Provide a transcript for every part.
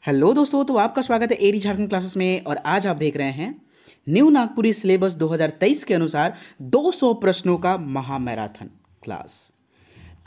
Hello दोस्तों, तो आपका स्वागत है एडी झारखंड क्लासेस में। और आज आप देख रहे हैं न्यू नागपुरी सिलेबस 2023 के अनुसार 200 प्रश्नों का महामैराथन क्लास।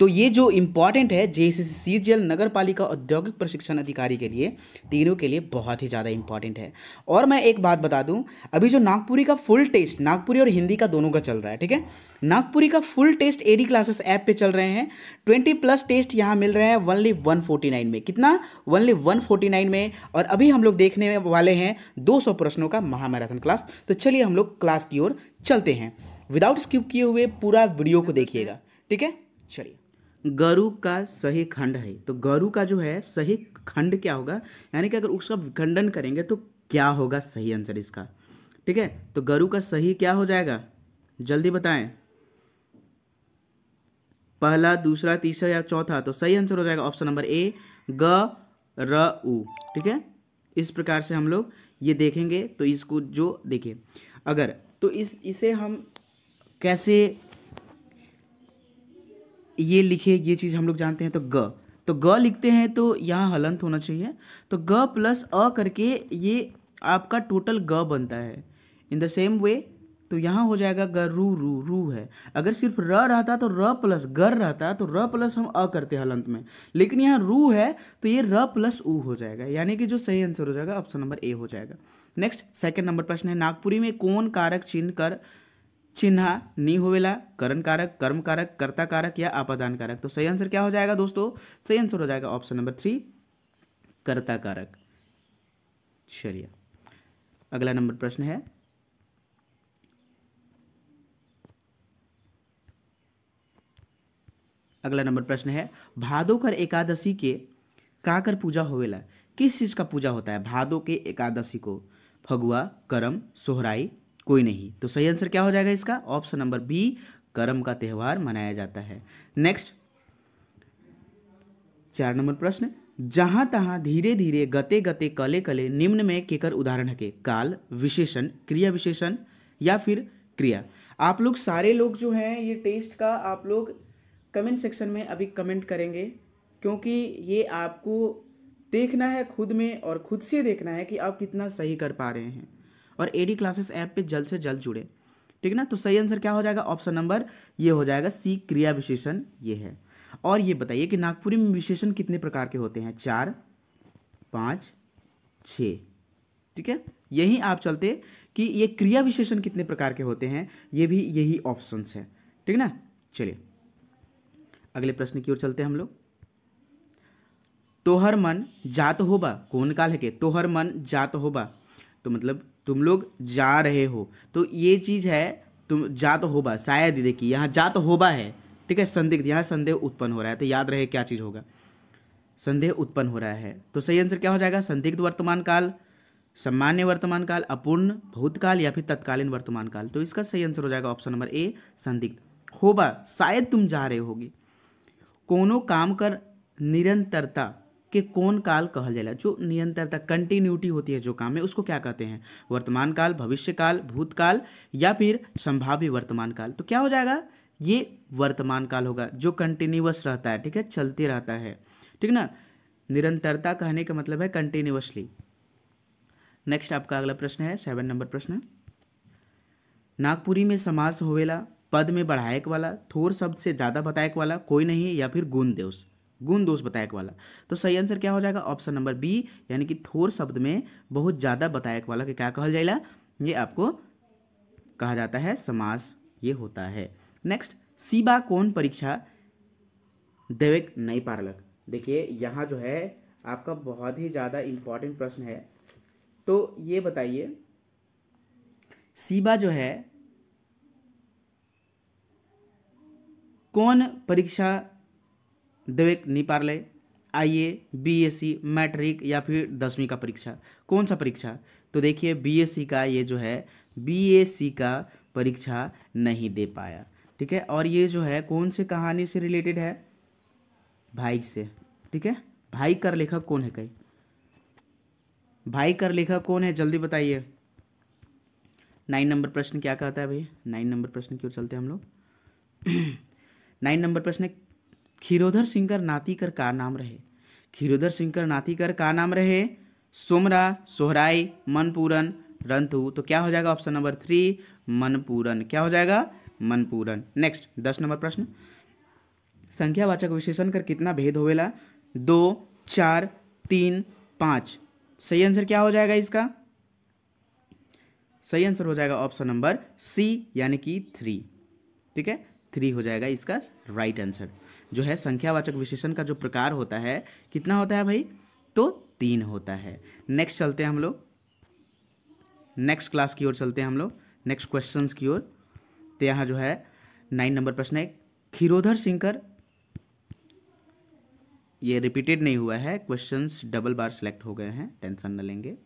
तो ये जो इम्पॉर्टेंट है जेएसएससी सीजीएल नगर पालिका औद्योगिक प्रशिक्षण अधिकारी के लिए, तीनों के लिए बहुत ही ज़्यादा इम्पॉर्टेंट है। और मैं एक बात बता दूं, अभी जो नागपुरी का फुल टेस्ट, नागपुरी और हिंदी का दोनों का चल रहा है, ठीक है। नागपुरी का full test AD classes app पे चल रहे हैं। 20+ टेस्ट यहाँ मिल रहे हैं ओनली 149 में। कितना? ओनली 149 में। और अभी हम लोग देखने वाले हैं 200 प्रश्नों का महामैराथन क्लास। तो चलिए हम लोग क्लास की ओर चलते हैं। विदाउट स्किप किए हुए पूरा वीडियो को देखिएगा, ठीक है। चलिए, गरु का सही खंड है, तो गरु का जो है सही खंड क्या होगा, यानी कि अगर उसका विखंडन करेंगे तो क्या होगा सही आंसर इसका, ठीक है। तो गरु का सही क्या हो जाएगा, जल्दी बताएं। पहला, दूसरा, तीसरा या चौथा? तो सही आंसर हो जाएगा ऑप्शन नंबर ए, ग र उ, ठीक है। इस प्रकार से हम लोग ये देखेंगे। तो इसको जो देखिए, अगर तो इसे हम कैसे ये लिखे, ये चीज़ हम लोग जानते हैं। तो ग लिखते हैं तो यहाँ हलंत होना चाहिए। तो ग प्लस अ करके ये आपका टोटल ग बनता है। इन द सेम वे तो यहाँ हो जाएगा ग रू रू रू है। अगर सिर्फ र रहता तो र प्लस गर रहता, तो र प्लस हम अ करते हलंत में, लेकिन यहाँ रू है तो ये र प्लस उ हो जाएगा, यानी कि जो सही आंसर हो जाएगा ऑप्शन नंबर ए हो जाएगा। नेक्स्ट सेकंड नंबर प्रश्न है, नागपुरी में कौन कारक चिन्ह कर चिन्हा नहीं होवेला, करण कारक, कर्म कारक, कर्ता कारक या आपादान कारक? तो सही आंसर क्या हो जाएगा दोस्तों? सही आंसर हो जाएगा ऑप्शन नंबर 3, कर्ता कारक। चलिए, अगला नंबर प्रश्न है, भादोकर एकादशी के काकर पूजा होवेला? किस चीज का पूजा होता है भादो के एकादशी को? फगुआ, करम, सोहराई, कोई नहीं? तो सही आंसर क्या हो जाएगा इसका? ऑप्शन नंबर बी, करम का त्यौहार मनाया जाता है। नेक्स्ट 4 नंबर प्रश्न, जहां तहां धीरे धीरे गते गते कले कले निम्न में केकर उदाहरण है के? काल, विशेषण, क्रिया विशेषण या फिर क्रिया? आप लोग सारे लोग जो हैं ये टेस्ट का आप लोग कमेंट सेक्शन में अभी कमेंट करेंगे, क्योंकि ये आपको देखना है खुद में, और खुद से देखना है कि आप कितना सही कर पा रहे हैं। और एडी क्लासेस ऐप पे जल्द से जल्द जुड़े, ठीक ना। तो सही आंसर क्या हो जाएगा? ऑप्शन नंबर ये हो जाएगा सी, क्रिया विशेषण ये है। और ये बताइए कि नागपुरी में विशेषण कितने प्रकार के होते हैं? 4, 5, 6, ठीक है। यही आप चलते कि ये क्रिया विशेषण कितने प्रकार के होते हैं, ये भी यही ऑप्शंस है, ठीक ना। चलिए अगले प्रश्न की ओर चलते हैं हम लोग। तोहर मन जात होबा कौन काल है के? तोहर मन जात होबा तो मतलब तुम लोग जा रहे हो, तो ये चीज है तुम जात होबा। शायद देखिए यहाँ जात होबा है, ठीक है। संदिग्ध, यहाँ संदेह उत्पन्न हो रहा है, तो याद रहे क्या चीज होगा, संदेह उत्पन्न हो रहा है। तो सही आंसर क्या हो जाएगा? संदिग्ध वर्तमान काल, सामान्य वर्तमान काल, अपूर्ण भूतकाल या फिर तत्कालीन वर्तमान काल? तो इसका सही आंसर हो जाएगा ऑप्शन नंबर ए, संदिग्ध। होबा शायद तुम जा रहे होगी। कोनो काम कर निरंतरता के कौन काल कहल जाला? जो निरंतरता, कंटिन्यूटी होती है जो काम में, उसको क्या कहते हैं? वर्तमान काल, भविष्य काल, भूतकाल या फिर संभाव्य वर्तमान काल? तो क्या हो जाएगा? ये वर्तमान काल होगा, जो कंटिन्यूअस रहता है, ठीक है, चलते रहता है, ठीक ना। निरंतरता कहने का मतलब है कंटिन्यूअसली। नेक्स्ट आपका अगला प्रश्न है 7 नंबर प्रश्न, नागपुरी में समास होवेला पद में बढ़ायक वाला, थोर शब्द से ज्यादा बतायक वाला, कोई नहीं या फिर गुण दोष बतायक वाला? तो सही आंसर क्या हो जाएगा? ऑप्शन नंबर बी, यानी कि थोर शब्द में बहुत ज्यादा बतायक वाला के क्या कहल जाएगा? ये आपको कहा जाता है समास, ये होता है। नेक्स्ट, सीबा कौन परीक्षा देवेक नहीं पारलक? देखिए यहाँ जो है आपका बहुत ही ज्यादा इंपॉर्टेंट प्रश्न है। तो ये बताइए, सीबा जो है कौन परीक्षा देवेक नहीं पारले? आइए, बीएससी, मैट्रिक या फिर 10वीं का परीक्षा? कौन सा परीक्षा? तो देखिए बीएससी का, ये जो है बीएससी का परीक्षा नहीं दे पाया, ठीक है। और ये जो है कौन से कहानी से रिलेटेड है? भाई से, ठीक है। भाई कर लेखक कौन है? कहीं भाई कर लेखक कौन है, जल्दी बताइए। 9 नंबर प्रश्न क्या कहता है भाई? 9 नंबर प्रश्न की ओर चलते हैं हम लोग। 9 नंबर प्रश्न, खीरोधर सिंह कर नाती कर का नाम रहे? खीरोधर सिंह कर नाती कर का नाम रहे? सुमरा, सोहराई, मनपूरन, रंथु। तो क्या हो जाएगा ऑप्शन नंबर 3 मनपूरन। क्या हो जाएगा? मनपूरन। नेक्स्ट 10 नंबर प्रश्न, संख्यावाचक विशेषण कर कितना भेद होवेला? 2, 4, 3, 5। सही आंसर क्या हो जाएगा इसका? सही आंसर हो जाएगा ऑप्शन नंबर सी यानी कि 3। ठीक है, 3 हो जाएगा इसका राइट आंसर। जो है संख्यावाचक विशेषण का जो प्रकार होता है कितना होता है भाई? तो 3 होता है। नेक्स्ट चलते हैं हम लोग, नेक्स्ट क्लास की ओर चलते हैं हम लोग, नेक्स्ट क्वेश्चंस की ओर। तो यहाँ जो है 9 नंबर प्रश्न है, खीरोधर सिंकर, ये रिपीटेड नहीं हुआ है, क्वेश्चंस डबल बार सेलेक्ट हो गए हैं, टेंशन न लेंगे।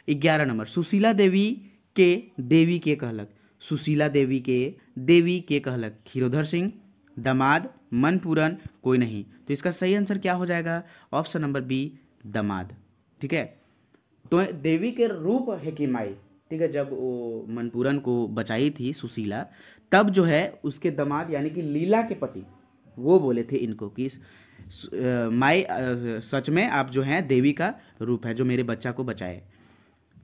11 नंबर, सुशीला देवी के कहलक, सुशीला देवी के कहलक खीरोधर सिंह, दामाद, मनपूरन, कोई नहीं। तो इसका सही आंसर क्या हो जाएगा? ऑप्शन नंबर बी दामाद। ठीक है, तो देवी के रूप है कि माई, ठीक है, जब वो मनपूरन को बचाई थी सुशीला, तब जो है उसके दामाद यानी कि लीला के पति वो बोले थे इनको कि माई सच में आप जो हैं देवी का रूप है जो मेरे बच्चा को बचाए।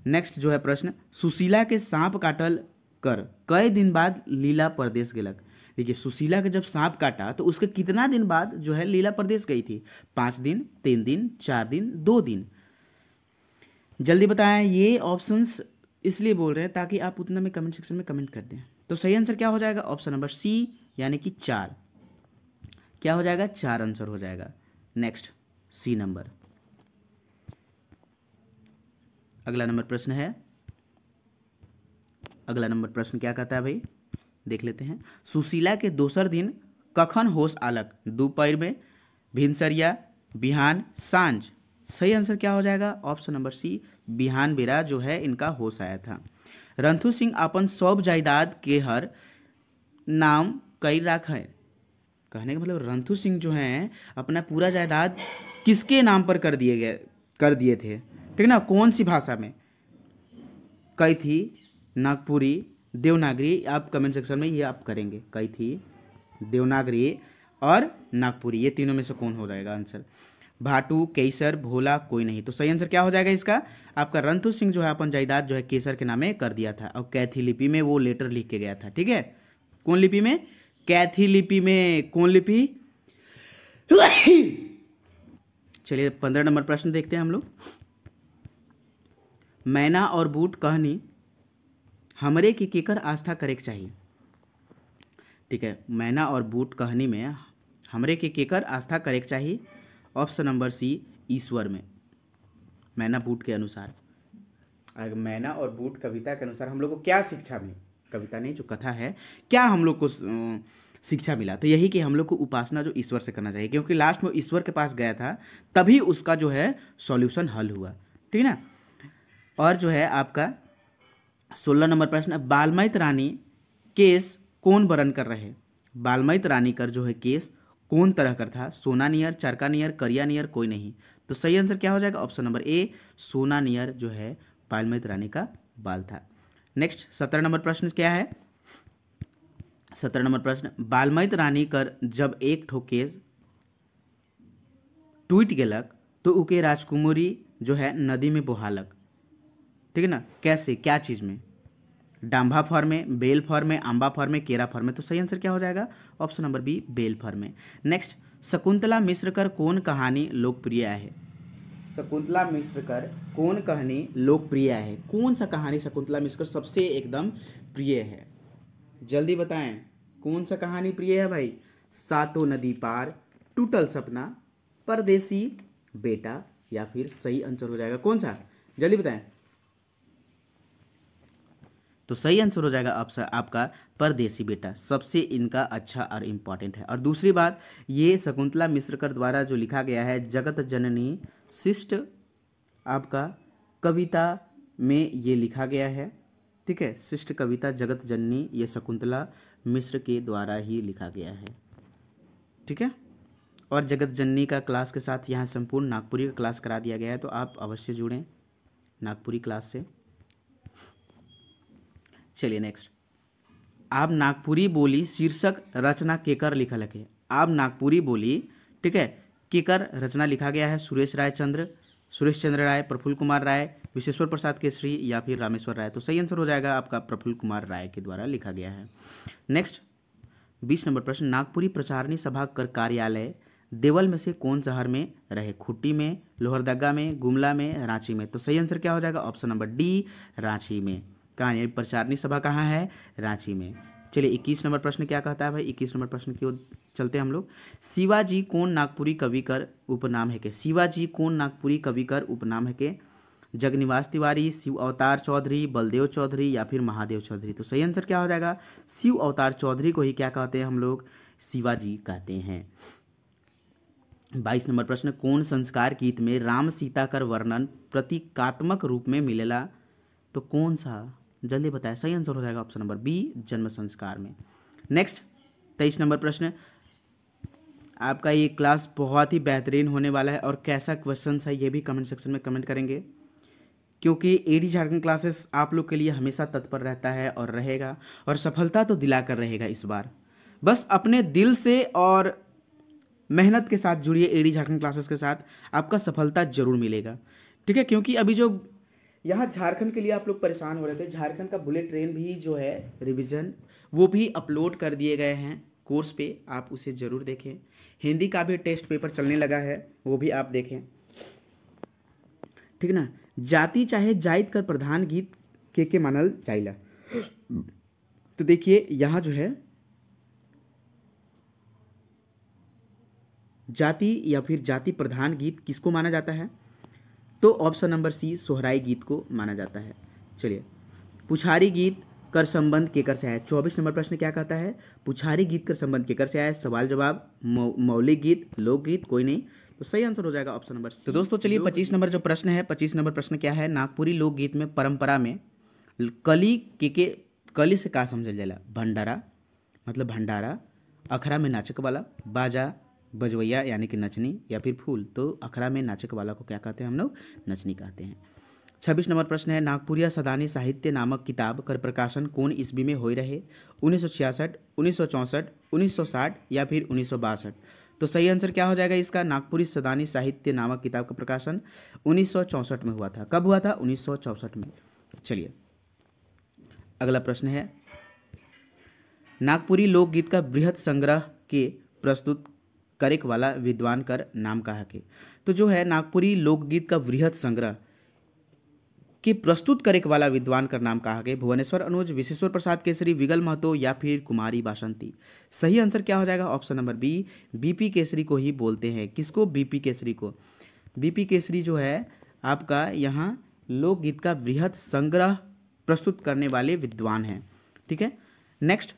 नेक्स्ट जो है प्रश्न, सुशीला के सांप काटल कर कई दिन बाद लीला परदेश गेलक। देखिए, सुशीला के जब सांप काटा तो उसके कितना दिन बाद जो है लीला परदेश गई थी? 5 दिन, 3 दिन, 4 दिन, 2 दिन। जल्दी बताएं। ये ऑप्शंस इसलिए बोल रहे हैं ताकि आप उतना में कमेंट सेक्शन में कमेंट कर दें। तो सही आंसर क्या हो जाएगा? ऑप्शन नंबर सी यानी कि 4। क्या हो जाएगा? 4 आंसर हो जाएगा। Next C number. अगला नंबर प्रश्न है, अगला नंबर प्रश्न क्या कहता है भाई, देख लेते हैं। सुशीला के दोसर दिन कखन होश आलक? दोपहर में, भिनसरिया, बिहान, सांझ। सही आंसर क्या हो जाएगा? ऑप्शन नंबर सी बिहान बेरा जो है इनका होश आया था। रंथु सिंह अपन सब जायदाद के हर नाम कई राख है। कहने का मतलब रंथु सिंह जो हैं अपना पूरा जायदाद किसके नाम पर कर दिए थे? ठीक ना, कौन सी भाषा में? कई थी, नागपुरी, देवनागरी। आप कमेंट सेक्शन में ये आप करेंगे, कई थी, देवनागरी और नागपुरी, ये तीनों में से कौन हो जाएगा आंसर? भाटू, केसर, भोला, कोई नहीं। तो सही आंसर क्या हो जाएगा इसका? आपका रंथु सिंह जो है अपन जायदाद जो है केसर के नामे कर दिया था और कैथी लिपि में वो लेटर लिख के गया था। ठीक है, कौन लिपि में? कैथी लिपि में। कौन लिपि? चलिए 15 नंबर प्रश्न देखते हैं हम लोग। मैना और बूट कहनी हमरे के केकर आस्था करे के चाहिए। ठीक है, मैना और बूट कहानी में हमरे के केकर आस्था करे के चाहिए? ऑप्शन नंबर सी ईश्वर में। मैना बूट के अनुसार, अगर मैना और बूट कविता के अनुसार हम लोग को क्या शिक्षा मिली? कविता नहीं, जो कथा है, क्या हम लोग को शिक्षा मिला? तो यही कि हम लोग को उपासना जो ईश्वर से करना चाहिए, क्योंकि लास्ट में ईश्वर के पास गया था तभी उसका जो है सॉल्यूशन हल हुआ। ठीक है ना। और जो है आपका 16 नंबर प्रश्न, बालमयत रानी केस कौन बरन कर रहे? बालमयत रानी कर जो है केस कौन तरह कर था? सोना नियर, चरका नियर, करिया नियर, कोई नहीं। तो सही आंसर क्या हो जाएगा? ऑप्शन नंबर ए सोना नियर जो है बालमयत रानी का बाल था। नेक्स्ट 17 नंबर प्रश्न क्या है? 17 नंबर प्रश्न, बालमयत रानी कर जब एक ठो केस टूट गेलक तो उके राजकुमारी जो है नदी में बहालक। ठीक है ना, कैसे, क्या चीज में? डांभा फर में, बेल फर में, आंबा फर में, केरा फर में। तो सही आंसर क्या हो जाएगा? ऑप्शन नंबर बी बेल फर में। नेक्स्ट, शकुंतला मिश्र कर कौन कहानी लोकप्रिय है? शकुंतला मिश्र कर कौन कहानी लोकप्रिय है? कौन सा कहानी शकुंतला मिश्र कर सबसे एकदम प्रिय है? जल्दी बताएं, कौन सा कहानी प्रिय है भाई? सातों नदी पार, टूटल सपना, परदेसी बेटा, या फिर सही आंसर हो जाएगा कौन सा? जल्दी बताएं। तो सही आंसर हो जाएगा आपका परदेसी बेटा, सबसे इनका अच्छा और इम्पॉर्टेंट है। और दूसरी बात, ये शकुंतला मिश्रकर द्वारा जो लिखा गया है जगत जननी शिष्ट आपका कविता में ये लिखा गया है। ठीक है, शिष्ट कविता जगत जननी ये शकुंतला मिश्र के द्वारा ही लिखा गया है। ठीक है, और जगत जननी का क्लास के साथ यहाँ संपूर्ण नागपुरी का क्लास करा दिया गया है, तो आप अवश्य जुड़ें नागपुरी क्लास से। चलिए नेक्स्ट, आप नागपुरी बोली शीर्षक रचना केकर लिखा लगे? आप नागपुरी बोली, ठीक है, केकर रचना लिखा गया है? सुरेश राय चंद्र, सुरेश चंद्र राय, प्रफुल्ल कुमार राय, विश्वेश्वर प्रसाद केसरी या फिर रामेश्वर राय। तो सही आंसर हो जाएगा आपका प्रफुल्ल कुमार राय के द्वारा लिखा गया है। नेक्स्ट 20 नंबर प्रश्न, नागपुरी प्रचारणी सभा कर कार्यालय देवल में से कौन शहर में रहे? खुट्टी में, लोहरदगा में, गुमला में, रांची में। तो सही आंसर क्या हो जाएगा? ऑप्शन नंबर डी, रांची में। कहाँ ये प्रचारणी सभा कहाँ है? रांची में। चलिए 21 नंबर प्रश्न क्या कहता है भाई? 21 नंबर प्रश्न की ओर चलते हैं हम लोग। शिवाजी कौन नागपुरी कवि कर उपनाम है के? शिवाजी कौन नागपुरी कवि कर उपनाम है के? जगनिवास तिवारी, शिव अवतार चौधरी, बलदेव चौधरी या फिर महादेव चौधरी। तो सही आंसर क्या हो जाएगा? शिव अवतार चौधरी को ही क्या कहते हैं हम लोग? शिवाजी कहते हैं। 22 नंबर प्रश्न, कौन संस्कार गीत में राम सीता कर वर्णन प्रतीकात्मक रूप में मिलेला? तो कौन सा? जल्दी बताएं। सही आंसर हो जाएगा ऑप्शन नंबर बी, जन्म संस्कार में। नेक्स्ट 23 नंबर प्रश्न, आपका ये क्लास बहुत ही बेहतरीन होने वाला है और कैसा क्वेश्चन है ये भी कमेंट सेक्शन में कमेंट करेंगे, क्योंकि एडी झारखंड क्लासेस आप लोग के लिए हमेशा तत्पर रहता है और रहेगा, और सफलता तो दिलाकर रहेगा इस बार। बस अपने दिल से और मेहनत के साथ जुड़िए एडी झारखंड क्लासेस के साथ, आपका सफलता जरूर मिलेगा। ठीक है, क्योंकि अभी जो यहाँ झारखंड के लिए आप लोग परेशान हो रहे थे, झारखंड का बुलेट ट्रेन भी जो है रिवीजन वो भी अपलोड कर दिए गए हैं कोर्स पे, आप उसे ज़रूर देखें। हिंदी का भी टेस्ट पेपर चलने लगा है, वो भी आप देखें। ठीक ना। जाति चाहे जाइत कर प्रधान गीत के मानल जाइला। तो देखिए यहाँ जो है जाति या फिर जाति प्रधान गीत किसको माना जाता है? तो ऑप्शन नंबर सी, सोहराई गीत को माना जाता है। चलिए, पुछारी गीत कर संबंध केकर से आया? 24 नंबर प्रश्न क्या कहता है? पुछारी गीत कर संबंध केकर से आया? सवाल जवाब, मौलिक गीत, लोकगीत, कोई नहीं। तो सही आंसर हो जाएगा ऑप्शन नंबर सी। तो दोस्तों चलिए 25 नंबर जो प्रश्न है, 25 नंबर प्रश्न क्या है? नागपुरी लोकगीत में परंपरा में कली के कली से का समझल जाला? भंडारा मतलब भंडारा, अखरा में नाचक वाला, बाजा बजवैया यानी कि नचनी, या फिर फूल। तो अखरा में नाचक वाला को क्या कहते हैं हम लोग? नचनी कहते हैं। 26 नंबर प्रश्न है, नागपुरिया सदानी साहित्य नामक किताब कर प्रकाशन कौन ईस्वी में हो रहे? 1966, 1964, 1960 या फिर 1962। तो सही आंसर क्या हो जाएगा इसका? नागपुरी सदानी साहित्य नामक किताब का प्रकाशन 1964 में हुआ था। कब हुआ था? 1964 में। चलिए अगला प्रश्न है, नागपुरी लोकगीत का बृहद संग्रह के प्रस्तुत करेक वाला विद्वान कर नाम कहा के? तो जो है नागपुरी लोकगीत का बृहद संग्रह के प्रस्तुत करेक वाला विद्वान का नाम कहा गया? भुवनेश्वर अनुज, विश्वेश्वर प्रसाद केसरी, विगल महतो या फिर कुमारी बासंती। सही आंसर क्या हो जाएगा? Option number B, BP Kesari को ही बोलते हैं। किसको? बीपी केसरी को। बीपी केसरी जो है आपका यहाँ लोकगीत का बृहद संग्रह प्रस्तुत करने वाले विद्वान हैं। ठीक है। नेक्स्ट,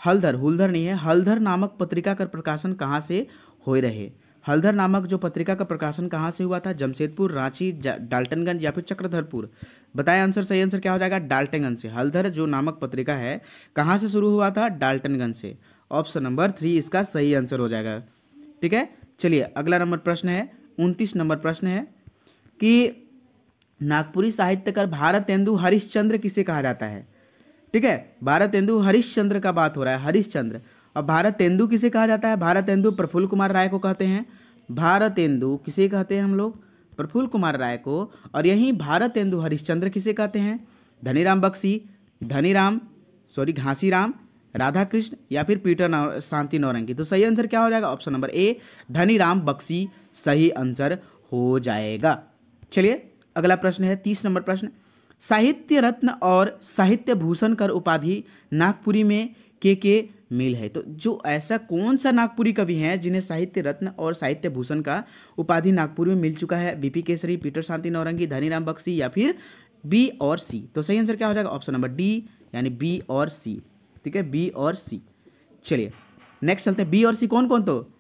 हलधर, हुलधर नहीं है, हलधर नामक पत्रिका का प्रकाशन कहाँ से हो रहे? हलधर नामक जो पत्रिका का प्रकाशन कहाँ से हुआ था? जमशेदपुर, रांची, डाल्टनगंज या फिर चक्रधरपुर। बताएं आंसर। सही आंसर क्या हो जाएगा? डाल्टनगंज से। हलधर जो नामक पत्रिका है कहाँ से शुरू हुआ था? डाल्टनगंज से। ऑप्शन नंबर 3 इसका सही आंसर हो जाएगा। ठीक है। चलिए अगला नंबर प्रश्न है, 29 नंबर प्रश्न है कि नागपुरी साहित्यकार भारतेंदु हरिश्चंद्र किसे कहा जाता है? ठीक है, भारतेंदु हरिश्चंद्र का बात हो रहा है, हरिश्चंद्र। अब भारतेंदु किसे कहा जाता है? भारतेंदु प्रफुल्ल कुमार राय को कहते हैं। भारतेंदु किसे कहते हैं हम लोग? प्रफुल्ल कुमार राय को। और यहीं भारतेंदु हरिश्चंद्र किसे कहते हैं? धनीराम बख्शी, घासीराम, राधा कृष्ण या फिर पीटर शांति नौरंगी। तो सही आंसर क्या हो जाएगा? Option number A, Dhaniram Bakshi सही आंसर हो जाएगा। चलिए अगला प्रश्न है 30 नंबर प्रश्न, साहित्य रत्न और साहित्य भूषण कर उपाधि नागपुरी में के मिल है? तो जो ऐसा कौन सा नागपुरी कवि हैं जिन्हें साहित्य रत्न और साहित्य भूषण का उपाधि नागपुर में मिल चुका है? बीपी केसरी, पीटर शांति नौरंगी, धनीराम बख्शी या फिर बी और सी। तो सही आंसर क्या हो जाएगा? ऑप्शन नंबर डी यानी बी और सी। ठीक है, बी और सी। चलिए नेक्स्ट चलते हैं, बी और सी कौन कौन? तो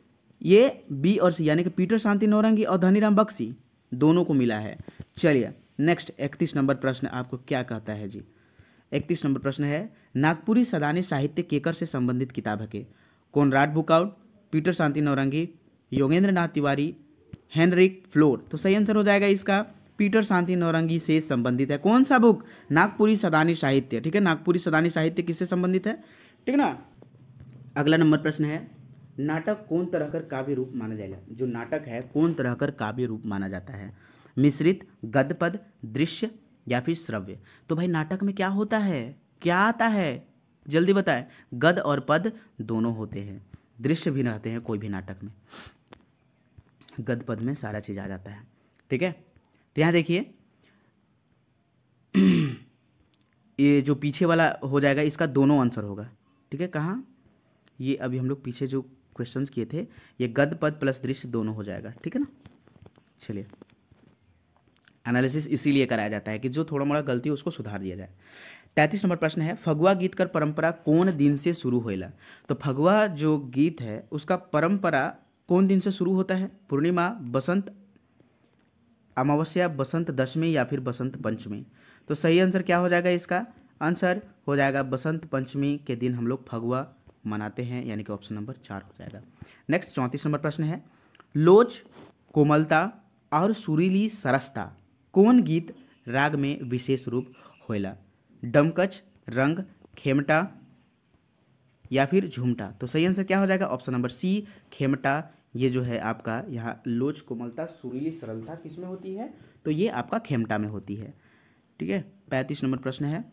ये बी और सी यानी कि पीटर शांति नौरंगी और धनीराम बख्शी दोनों को मिला है। चलिए नेक्स्ट 31 नंबर प्रश्न आपको क्या कहता है जी? 31 नंबर प्रश्न है, नागपुरी सदानी साहित्य केकर से संबंधित किताब है के? कोनराड बुकआउट, पीटर शांति नौरंगी, योगेंद्र नाथ तिवारी, हेनरिक फ्लोर। तो सही आंसर हो जाएगा इसका पीटर शांति नौरंगी से संबंधित है। कौन सा बुक? नागपुरी सदानी साहित्य। ठीक है, नागपुरी सदानी साहित्य किससे संबंधित है? ठीक है ना। अगला नंबर प्रश्न है, नाटक कौन तरह कर काव्य रूप माना जाएगा? जो नाटक है कौन तरह कर काव्य रूप माना जाता है? मिश्रित, गद्य पद, दृश्य या फिर श्रव्य? तो भाई नाटक में क्या होता है, क्या आता है, जल्दी बताएं। गद्य और पद दोनों होते हैं, दृश्य भी रहते हैं कोई भी नाटक में, गद्य पद में सारा चीज आ जाता है। ठीक है, तो यहाँ देखिए ये जो पीछे वाला हो जाएगा इसका दोनों आंसर होगा। ठीक है, कहाँ, ये अभी हम लोग पीछे जो क्वेश्चंस किए थे ये गद्य पद प्लस दृश्य दोनों हो जाएगा। ठीक है ना, चलिए एनालिसिस इसीलिए कराया जाता है कि जो थोड़ा मोड़ा गलती है उसको सुधार दिया जाए। 33 नंबर प्रश्न है, फगुआ गीत कर परंपरा कौन दिन से शुरू होएला? तो फगुआ जो गीत है उसका परंपरा कौन दिन से शुरू होता है? पूर्णिमा, बसंत अमावस्या, बसंत दशमी या फिर बसंत पंचमी? तो सही आंसर क्या हो जाएगा? इसका आंसर हो जाएगा बसंत पंचमी के दिन हम लोग फगुआ मनाते हैं, यानी कि ऑप्शन नंबर 4 हो जाएगा। नेक्स्ट 34 नंबर प्रश्न है, लोच, कोमलता और सुरीली सरसता कौन गीत राग में विशेष रूप होएला? डमकच, रंग, खेमटा या फिर झूमटा? तो सही आंसर क्या हो जाएगा? Option number C, Khemta. ये जो है आपका यहाँ लोच, कोमलता, सुरीली सरलता किस में होती है? तो ये आपका खेमटा में होती है। ठीक है, 35 नंबर प्रश्न है,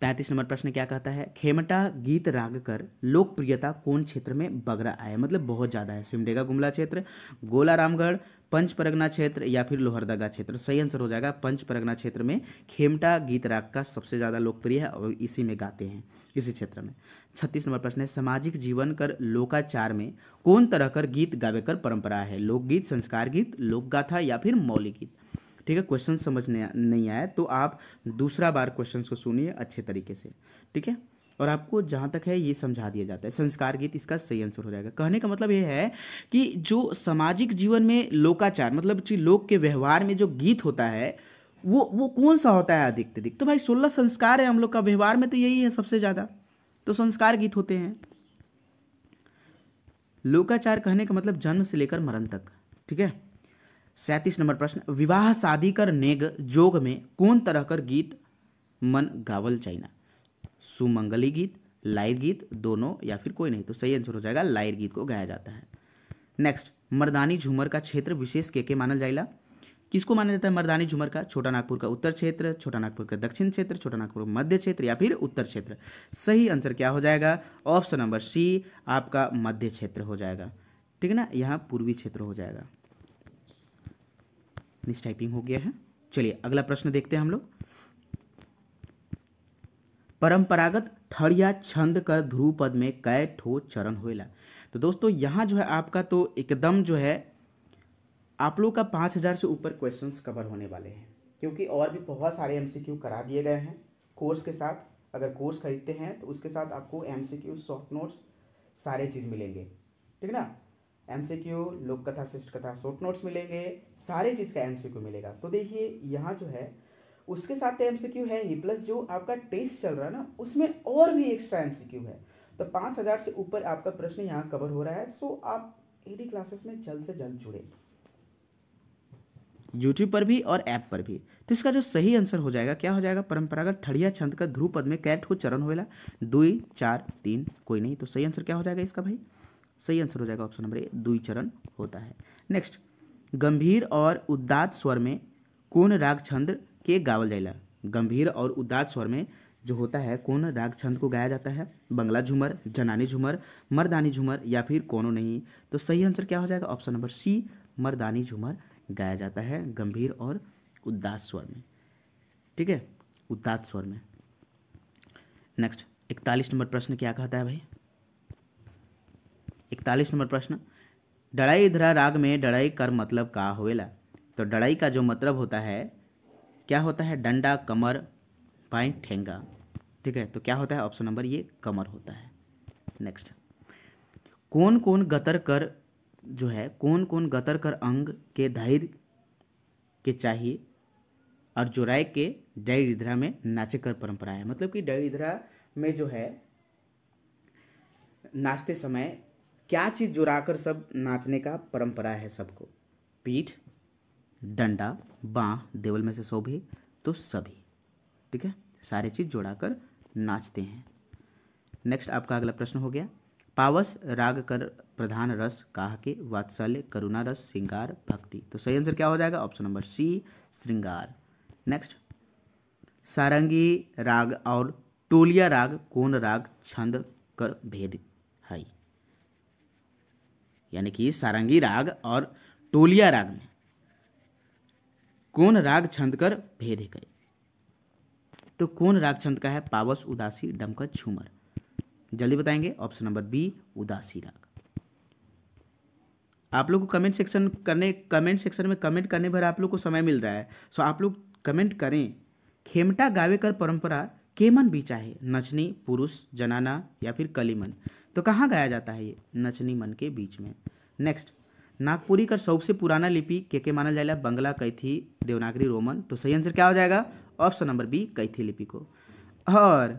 35 नंबर प्रश्न क्या कहता है, खेमटा गीत राग कर लोकप्रियता कौन क्षेत्र में बगरा आया? मतलब बहुत ज़्यादा है, सिमडेगा गुमला क्षेत्र, गोला रामगढ़, पंच परगना क्षेत्र या फिर लोहरदगा क्षेत्र? सही आंसर हो जाएगा पंच परगना क्षेत्र में खेमटा गीत राग का सबसे ज़्यादा लोकप्रिय है और इसी में गाते हैं, इसी क्षेत्र में। 36 नंबर प्रश्न है, सामाजिक जीवन कर लोकाचार में कौन तरह कर गीत गावे कर परंपरा है? लोकगीत, संस्कार गीत, लोकगाथा या फिर मौलिक गीत? ठीक है, क्वेश्चन समझ नहीं आया तो आप दूसरा बार क्वेश्चन को सुनिए अच्छे तरीके से। ठीक है, और आपको जहाँ तक है ये समझा दिया जाता है। संस्कार गीत इसका सही आंसर हो जाएगा। कहने का मतलब ये है कि जो सामाजिक जीवन में लोकाचार मतलब लोग के व्यवहार में जो गीत होता है वो कौन सा होता है अधिक? तो भाई 16 संस्कार है हम लोग का, व्यवहार में तो यही है सबसे ज़्यादा, तो संस्कार गीत होते हैं। लोकाचार कहने का मतलब जन्म से लेकर मरण तक। ठीक है, 37 नंबर प्रश्न, विवाह शादी कर नेग जोग में कौन तरह कर गीत मन गावल चाहिए? सुमंगली गीत, लायर गीत, दोनों या फिर कोई नहीं? तो सही आंसर हो जाएगा लायर गीत को गाया जाता है। नेक्स्ट, मर्दानी झूमर का क्षेत्र विशेष के मानल जाएगा? किसको माना जाता है मर्दानी झूमर का? छोटा नागपुर का उत्तर क्षेत्र, छोटा नागपुर का दक्षिण क्षेत्र, छोटा नागपुर का मध्य क्षेत्र या फिर उत्तर क्षेत्र? सही आंसर क्या हो जाएगा? ऑप्शन नंबर सी आपका मध्य क्षेत्र हो जाएगा। ठीक है ना, यहाँ पूर्वी क्षेत्र हो जाएगा। मिस टाइपिंग हो गया है। चलिए अगला प्रश्न देखते हैं हम लोग। परंपरागत ठड़ या छंद कर ध्रुव पद में कै ठो चरण होएला? तो दोस्तों यहाँ जो है आपका तो एकदम जो है आप लोग का 5000 से ऊपर क्वेश्चंस कवर होने वाले हैं, क्योंकि और भी बहुत सारे एमसीक्यू करा दिए गए हैं कोर्स के साथ। अगर कोर्स खरीदते हैं तो उसके साथ आपको एमसीक्यू, शॉर्ट नोट्स सारे चीज़ मिलेंगे। ठीक है ना, एमसीक्यू, लोक कथा, शिष्ट कथा, शॉर्ट नोट्स मिलेंगे, सारे चीज़ का एमसीक्यू मिलेगा। तो देखिए यहाँ जो है उसके साथ एमसीक्यू है ही, प्लस जो आपका टेस्ट चल रहा है ना उसमें और भी एक्स्ट्रा एमसीक्यू है। तो 5000 से ऊपर आपका प्रश्न यहाँ कवर हो रहा है। सो आप एडी क्लासेस में जल्द से जल्द जुड़े, यूट्यूब पर भी और ऐप पर भी। तो इसका जो सही आंसर हो जाएगा क्या हो जाएगा? परंपरागत ठड़िया छंद का ध्रुव पद में कै ठो चरण होएला? 2, 4, 3 कोई नहीं? तो सही आंसर क्या हो जाएगा इसका भाई? सही आंसर हो जाएगा ऑप्शन नंबर ए, 2 चरण होता है। नेक्स्ट, गंभीर और उदात्त स्वर में कौन राग छंद के गावल जाएला? गंभीर और उदात्त स्वर में जो होता है कौन राग छंद को गाया जाता है? बंगला झूमर, जनानी झूमर, मर्दानी झूमर या फिर कोनो नहीं? तो सही आंसर क्या हो जाएगा? ऑप्शन नंबर सी, मर्दानी झूमर गाया जाता है गंभीर और उदात्त स्वर में। ठीक है, उदात्त स्वर में। नेक्स्ट 41 नंबर प्रश्न क्या कहता है भाई? 41 नंबर प्रश्न, डड़ाई धरा राग में डड़ाई कर मतलब का होएला? तो डड़ाई का जो मतलब होता है क्या होता है? डंडा, कमर, बाएं ठेंगा। ठीक है, तो क्या होता है? ऑप्शन नंबर ये कमर होता है। नेक्स्ट, कौन कौन गतर कर जो है कौन कौन गतर कर अंग के धैर्य के चाहिए और जोराय के डाई रिधरा में नाचे कर परंपरा है? मतलब कि डाई रिधरा में जो है नाचते समय क्या चीज़ जुड़ाकर सब नाचने का परंपरा है सबको? पीठ, डंडा, बाँह, देवल में से शोभे तो सभी। ठीक है, सारे चीज़ जोड़ाकर नाचते हैं। नेक्स्ट आपका अगला प्रश्न हो गया पावस राग कर प्रधान रस काह के वात्सल्य करुणा रस श्रृंगार भक्ति। तो सही आंसर क्या हो जाएगा? ऑप्शन नंबर सी श्रृंगार। नेक्स्ट, सारंगी राग और टोलिया राग कौन राग छंद कर भेद है? यानी कि सारंगी राग और टोलिया राग में कौन राग छंद कर भेद है गए? तो कौन राग छंद का है? पावस, उदासी, डमकत, झूमर। जल्दी बताएंगे। ऑप्शन नंबर बी उदासी राग। आप लोग को कमेंट सेक्शन में कमेंट करने भर आप लोग को समय मिल रहा है, सो आप लोग कमेंट करें। खेमटा गावे कर परंपरा केमन बीचा है? नचनी, पुरुष, जनाना या फिर कलीमन। तो कहाँ गाया जाता है ये? नचनी मन के बीच में। नेक्स्ट, नागपुरी का सबसे पुराना लिपि के मानल जाएगा? बंगला, कैथी, देवनागरी, रोमन। तो सही आंसर क्या हो जाएगा? ऑप्शन नंबर बी कैथी लिपि को। और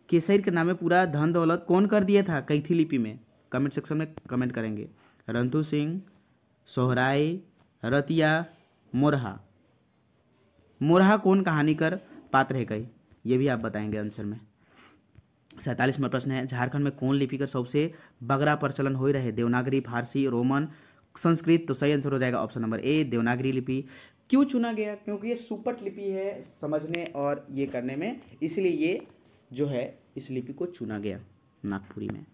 केसर के नामे पूरा धन दौलत कौन कर दिया था कैथी लिपि में? कमेंट सेक्शन में कमेंट करेंगे। रंतु सिंह, सोहराय, रतिया, मोरहा। मोरहा कौन कहानीकर पात्र है गए? ये भी आप बताएंगे आंसर में। 47वां प्रश्न है, झारखंड में कौन लिपि का सबसे बगरा प्रचलन हो रहे? देवनागरी, फारसी, रोमन, संस्कृत। तो सही आंसर हो जाएगा ऑप्शन नंबर ए देवनागरी लिपि। क्यों चुना गया? क्योंकि ये सुपट लिपि है समझने और ये करने में, इसलिए ये जो है इस लिपि को चुना गया नागपुरी में।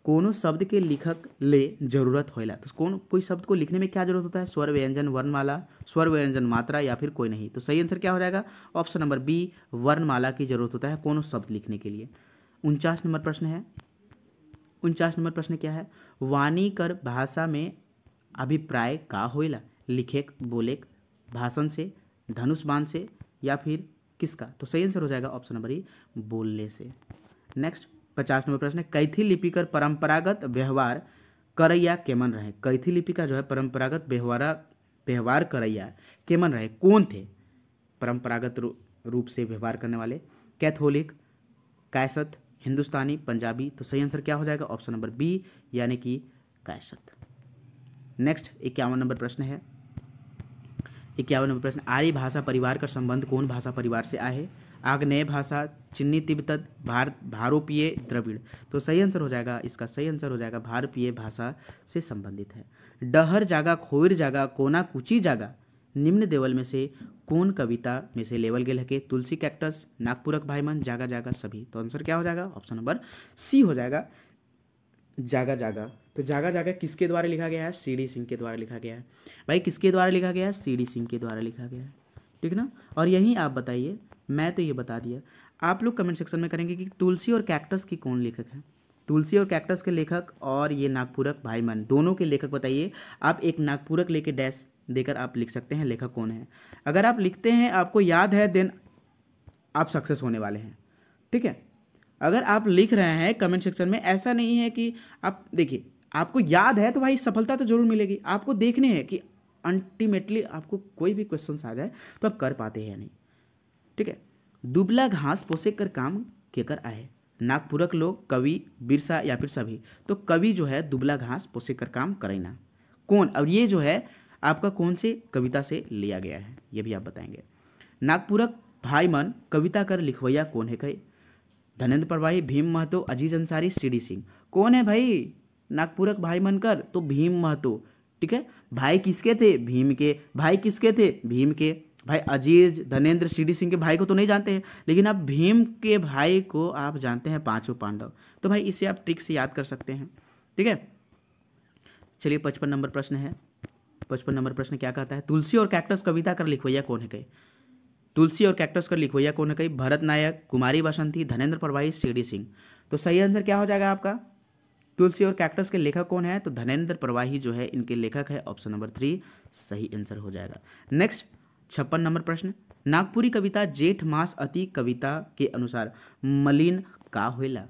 कोनो शब्द के लिखक ले जरूरत होइला? तो कोई शब्द को लिखने में क्या जरूरत होता है? स्वर, व्यंजन, वर्णमाला, स्वर, व्यंजन, मात्रा या फिर कोई नहीं। तो सही आंसर क्या हो जाएगा? ऑप्शन नंबर बी वर्णमाला की जरूरत होता है कोनो शब्द लिखने के लिए। 49 नंबर प्रश्न है। 49 नंबर प्रश्न क्या है? वाणी कर भाषा में अभिप्राय का होइला? लिखेक, बोलेक, भाषण से, धनुष बाण से या फिर किसका? तो सही आंसर हो जाएगा ऑप्शन नंबर ई बोलने से। नेक्स्ट, 50 नंबर प्रश्न है, कैथी लिपि कर परंपरागत व्यवहार करैया केमन रहे? कैथी लिपि का जो है परंपरागत व्यवहार करैया केमन रहे? कौन थे परंपरागत रूप से व्यवहार करने वाले? कैथोलिक, कैसत, हिंदुस्तानी, पंजाबी। तो सही आंसर क्या हो जाएगा? ऑप्शन नंबर बी यानी कि कैसत। नेक्स्ट, 51 नंबर प्रश्न है। 51 नंबर प्रश्न, आर्य भाषा परिवार का संबंध कौन भाषा परिवार से आए? आग्नेय भाषा, चिन्नी, तिब्बत, भारोपीय, द्रविड़। तो सही आंसर हो जाएगा, इसका सही आंसर हो जाएगा भारोपीय भाषा से संबंधित है। डहर जागा, खोर जागा, कोना कुची जागा निम्न देवल में से कौन कविता में से लेवल गेल है? तुलसी, कैक्टस, नागपुरक भाईमन, जागा जागा सभी। तो आंसर क्या हो जाएगा? ऑप्शन नंबर सी हो जाएगा जागा जागा। तो जागा जागा किसके द्वारा लिखा गया है? सी डी सिंह के द्वारा लिखा गया है। भाई किसके द्वारा लिखा गया है? सी डी सिंह के द्वारा लिखा गया है। ठीक ना? और यही आप बताइए, मैं तो ये बता दिया, आप लोग कमेंट सेक्शन में करेंगे कि तुलसी और कैक्टस की कौन लेखक है? तुलसी और कैक्टस के लेखक और ये नागपुरक भाईमन दोनों के लेखक बताइए। आप एक नागपुरक लेके डैश देकर आप लिख सकते हैं लेखक कौन है। अगर आप लिखते हैं आपको याद है देन आप सक्सेस होने वाले हैं। ठीक है, अगर आप लिख रहे हैं कमेंट सेक्शन में, ऐसा नहीं है कि आप देखिए आपको याद है तो भाई सफलता तो जरूर मिलेगी। आपको देखने हैं कि अल्टीमेटली आपको कोई भी क्वेश्चन आ जाए तो आप कर पाते हैं या नहीं। ठीक है, दुबला घास पोसे कर काम के कर आए? नागपुरक लोग, कवि, बिरसा या फिर सभी। तो कवि जो है दुबला घास पोसे कर काम करेना कौन? और ये जो है आपका कौन से कविता से लिया गया है ये भी आप बताएंगे। नागपुरक भाईमन कविता कर लिखवैया कौन है? कहे धनेन्द्र प्रवाही, भीम महतो, अजीज अंसारी, सी डी सिंह। कौन है भाई नागपुरक भाई मनकर? तो भीम महतो। ठीक है, भाई किसके थे? भीम के। भाई किसके थे? भीम के। भाई अजीज, धनेन्द्र, सी डी सिंह के भाई को तो नहीं जानते हैं, लेकिन आप भीम के भाई को आप जानते हैं, पांचों पांडव। तो भाई इसे आप ट्रिक से याद कर सकते हैं। ठीक है, चलिए 55 नंबर प्रश्न है। 55 नंबर प्रश्न क्या कहता है? तुलसी और कैक्टस कविता कर लिखवैया कौन है? कहे तुलसी और कैक्टस कर लिखवैया कौन है? कही भरत नायक, कुमारी बसंती, धनेन्द्र प्रवाही, सी डी सिंह। तो सही आंसर क्या हो जाएगा आपका? तुलसी और कैक्टस के लेखक कौन है? तो धनेन्द्र प्रवाही जो है इनके लेखक है। ऑप्शन नंबर 3 सही आंसर हो जाएगा। नेक्स्ट, 56 नंबर प्रश्न, नागपुरी कविता जेठ मास अति कविता के अनुसार मलिन का होइला?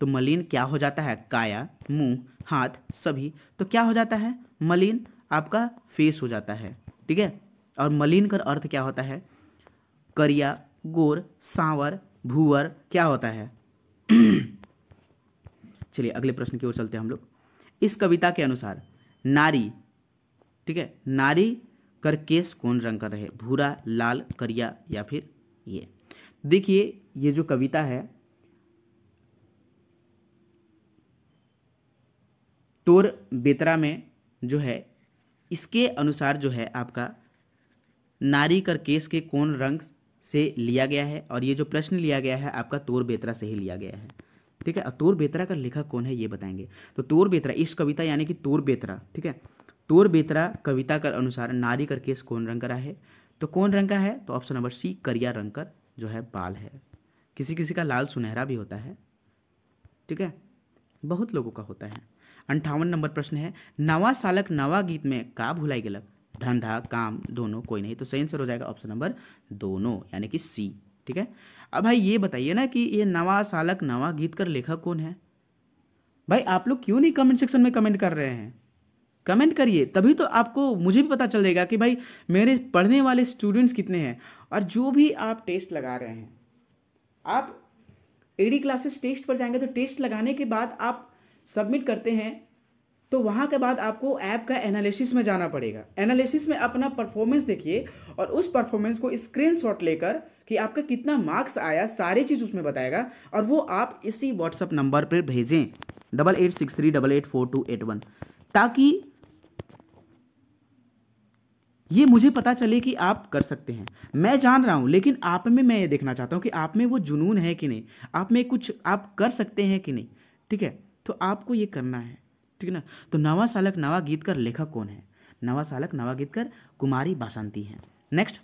तो मलिन क्या हो जाता है? काया, मुंह, हाथ, सभी। तो क्या हो जाता है? मलिन आपका फेस हो जाता है। ठीक है, और मलिन का अर्थ क्या होता है? करिया, गोर, सांवर, भूवर क्या होता है? चलिए अगले प्रश्न की ओर चलते हैं हम लोग। इस कविता के अनुसार नारी, ठीक है, नारी कर केस कौन रंग कर रहे? भूरा, लाल, करिया या फिर ये? देखिए ये जो कविता है तोर बेतरा में जो है इसके अनुसार जो है आपका नारी कर केस के कौन रंग से लिया गया है, और ये जो प्रश्न लिया गया है आपका तोर बेतरा से ही लिया गया है। ठीक है, अब तोर बेतरा का लेखक कौन है ये बताएंगे। तो तोर बेतरा इस कविता यानी कि तोर बेतरा, ठीक है, तोर बेतरा कविता के अनुसार नारी कर केस कौन रंग का है, तो कौन रंग का है, तो ऑप्शन नंबर सी करिया रंग का जो है बाल है। किसी किसी का लाल सुनहरा भी होता है, ठीक है, बहुत लोगों का होता है। 58 नंबर प्रश्न है, नवा सालक नवा गीत में का भुलाई गेलक, धंधा काम दोनों कोई नहीं, तो सही आंसर हो जाएगा ऑप्शन नंबर दोनों यानी कि सी। ठीक है, अब भाई ये बताइए ना कि ये नवा सालक नवा गीत का लेखक कौन है। भाई आप लोग क्यों नहीं कमेंट सेक्शन में कमेंट कर रहे हैं, कमेंट करिए, तभी तो आपको मुझे भी पता चलेगा कि भाई मेरे पढ़ने वाले स्टूडेंट्स कितने हैं। और जो भी आप टेस्ट लगा रहे हैं, आप एडी क्लासेस टेस्ट पर जाएंगे तो टेस्ट लगाने के बाद आप सबमिट करते हैं, तो वहां के बाद आपको ऐप का एनालिसिस में जाना पड़ेगा। एनालिसिस में अपना परफॉर्मेंस देखिए और उस परफॉर्मेंस को स्क्रीनशॉट लेकर कि आपका कितना मार्क्स आया, सारी चीज़ उसमें बताएगा, और वो आप इसी व्हाट्सअप नंबर पर भेजें 8863884281, ताकि ये मुझे पता चले कि आप कर सकते हैं। मैं जान रहा हूं, लेकिन आप में मैं ये देखना चाहता हूं कि आप में वो जुनून है कि नहीं, आप में कुछ आप कर सकते हैं कि नहीं। ठीक है, तो आपको ये करना है, ठीक है ना। तो नवा सालक नवा गीत का लेखक कौन है, नवा सालक नवा गीत कर कुमारी बासंती है। नेक्स्ट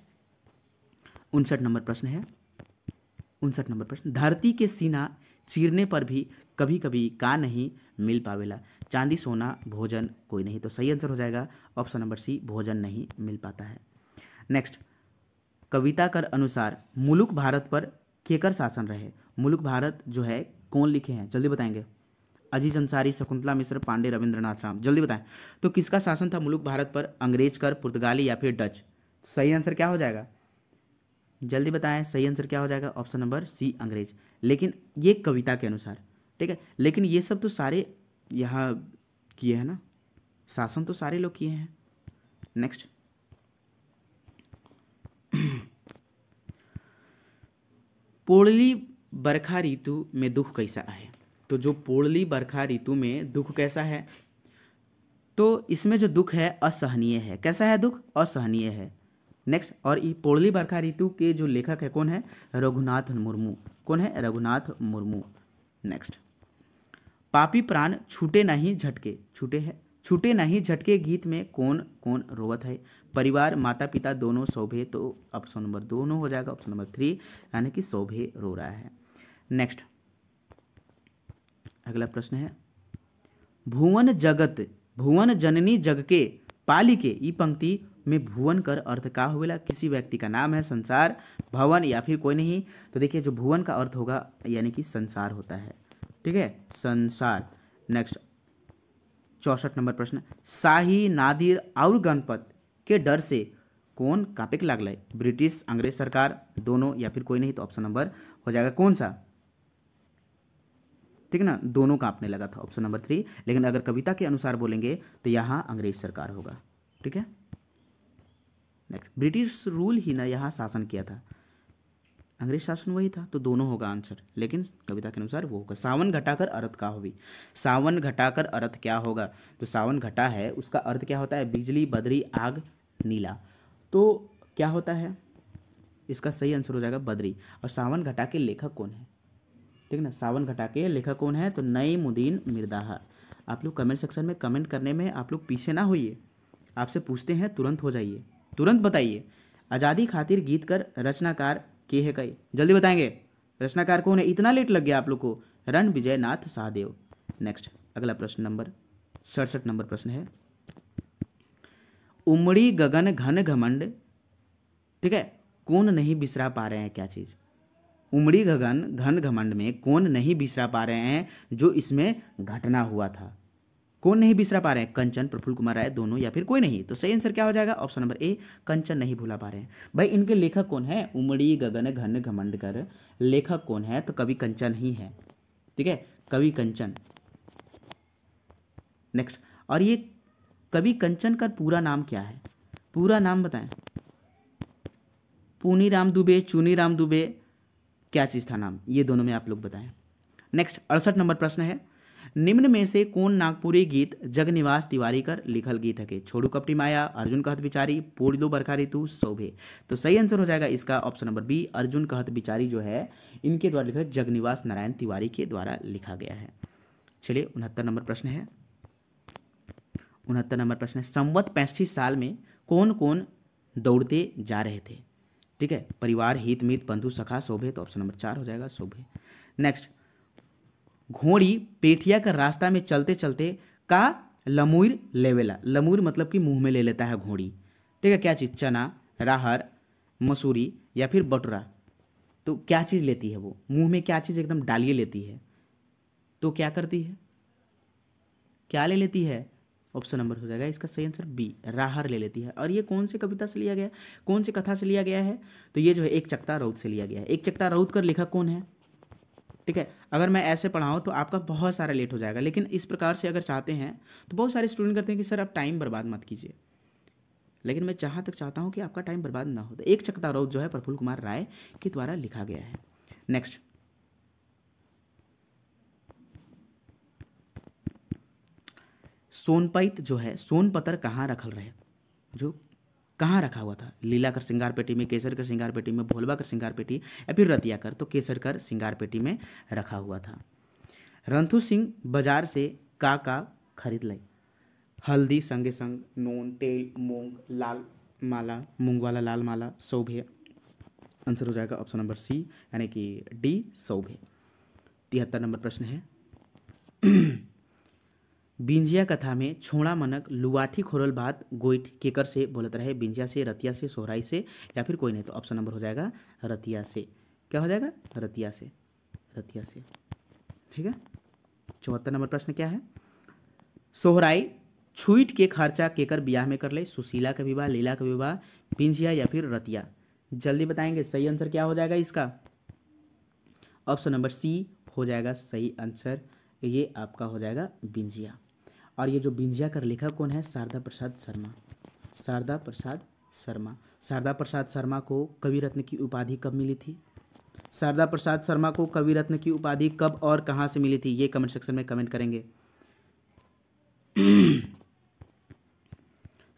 59 नंबर प्रश्न है, 59 नंबर प्रश्न, धरती के सीना चीरने पर भी कभी कभी का नहीं मिल पावेला, चांदी सोना भोजन कोई नहीं, तो सही आंसर हो जाएगा ऑप्शन नंबर सी भोजन नहीं मिल पाता है। नेक्स्ट, कविता कर अनुसार मुलुक भारत पर केकर शासन रहे, मुलुक भारत जो है कौन लिखे हैं, जल्दी बताएंगे। अजीज अंसारी, शकुंतला मिश्र, पांडे, रविंद्रनाथ राम, जल्दी बताएं। तो किसका शासन था मुलुक भारत पर, अंग्रेज कर, पुर्तगाली या फिर डच। सही आंसर क्या हो जाएगा, जल्दी बताएं, सही आंसर क्या हो जाएगा ऑप्शन नंबर सी अंग्रेज। लेकिन ये कविता के अनुसार, ठीक है, लेकिन ये सब तो सारे यहाँ किए हैं ना, शासन तो सारे लोग किए हैं। नेक्स्ट, पोड़ली बरखा ऋतु में दुख कैसा है, तो जो पोड़ली बरखा ऋतु में दुख कैसा है, तो इसमें जो दुख है असहनीय है। कैसा है दुख, असहनीय है। नेक्स्ट, और ये पोड़ली बरखा ऋतु के जो लेखक है कौन है, रघुनाथ मुर्मू। कौन है, रघुनाथ मुर्मू। नेक्स्ट, पापी प्राण छूटे नहीं झटके, छूटे है, छूटे नहीं झटके गीत में कौन कौन रोवत है, परिवार माता पिता दोनों शोभे, तो ऑप्शन नंबर दोनों हो जाएगा ऑप्शन नंबर 3 यानी कि शोभे रो रहा है। नेक्स्ट, अगला प्रश्न है, भुवन जगत भुवन जननी जग के पाली के, ई पंक्ति में भुवन कर अर्थ का होगा, किसी व्यक्ति का नाम है, संसार, भवन या फिर कोई नहीं। तो देखिए जो भुवन का अर्थ होगा यानी कि संसार होता है, ठीक है, संसार। नेक्स्ट 64 नंबर प्रश्न, शाही नादिर और गणपत के डर से कौन कांपे के लागल, ब्रिटिश अंग्रेज सरकार, दोनों या फिर कोई नहीं, तो ऑप्शन नंबर हो जाएगा कौन सा, ठीक है ना, दोनों कांपने लगा था, ऑप्शन नंबर 3। लेकिन अगर कविता के अनुसार बोलेंगे तो यहाँ अंग्रेज सरकार होगा, ठीक है। नेक्स्ट, ब्रिटिश रूल ही ना यहाँ शासन किया था, अंग्रेज शासन वही था, तो दोनों होगा आंसर, लेकिन कविता के अनुसार वो होगा। सावन घटाकर अर्थ का होगी, सावन घटाकर अर्थ क्या होगा, तो सावन घटा है उसका अर्थ क्या होता है, बिजली बदरी आग नीला, तो क्या होता है, इसका सही आंसर हो जाएगा बदरी। और सावन घटा के लेखक कौन है, ठीक है ना, सावन घटा के लेखक कौन है, तो नईमुद्दीन मिर्दाहा। आप लोग कमेंट सेक्शन में कमेंट करने में आप लोग पीछे ना होइए, आपसे पूछते हैं तुरंत हो जाइए, तुरंत बताइए। आज़ादी खातिर गीत कर रचनाकार के है कई, जल्दी बताएंगे रचनाकार कौन है, इतना लेट लग गया आप लोग को, रण विजय नाथ सहदेव। नेक्स्ट, अगला प्रश्न नंबर 67 नंबर प्रश्न है, उमड़ी गगन घन घमंड, ठीक है, कौन नहीं बिसरा पा रहे हैं क्या चीज़, उमड़ी गगन घन घमंड में कौन नहीं बिसरा पा रहे हैं जो इसमें घटना हुआ था, कौन नहीं बिसरा पा रहे हैं, कंचन, प्रफुल्ल कुमार राय, दोनों या फिर कोई नहीं, तो सही आंसर क्या हो जाएगा ऑप्शन नंबर ए कंचन नहीं भूला पा रहे हैं। भाई इनके लेखक कौन है, उमड़ी गगन घन घमंड कर लेखक कौन है, तो कवि कंचन ही है, ठीक है, कवि कंचन। नेक्स्ट, और ये कवि कंचन का पूरा नाम क्या है, पूरा नाम बताएं, पूनी राम दुबे, चुनी राम दुबे, क्या चीज़ था नाम, ये दोनों में आप लोग बताएं। नेक्स्ट 68 नंबर प्रश्न है, निम्न में से कौन नागपुरी गीत जगनिवास तिवारी कर लिखल गीत है? छोड़ू कपटी माया, अर्जुन कहत बिचारी, पूर दो बरखा ऋतु, शोभे। तो सही आंसर हो जाएगा इसका ऑप्शन नंबर बी, अर्जुन कहत बिचारी जो है इनके द्वारा लिखा, जगनिवास नारायण तिवारी के द्वारा लिखा गया है। चलिए 69 नंबर प्रश्न है। 69 नंबर प्रश्न है, संवत 65 साल में कौन कौन दौड़ते जा रहे थे? ठीक है, परिवार, हित, मित, बंधु, सखा, शोभे। तो ऑप्शन नंबर 4 हो जाएगा, शोभे। नेक्स्ट, घोड़ी पेठिया का रास्ता में चलते चलते का लमुर लेवेला। लमुर मतलब कि मुंह में ले लेता है घोड़ी। ठीक है, क्या चीज़? चना, राहर, मसूरी या फिर बटुरा। तो क्या चीज़ लेती है वो? मुंह में क्या चीज़ एकदम डालिए लेती है, तो क्या करती है? क्या ले लेती है? ऑप्शन नंबर हो जाएगा इसका सही आंसर बी, राहर ले लेती है। और ये कौन सी कविता से लिया गया है, कौन सी कथा से लिया गया है? तो ये जो है एक चकता रौद से लिया गया है। एक चकता रौद कर लेखक कौन है? ठीक है, अगर मैं ऐसे पढ़ाऊँ तो आपका बहुत सारा लेट हो जाएगा, लेकिन इस प्रकार से अगर चाहते हैं तो बहुत सारे स्टूडेंट करते हैं कि सर आप टाइम बर्बाद मत कीजिए, लेकिन मैं जहाँ तक चाहता हूँ कि आपका टाइम बर्बाद ना हो। तो एक चकता रौद जो है प्रफुल्ल कुमार राय के द्वारा लिखा गया है। नेक्स्ट, सोनपैत जो है, सोनपतर कहाँ रखल रहे? जो कहाँ रखा हुआ था? लीला कर श्रृंगार पेटी में, केसर कर श्रृंगार पेटी में, भोलवा कर श्रृंगार पेटी या फिर रतिया कर? तो केसर कर श्रृंगार पेटी में रखा हुआ था। रंथु सिंह बाजार से का खरीद लाई? हल्दी, संगे संग, नून, तेल, मूंग, लाल माला, मूंग वाला लाल माला, शोभे। आंसर हो जाएगा ऑप्शन नंबर सी यानी कि डी, शोभे। 73 नंबर प्रश्न है, बिंजिया कथा में छोड़ा मनक लुवाठी खोरल बात गोइठ केकर से बोलत रहे? बिंजिया से, रतिया से, सोहराई से या फिर कोई नहीं? तो ऑप्शन नंबर हो जाएगा रतिया से। क्या हो जाएगा? रतिया से, रतिया से। ठीक है, 74 नंबर प्रश्न क्या है, सोहराई छुईट के खर्चा केकर ब्याह में कर ले? सुशीला का विवाह, लीला का विवाह, बिंजिया या फिर रतिया? जल्दी बताएंगे सही आंसर क्या हो जाएगा इसका? ऑप्शन नंबर सी हो जाएगा सही आंसर, ये आपका हो जाएगा बिंजिया। और ये जो बिंजिया का लेखक कौन है? शारदा प्रसाद शर्मा। शारदा प्रसाद शर्मा। शारदा प्रसाद शर्मा को कवि रत्न की उपाधि कब मिली थी? शारदा प्रसाद शर्मा को कवि रत्न की उपाधि कब और कहाँ से मिली थी? ये कमेंट सेक्शन में कमेंट करेंगे।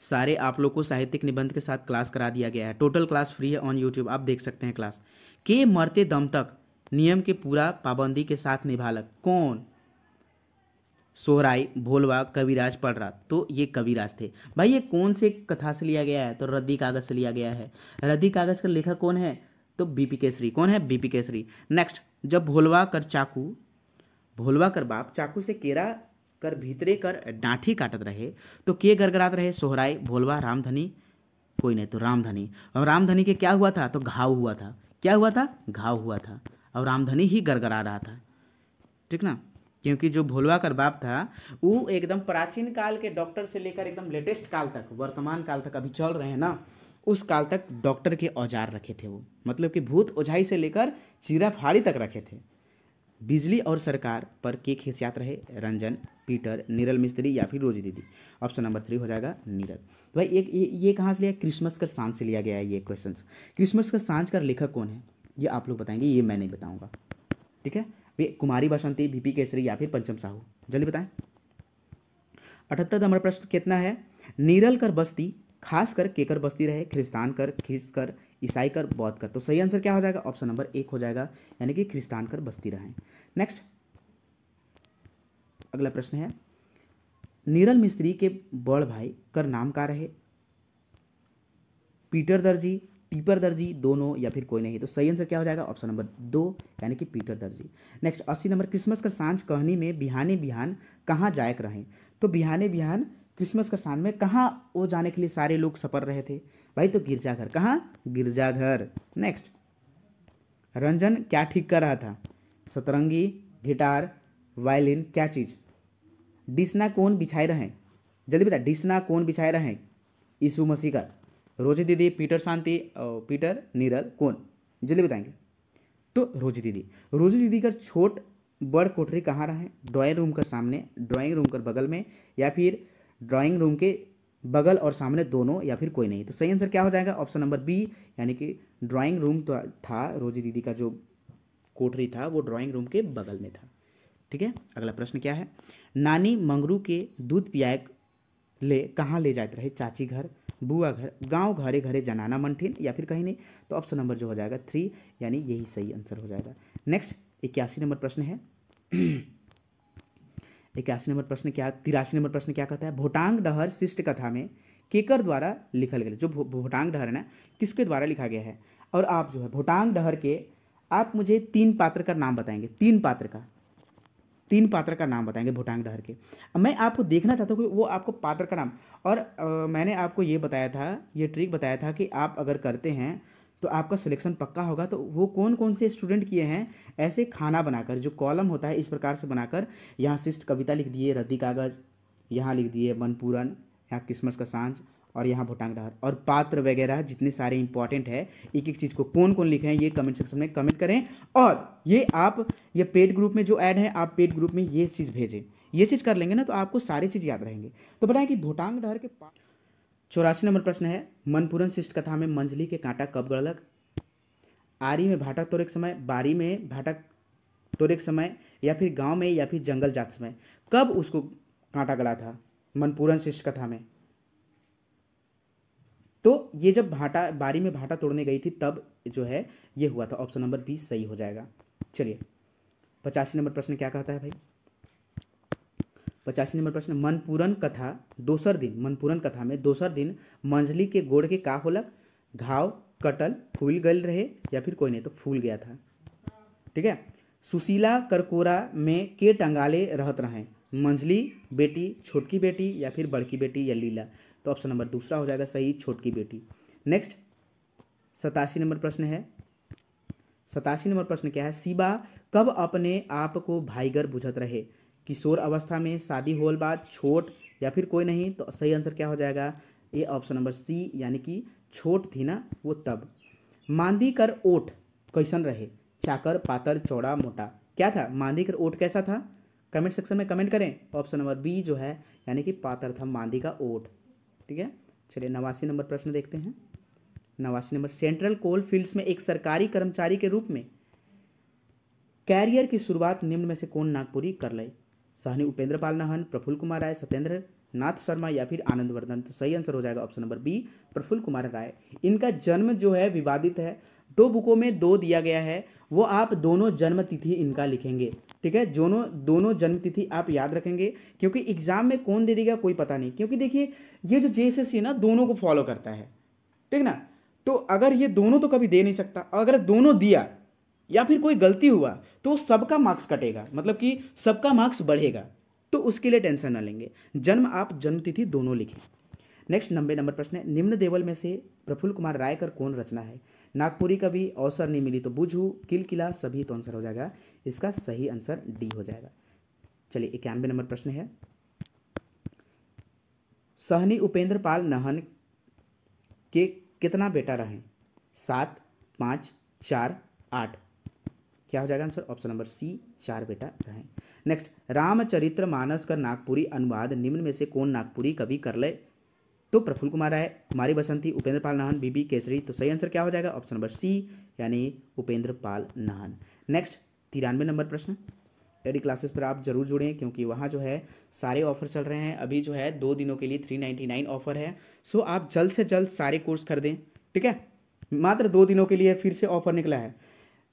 सारे आप लोग को साहित्यिक निबंध के साथ क्लास करा दिया गया है। टोटल क्लास फ्री है ऑन यूट्यूब, आप देख सकते हैं क्लास। के मरते दम तक नियम के पूरा पाबंदी के साथ निभालक? कौन? सोहराई, भोलवा, कविराज, पड़रा। तो ये कविराज थे। भाई ये कौन से कथा से लिया गया है? तो रद्दी कागज से लिया गया है। रद्दी कागज का लेखक कौन है? तो बीपी केसरी। कौन है? बीपी केसरी। नेक्स्ट, जब भोलवा कर चाकू, भोलवा कर बाप चाकू से केरा कर भीतरे कर डांठी काटत रहे तो के गड़गड़ात रहे? सोहराई, भोलवा, रामधनी? कोई नहीं, तो रामधनी। और रामधनी के क्या हुआ था? तो घाव हुआ था। क्या हुआ था? घाव हुआ था। और रामधनी ही गड़गड़ा रहा था। ठीक ना, क्योंकि जो भोलवा कर बाप था वो एकदम प्राचीन काल के डॉक्टर से लेकर एकदम लेटेस्ट काल तक, वर्तमान काल तक अभी चल रहे हैं ना, उस काल तक डॉक्टर के औजार रखे थे वो। मतलब कि भूत ओझाई से लेकर चीरा फाड़ी तक रखे थे। बिजली और सरकार पर के खिसियात रहे? रंजन, पीटर, नीरल मिस्त्री या फिर रोजी दीदी? ऑप्शन नंबर 3 हो जाएगा नीरल। तो भाई एक ये कहाँ से लिया? क्रिसमस का सांझ से लिया गया है ये क्वेश्चन। क्रिसमस का सांझ का लेखक कौन है? ये आप लोग बताएंगे, ये मैं नहीं बताऊंगा। ठीक है, कुमारी बसंती, बीपी केसरी या फिर पंचम साहू? जल्दी बताएं। 78 नंबर प्रश्न कितना है, नीरल कर बस्ती खास कर केकर बस्ती रहे? ख्रिस्तान कर, ख्रिस्त कर, ईसाई कर, बौद्ध कर? तो सही आंसर क्या हो जाएगा? ऑप्शन नंबर 1 हो जाएगा, यानी कि ख्रिस्तान कर बस्ती रहे। नेक्स्ट, अगला प्रश्न है, नीरल मिस्त्री के बड़ भाई कर नाम का रहे? पीटर दर्जी, टीपर दर्जी, दोनों या फिर कोई नहीं? तो सही आंसर क्या हो जाएगा? ऑप्शन नंबर 2 यानी कि पीटर दर्जी। नेक्स्ट, 80 नंबर, क्रिसमस का सांझ कहनी में बिहाने बिहान कहाँ जायक रहे? तो बिहाने बिहान क्रिसमस का सांझ में कहाँ वो जाने के लिए सारे लोग सपर रहे थे? भाई तो गिरजाघर। कहाँ? गिरजाघर। नेक्स्ट, रंजन क्या ठीक कर रहा था? सतरंगी, गिटार, वायलिन, क्या चीज़? डिसना कौन बिछाए रहे? जल्दी बता, डिसना कौन बिछाए रहे? यीशु मसीह का। रोजी दीदी, पीटर शांति, पीटर, नीरल, कौन? जल्दी बताएंगे। तो रोजी दीदी। रोजी दीदी का छोट बड़ कोठरी कहाँ रहे? ड्राइंग रूम के सामने, ड्राइंग रूम के बगल में या फिर ड्राइंग रूम के बगल और सामने दोनों या फिर कोई नहीं? तो सही आंसर क्या हो जाएगा? ऑप्शन नंबर बी, यानी कि ड्राइंग रूम तो था, रोजी दीदी का जो कोठरी था वो ड्राइंग रूम के बगल में था। ठीक है। अगला प्रश्न क्या है, नानी मंगरू के दूध पियाए ले कहाँ ले जाते रहे, चाची घर, बुआ घर, गांव, घरे घरे, जनाना मंठिन या फिर कहीं नहीं। तो ऑप्शन नंबर जो हो जाएगा 3, यानी यही सही आंसर हो जाएगा। नेक्स्ट 81 नंबर प्रश्न है। 81 नंबर प्रश्न क्या, 83 नंबर प्रश्न क्या कहता है, भोटांग डहर शिष्ट कथा में केकर द्वारा लिखल गया। जो भोटांग डहर है ना, किसके द्वारा लिखा गया है। और आप जो है भोटांग डहर के आप मुझे 3 पात्र का नाम बताएंगे, 3 पात्र का नाम बताएंगे भोटांग डहर के। अब मैं आपको देखना चाहता हूँ कि वो आपको पात्र का नाम, और मैंने आपको ये बताया था, ये ट्रिक बताया था कि आप अगर करते हैं तो आपका सिलेक्शन पक्का होगा। तो वो कौन कौन से स्टूडेंट किए हैं ऐसे खाना बनाकर, जो कॉलम होता है इस प्रकार से बनाकर, यहाँ शिष्ट कविता लिख दिए, रद्दी कागज यहाँ लिख दिए, मनपूरन, यहाँ क्रिसमस का सांझ, और यहाँ भोटांग डहर, और पात्र वगैरह जितने सारे इंपॉर्टेंट है, एक एक चीज़ को कौन कौन लिखे हैं ये कमेंट सेक्शन में कमेंट करें। और ये पेड ग्रुप में जो ऐड है, आप पेड ग्रुप में ये चीज़ भेजें। ये चीज़ कर लेंगे ना तो आपको सारी चीज़ याद रहेंगे। तो बताएं कि भोटांग डहर के 84 नंबर प्रश्न है, मनपूरन शिष्ट कथा में मंझली के कांटा कब गढ़लक, आरी में भाटा तोड़े के समय, बारी में भाटा तोड़े के समय, या फिर गांव में, या फिर जंगल जात समय, कब उसको कांटा गड़ा था मनपूरन शिष्ट कथा में। तो ये जब बारी में भाटा तोड़ने गई थी तब जो है ये हुआ था। ऑप्शन नंबर बी सही हो जाएगा। चलिए 85 नंबर प्रश्न क्या कहता है भाई, 85 नंबर प्रश्न, मनपूरन कथा दोसर दिन, मनपूरन कथा में दोसर दिन मंझली के गोड़ के का होलक, घाव, कटल, फूल गल रहे, या फिर कोई नहीं तो फूल गया था। ठीक है। सुशीला करकोरा में के टंगाले रहत रहे, मंझली बेटी, छोटकी बेटी, या फिर बड़की बेटी, या लीला। तो ऑप्शन नंबर दूसरा हो जाएगा सही, छोटकी बेटी। नेक्स्ट 87 नंबर प्रश्न है। 87 नंबर प्रश्न क्या है, शिवा कब अपने आप को भाईगर बुझत रहे, किशोर अवस्था में, शादी होल बाद, छोट, या फिर कोई नहीं। तो सही आंसर क्या हो जाएगा, ये ऑप्शन नंबर सी, यानी कि छोट थी ना वो तब। मांदी कर ओठ कैसन रहे, चाकर, पातर, चौड़ा, मोटा। क्या था मांदी कर ओठ, कैसा था, कमेंट सेक्शन में कमेंट करें। ऑप्शन नंबर बी जो है यानी कि पातर था मांदी का ओठ। ठीक है। चलिए 89 नंबर प्रश्न देखते हैं। 89 नंबर, सेंट्रल कोल फील्ड्स में एक सरकारी कर्मचारी के रूप में कैरियर की शुरुआत निम्न में से कौन नागपुरी कर ले, सहनी उपेंद्र पाल नाहन, प्रफुल्ल कुमार राय, सत्येंद्र नाथ शर्मा, या फिर आनंद वर्धन। तो सही आंसर हो जाएगा option number B, Prafulla Kumar Rai. इनका जन्म जो है विवादित है, 2 बुकों में 2 दिया गया है, वो आप दोनों जन्म तिथि इनका लिखेंगे। ठीक है, दोनों जन्म तिथि आप याद रखेंगे, क्योंकि एग्जाम में कौन दे देगा कोई पता नहीं। क्योंकि देखिए ये जो जेएसएससी है ना दोनों को फॉलो करता है, ठीक ना। तो अगर ये दोनों तो कभी दे नहीं सकता, अगर दोनों दिया या फिर कोई गलती हुआ तो सबका मार्क्स कटेगा, मतलब कि सबका मार्क्स बढ़ेगा। तो उसके लिए टेंशन ना लेंगे, आप जन्म तिथि दोनों लिखें। नेक्स्ट 90 नंबर प्रश्न है, निम्न देवल में से प्रफुल्ल कुमार राय कर कौन रचना है, नागपुरी कवि, अवसर नहीं मिली तो बुझू, किलकिला, सभी। तो आंसर हो जाएगा इसका सही आंसर डी हो जाएगा। चलिए 91 नंबर प्रश्न है, सहनी उपेंद्र पाल नाहन के कितना बेटा रहे, 7, 5, 4, 8। क्या हो जाएगा आंसर, ऑप्शन नंबर सी 4 बेटा रहे। नेक्स्ट, रामचरित्र मानस का नागपुरी अनुवाद निम्न में से कौन नागपुरी कवि कर ले, तो प्रफुल्ल कुमार राय, कुमारी बसंती, उपेंद्र पाल नाहन, बीबी केसरी। तो सही आंसर क्या हो जाएगा, ऑप्शन नंबर सी यानी उपेंद्र पाल नाहन। नेक्स्ट 93 नंबर प्रश्न, एडी क्लासेस पर आप जरूर जुड़ें, क्योंकि वहाँ जो है सारे ऑफर चल रहे हैं। अभी जो है 2 दिनों के लिए 399 ऑफर है। सो आप जल्द से जल्द सारे कोर्स खरीदें। ठीक है, मात्र 2 दिनों के लिए फिर से ऑफर निकला है।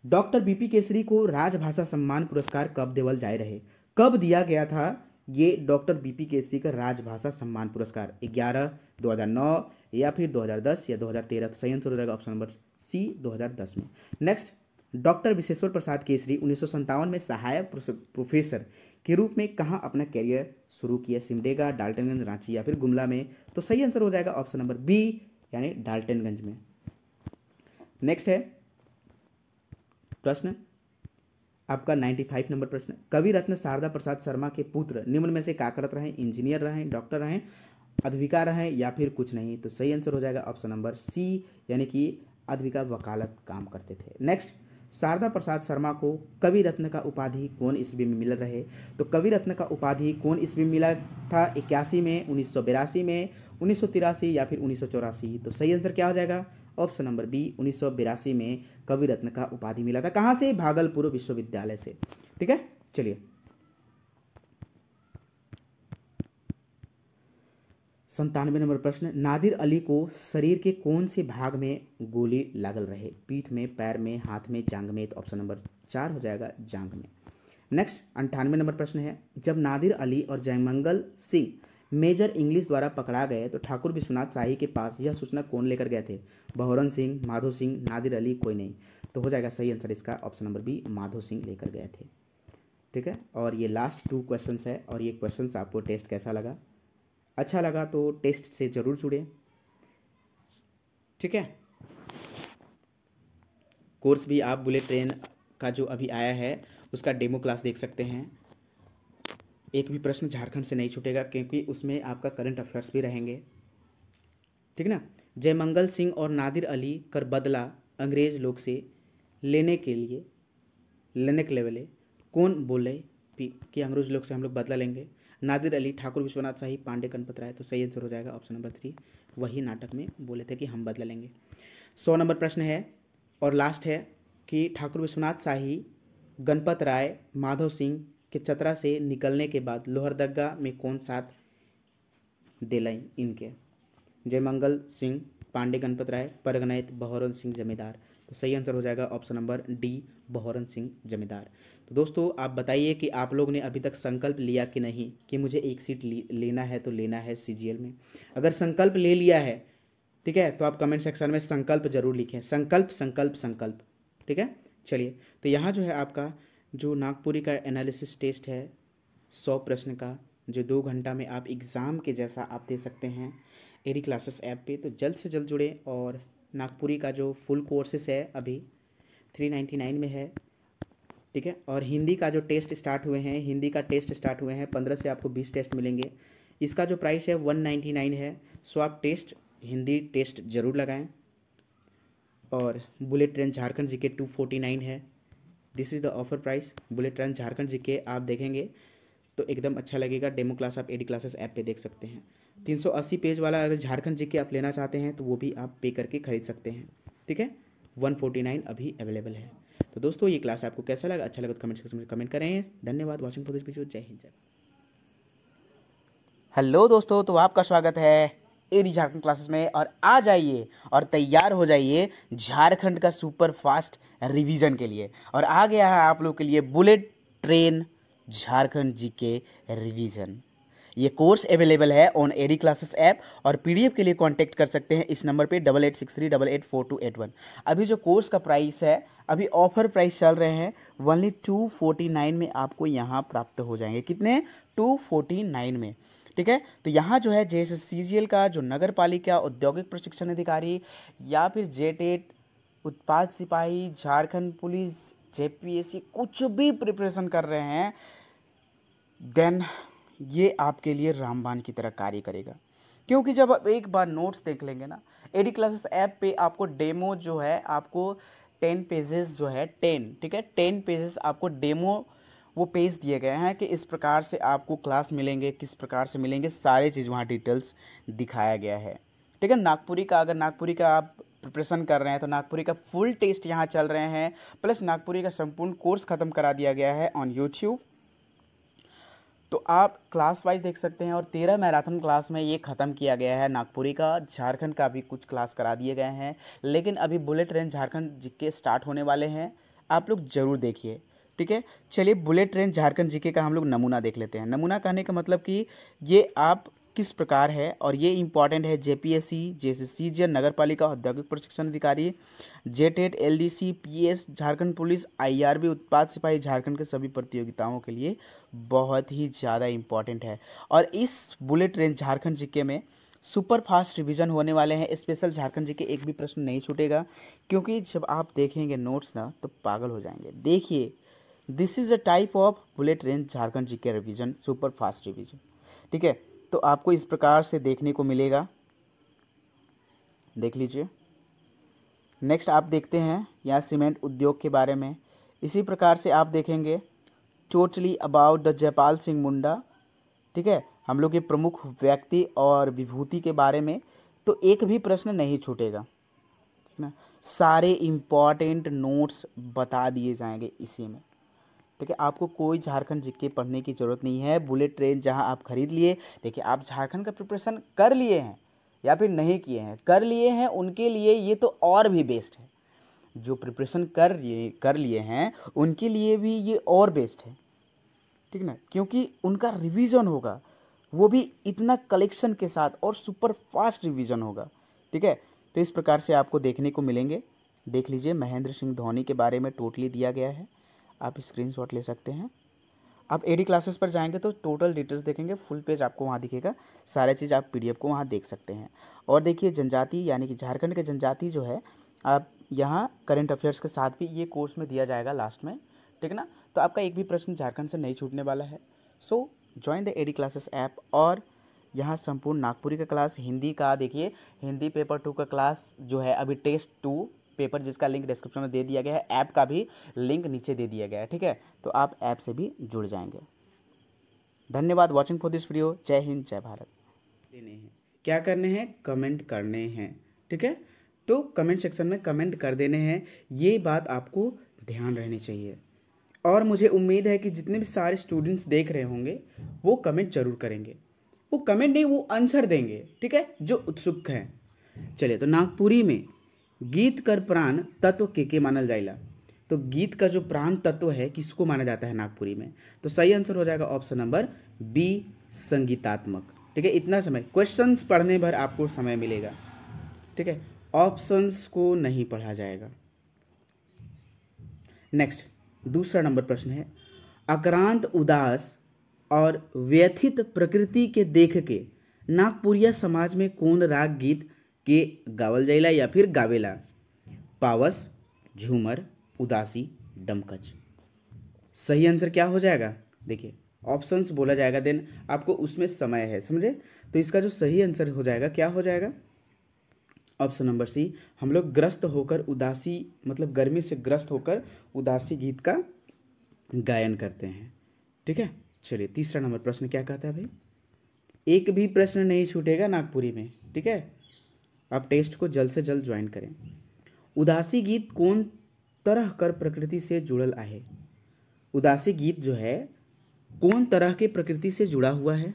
डॉक्टर बीपी केसरी को राजभाषा सम्मान पुरस्कार कब देवल जाए रहे, कब दिया गया था ये डॉक्टर बीपी केसरी का राजभाषा सम्मान पुरस्कार, 11, 2009, या फिर 2010 या 2013। तो सही आंसर हो जाएगा ऑप्शन नंबर सी 2010 में। नेक्स्ट, डॉक्टर विश्वेश्वर प्रसाद केसरी 1957 में सहायक प्रोफेसर के रूप में कहाँ अपना कैरियर शुरू किया, सिमडेगा, डाल्टनगंज, रांची, या फिर गुमला में। तो सही आंसर हो जाएगा ऑप्शन नंबर बी यानी डाल्टनगंज में। नेक्स्ट है प्रश्न आपका 95 नंबर प्रश्न, कवि रत्न शारदा प्रसाद शर्मा के पुत्र निम्न में से क्या करत रहे, इंजीनियर रहे, डॉक्टर रहे, अध्विका रहे, या फिर कुछ नहीं। तो सही आंसर हो जाएगा ऑप्शन नंबर सी यानी कि अध्विका वकालत काम करते थे। नेक्स्ट, शारदा प्रसाद शर्मा को कवि रत्न का उपाधि कौन ईस्वी में मिल रहे, तो कवि रत्न का उपाधि कौन ईस्वी में मिला था, 81 में, 1982 में, 1983 या फिर 1984। तो सही आंसर क्या हो जाएगा, ऑप्शन नंबर बी 1982 में कवि रत्न का उपाधि मिला था। कहाँ से, भागलपुर विश्वविद्यालय से। ठीक है, चलिए 97 नंबर प्रश्न, नादिर अली को शरीर के कौन से भाग में गोली लागल रहे? पीठ में, पैर में, हाथ में, जांघ में? तो ऑप्शन नंबर 4 हो जाएगा जांघ में। नेक्स्ट 98 नंबर प्रश्न है, जब नादिर अली और जयमंगल सिंह मेजर इंग्लिश द्वारा पकड़ा गए तो ठाकुर विश्वनाथ शाही के पास यह सूचना कौन लेकर गए थे? बहोरन सिंह, माधो सिंह, नादिर अली, कोई नहीं। तो हो जाएगा सही आंसर इसका option number B, Madho Singh लेकर गए थे। ठीक है, और ये लास्ट 2 क्वेश्चंस है, और ये क्वेश्चंस आपको टेस्ट कैसा लगा? अच्छा लगा तो टेस्ट से ज़रूर जुड़े। ठीक है, कोर्स भी आप बुलेट ट्रेन का जो अभी आया है उसका डेमो क्लास देख सकते हैं। एक भी प्रश्न झारखंड से नहीं छूटेगा, क्योंकि उसमें आपका करंट अफेयर्स भी रहेंगे। ठीक ना। जयमंगल सिंह और नादिर अली कर बदला अंग्रेज लोग से लेने के लिए कौन बोले कि अंग्रेज लोग से हम लोग बदला लेंगे? नादिर अली, ठाकुर विश्वनाथ शाही, पांडे गणपत राय। तो सही आंसर हो जाएगा ऑप्शन नंबर 3, वही नाटक में बोले थे कि हम बदला लेंगे। 100 नंबर प्रश्न है और लास्ट है कि ठाकुर विश्वनाथ शाही, गणपत राय, माधव सिंह के चतरा से निकलने के बाद लोहरदगा में कौन साथ दिलाई इनके? जयमंगल सिंह, पांडे गणपत राय, परगनैत, बहोरन सिंह जमींदार। तो सही आंसर हो जाएगा option number D, Bahoran Singh जमींदार। तो दोस्तों आप बताइए कि आप लोग ने अभी तक संकल्प लिया कि नहीं कि मुझे एक सीट लेना है तो लेना है सीजीएल में। अगर संकल्प ले लिया है, ठीक है, तो आप कमेंट सेक्शन में संकल्प जरूर लिखें, संकल्प संकल्प संकल्प। ठीक है, चलिए तो यहाँ जो है आपका जो नागपुरी का एनालिसिस टेस्ट है 100 प्रश्न का, जो 2 घंटा में आप एग्ज़ाम के जैसा आप दे सकते हैं एडी क्लासेस ऐप पे। तो जल्द से जल्द जुड़े, और नागपुरी का जो फुल कोर्सेस है अभी 399 में है। ठीक है, और हिंदी का जो टेस्ट स्टार्ट हुए हैं, हिंदी का टेस्ट स्टार्ट हुए हैं 15 से आपको 20 टेस्ट मिलेंगे। इसका जो प्राइस है 199 है। सो आप टेस्ट, हिंदी टेस्ट ज़रूर लगाएं। और बुलेट ट्रेन झारखंड जीके 249 है। This is the offer price. Bullet train Jharkhand GK आप देखेंगे तो एकदम अच्छा लगेगा। डेमो क्लास आप एडी क्लासेस ऐप पे देख सकते हैं। 380 पेज वाला अगर झारखंड जीके आप लेना चाहते हैं तो वो भी आप पे करके खरीद सकते हैं। ठीक है, 149 अभी अवेलेबल है। तो दोस्तों ये क्लास आपको कैसा लगा? अच्छा लगा तो कमेंट सेक्शन में कमेंट करें। धन्यवाद वॉचिंग फॉर दिस वीडियो। जय हिंद, जय। हेलो दोस्तों, तो आपका स्वागत है एडी झारखंड क्लासेस में, और आ जाइए और तैयार हो जाइए झारखंड का सुपर फास्ट रिवीजन के लिए। और आ गया है आप लोग के लिए bullet train Jharkhand GK revision. ये कोर्स अवेलेबल है ऑन एडी क्लासेस ऐप, और पीडीएफ के लिए कांटेक्ट कर सकते हैं इस नंबर पे 8863884281। अभी जो कोर्स का प्राइस है, अभी ऑफर प्राइस चल रहे हैं, ओनली 249 में आपको यहाँ प्राप्त हो जाएंगे। कितने? 249 में। ठीक है, तो यहाँ जो है जैसे सीजीएल का जो नगर पालिका औद्योगिक प्रशिक्षण अधिकारी या फिर जेटेट, उत्पाद सिपाही, झारखंड पुलिस, जेपीएससी, कुछ भी प्रिपरेशन कर रहे हैं, देन ये आपके लिए रामबाण की तरह कार्य करेगा। क्योंकि जब आप एक बार नोट्स देख लेंगे ना, एडी क्लासेस ऐप पे आपको डेमो जो है, आपको 10 पेजेस जो है 10, ठीक है, 10 पेजेस आपको डेमो वो पेज दिए गए हैं कि इस प्रकार से आपको क्लास मिलेंगे, किस प्रकार से मिलेंगे, सारे चीज़ वहाँ डिटेल्स दिखाया गया है। ठीक है, नागपुरी का अगर नागपुरी का आप प्रिपरेशन कर रहे हैं तो नागपुरी का फुल टेस्ट यहाँ चल रहे हैं, प्लस नागपुरी का संपूर्ण कोर्स ख़त्म करा दिया गया है ऑन यूट्यूब। तो आप क्लास वाइज देख सकते हैं, और 13 मैराथन क्लास में ये ख़त्म किया गया है नागपुरी का। झारखंड का भी कुछ क्लास करा दिए गए हैं, लेकिन अभी bullet train Jharkhand GK start होने वाले हैं, आप लोग ज़रूर देखिए। ठीक है, चलिए बुलेट ट्रेन झारखंड जीके का हम लोग नमूना देख लेते हैं। नमूना कहने का मतलब कि ये आप किस प्रकार है, और ये इंपॉर्टेंट है जेपीएससी, जैसे सीजीएल, नगर पालिका औद्योगिक प्रशिक्षण अधिकारी, JTET, LDC, PS, Jharkhand police, IRB, उत्पाद सिपाही, झारखंड के सभी प्रतियोगिताओं के लिए बहुत ही ज़्यादा इंपॉर्टेंट है। और इस बुलेट ट्रेन झारखंड जीके में सुपर फास्ट रिवीजन होने वाले हैं। स्पेशल झारखंड जीके एक भी प्रश्न नहीं छूटेगा, क्योंकि जब आप देखेंगे नोट्स ना तो पागल हो जाएंगे। देखिए, this is a type of bullet train Jharkhand GK revision, super fast revision. ठीक है, तो आपको इस प्रकार से देखने को मिलेगा, देख लीजिए। नेक्स्ट आप देखते हैं यहाँ सीमेंट उद्योग के बारे में। इसी प्रकार से आप देखेंगे totally about the Jaipal Singh Munda. ठीक है, हम लोग के प्रमुख व्यक्ति और विभूति के बारे में, तो एक भी प्रश्न नहीं छूटेगा ना। सारे इम्पॉर्टेंट नोट्स बता दिए जाएंगे इसी में। ठीक है, आपको कोई झारखंड जीके पढ़ने की ज़रूरत नहीं है। बुलेट ट्रेन जहां आप खरीद लिए, देखिए आप झारखंड का प्रिपरेशन कर लिए हैं या फिर नहीं किए हैं, कर लिए हैं, उनके लिए ये तो और भी बेस्ट है। जो प्रिपरेशन कर लिए हैं उनके लिए भी ये और बेस्ट है, ठीक ना, क्योंकि उनका रिवीजन होगा, वो भी इतना कलेक्शन के साथ और सुपर फास्ट रिवीजन होगा। ठीक है, तो इस प्रकार से आपको देखने को मिलेंगे। देख लीजिए, महेंद्र सिंह धोनी के बारे में टोटली दिया गया है, आप स्क्रीनशॉट ले सकते हैं। आप एडी क्लासेस पर जाएंगे तो टोटल डिटेल्स देखेंगे, फुल पेज आपको वहाँ दिखेगा, सारे चीज़ आप पीडीएफ को वहाँ देख सकते हैं। और देखिए जनजाति यानी कि झारखंड के जनजाति जो है, आप यहाँ करंट अफेयर्स के साथ भी ये कोर्स में दिया जाएगा लास्ट में, ठीक है ना। तो आपका एक भी प्रश्न झारखंड से नहीं छूटने वाला है। So join the AD classes app. और यहाँ संपूर्ण नागपुरी का क्लास, हिंदी का देखिए, हिंदी पेपर 2 का क्लास जो है अभी टेस्ट 2 पेपर, जिसका लिंक डिस्क्रिप्शन में दे दिया गया है, ऐप का भी लिंक नीचे दे दिया गया है। ठीक है, तो आप ऐप से भी जुड़ जाएंगे। धन्यवाद वॉचिंग फॉर दिस वीडियो। जय हिंद, जय भारत। देने हैं, क्या करने हैं, कमेंट करने हैं। ठीक है, तो कमेंट सेक्शन में कमेंट कर देने हैं, ये बात आपको ध्यान रहनी चाहिए। और मुझे उम्मीद है कि जितने भी सारे स्टूडेंट्स देख रहे होंगे वो कमेंट जरूर करेंगे। वो कमेंट नहीं, वो आंसर देंगे, ठीक है, जो उत्सुक हैं। चलिए, तो नागपुरी में गीत कर प्राण तत्व के मानल जाइला। तो गीत का जो प्राण तत्व है किसको माना जाता है नागपुरी में? तो सही आंसर हो जाएगा ऑप्शन नंबर बी, संगीतात्मक। ठीक है, इतना समय क्वेश्चंस पढ़ने भर आपको समय मिलेगा। ठीक है, ऑप्शंस को नहीं पढ़ा जाएगा। नेक्स्ट, दूसरा नंबर प्रश्न है, आक्रांत, उदास और व्यथित प्रकृति के देख के नागपुरिया समाज में कौन राग गीत के गावल जाइला या फिर गावेला? पावस, झूमर, उदासी, डमकच। सही आंसर क्या हो जाएगा? देखिए ऑप्शंस बोला जाएगा, देन आपको उसमें समय है, समझे? तो इसका जो सही आंसर हो जाएगा, क्या हो जाएगा? Option number C. हम लोग ग्रस्त होकर उदासी, मतलब गर्मी से ग्रस्त होकर उदासी गीत का गायन करते हैं। ठीक है, चलिए तीसरा नंबर प्रश्न क्या कहता है भाई? एक भी प्रश्न नहीं छूटेगा नागपुरी में। ठीक है, आप टेस्ट को जल्द से जल्द ज्वाइन करें। उदासी गीत कौन तरह कर प्रकृति से जुड़ल आहे? उदासी गीत जो है कौन तरह के प्रकृति से जुड़ा हुआ है?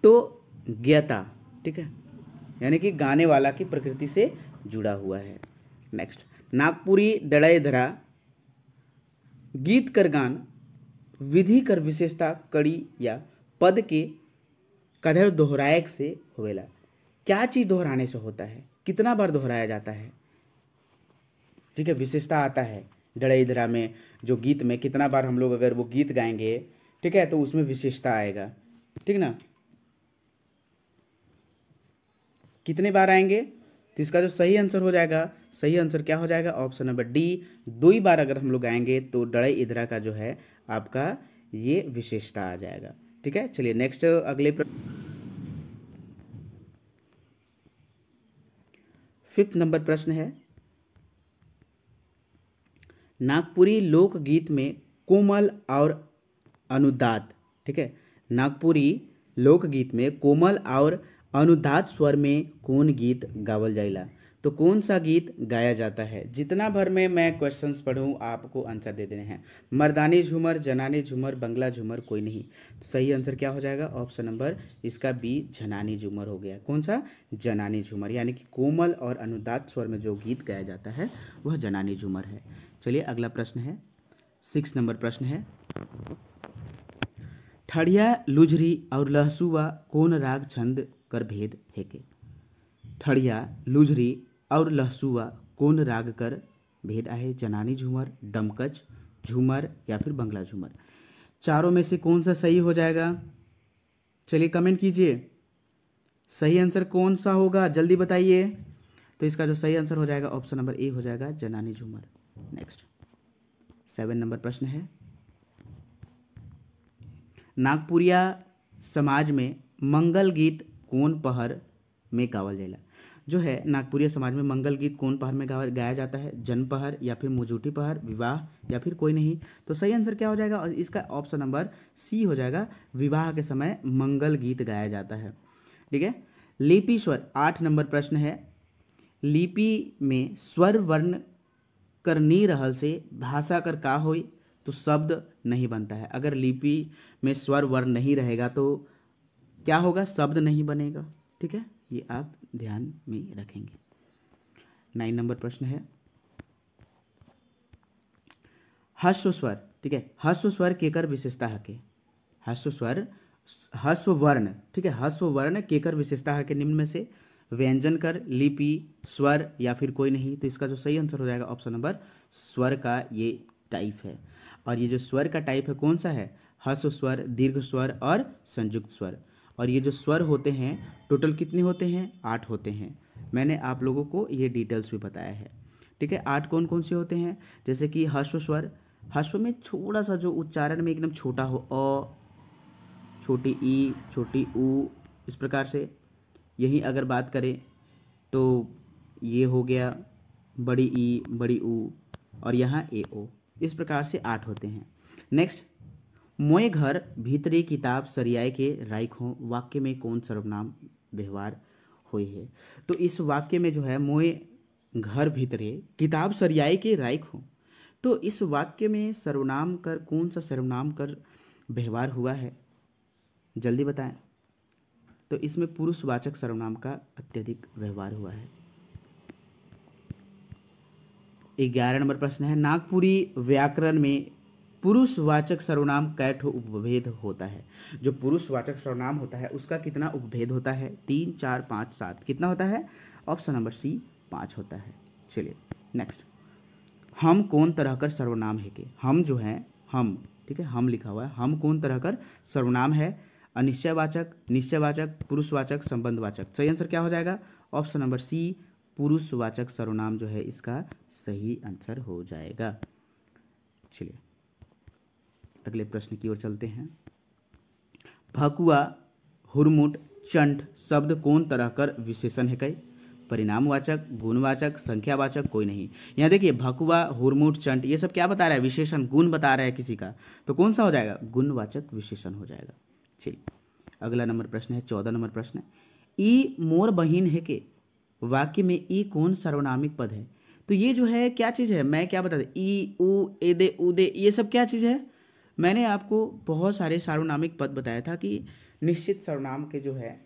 तो ज्ञता, ठीक है, यानी कि गाने वाला की प्रकृति से जुड़ा हुआ है। नेक्स्ट, नागपुरी डड़य धरा गीत कर गान विधि कर विशेषता कड़ी या पद के कधर दोहराए से होवेला। क्या चीज दोहराने से होता है? कितना बार दोहराया जाता है? ठीक है, विशेषता आता है डड़ई धरा में, जो गीत में कितना बार हम लोग अगर वो गीत गाएंगे, ठीक है, तो उसमें विशेषता आएगा। ठीक ना, कितने बार आएंगे? तो इसका जो सही आंसर हो जाएगा, सही आंसर क्या हो जाएगा? ऑप्शन नंबर डी, 2 बार अगर हम लोग आएंगे तो डड़ई इधरा का जो है आपका ये विशेषता आ जाएगा। ठीक है, चलिए नेक्स्ट, अगले फिफ्थ नंबर प्रश्न है, नागपुरी लोकगीत में कोमल और अनुदात, ठीक है, नागपुरी लोकगीत में कोमल और अनुदात स्वर में कौन गीत गावल जाइला? तो कौन सा गीत गाया जाता है? जितना भर में मैं क्वेश्चंस पढ़ूं आपको आंसर दे देने हैं। मर्दानी झूमर, जनानी झूमर, बंगला झूमर, कोई नहीं। तो सही आंसर क्या हो जाएगा? ऑप्शन नंबर इसका बी, जनानी झूमर हो गया। कौन सा? जनानी झूमर, यानी कि कोमल और अनुदात स्वर में जो गीत गाया जाता है वह जनानी झूमर है। चलिए अगला प्रश्न है, 6 नंबर प्रश्न है, ठड़िया, लुझरी और लहसुआ कौन राग छंद कर भेद है के? ठड़िया, लुझरी और लहसुआ कौन राग कर भेद आहे? जनानी झूमर, डमकच, झूमर या फिर बंगला झूमर। चारों में से कौन सा सही हो जाएगा? चलिए कमेंट कीजिए, सही आंसर कौन सा होगा, जल्दी बताइए। तो इसका जो सही आंसर हो जाएगा ऑप्शन नंबर ए हो जाएगा, जनानी झूमर। नेक्स्ट 7 नंबर प्रश्न है, नागपुरिया समाज में मंगल गीत कौन पहर में गावल जाएला? जो है नागपुरिया समाज में मंगल गीत कौन पहर में गाया जाता है? जन पहर या फिर मुजूटी पहर, विवाह या फिर कोई नहीं। तो सही आंसर क्या हो जाएगा? और इसका ऑप्शन नंबर सी हो जाएगा, विवाह के समय मंगल गीत गाया जाता है। ठीक है, लिपि स्वर, 8 नंबर प्रश्न है, लिपि में स्वर वर्ण कर नी रहल से भाषा कर का होई, तो शब्द नहीं बनता है। अगर लिपि में स्वर वर्ण नहीं रहेगा तो क्या होगा, शब्द नहीं बनेगा। ठीक है, ये आप ध्यान में रखेंगे। 9 नंबर प्रश्न है ह्रस्व स्वर। ठीक है, ह्रस्व स्वर केकर विशेषता है के, ह्रस्व स्वर, ह्रस्व वर्ण, ठीक है, ह्रस्व वर्ण केकर विशेषता है के निम्न में से व्यंजन कर, लिपि, स्वर या फिर कोई नहीं। तो इसका जो सही आंसर हो जाएगा ऑप्शन नंबर स्वर का ये टाइप है। और ये जो स्वर का टाइप है कौन सा है, ह्रस्व स्वर, दीर्घ स्वर और संयुक्त स्वर। और ये जो स्वर होते हैं टोटल कितने होते हैं, 8 होते हैं। मैंने आप लोगों को ये डिटेल्स भी बताया है। ठीक है, 8 कौन कौन से होते हैं, जैसे कि ह्रस्व स्वर, ह्रस्व में थोड़ा सा जो उच्चारण में एकदम छोटा हो, अ, छोटी ई, छोटी ऊ, इस प्रकार से। यही अगर बात करें तो ये हो गया बड़ी ई, बड़ी ऊ, और यहाँ ए ओ, इस प्रकार से 8 होते हैं। नेक्स्ट, मोए घर भीतरे किताब सरियाए के राइख हो, वाक्य में कौन सर्वनाम व्यवहार हुई है। तो इस वाक्य में जो है मोए घर भीतरे किताब सरियाए के राइख हो, तो इस वाक्य में सर्वनाम कर कौन सा सर्वनाम कर व्यवहार हुआ है, जल्दी बताएं। तो इसमें पुरुषवाचक सर्वनाम का अत्यधिक व्यवहार हुआ है। 11 नंबर प्रश्न है नागपुरी व्याकरण में पुरुषवाचक सर्वनाम कैठ उपभेद होता है। जो पुरुषवाचक सर्वनाम होता है उसका कितना उपभेद होता है, 3, 4, 5, 7, कितना होता है, ऑप्शन नंबर सी 5 होता है। चलिए नेक्स्ट, हम कौन तरह कर सर्वनाम है के, हम जो है हम, ठीक है, हम लिखा हुआ है, हम कौन तरह कर सर्वनाम है, अनिश्चयवाचक, निश्चयवाचक, पुरुषवाचक, संबंधवाचक। सही आंसर क्या हो जाएगा, ऑप्शन नंबर सी पुरुषवाचक सर्वनाम जो है इसका सही आंसर हो जाएगा। चलिए अगले प्रश्न की ओर चलते हैं। भकुआ, हुरमुट, चंठ शब्द कौन तरह कर विशेषण है कई, परिणामवाचक, गुणवाचक, संख्यावाचक, कोई नहीं। यहाँ देखिए भकुआ, हुरमुट, चंट ये सब क्या बता रहा है, विशेषण, गुण बता रहा है किसी का, तो कौन सा हो जाएगा, गुणवाचक विशेषण हो जाएगा। चलिए अगला नंबर प्रश्न है 14 नंबर प्रश्न। ई मोर बहिन है के वाक्य में ई कौन सर्वनामिक पद है। तो ये जो है क्या चीज़ है, मैं क्या बता दें, ई, ऊ, एदे, उदे, ये सब क्या चीज़ है। मैंने आपको बहुत सारे सार्वनामिक पद बताया था कि निश्चित सर्वनाम के जो है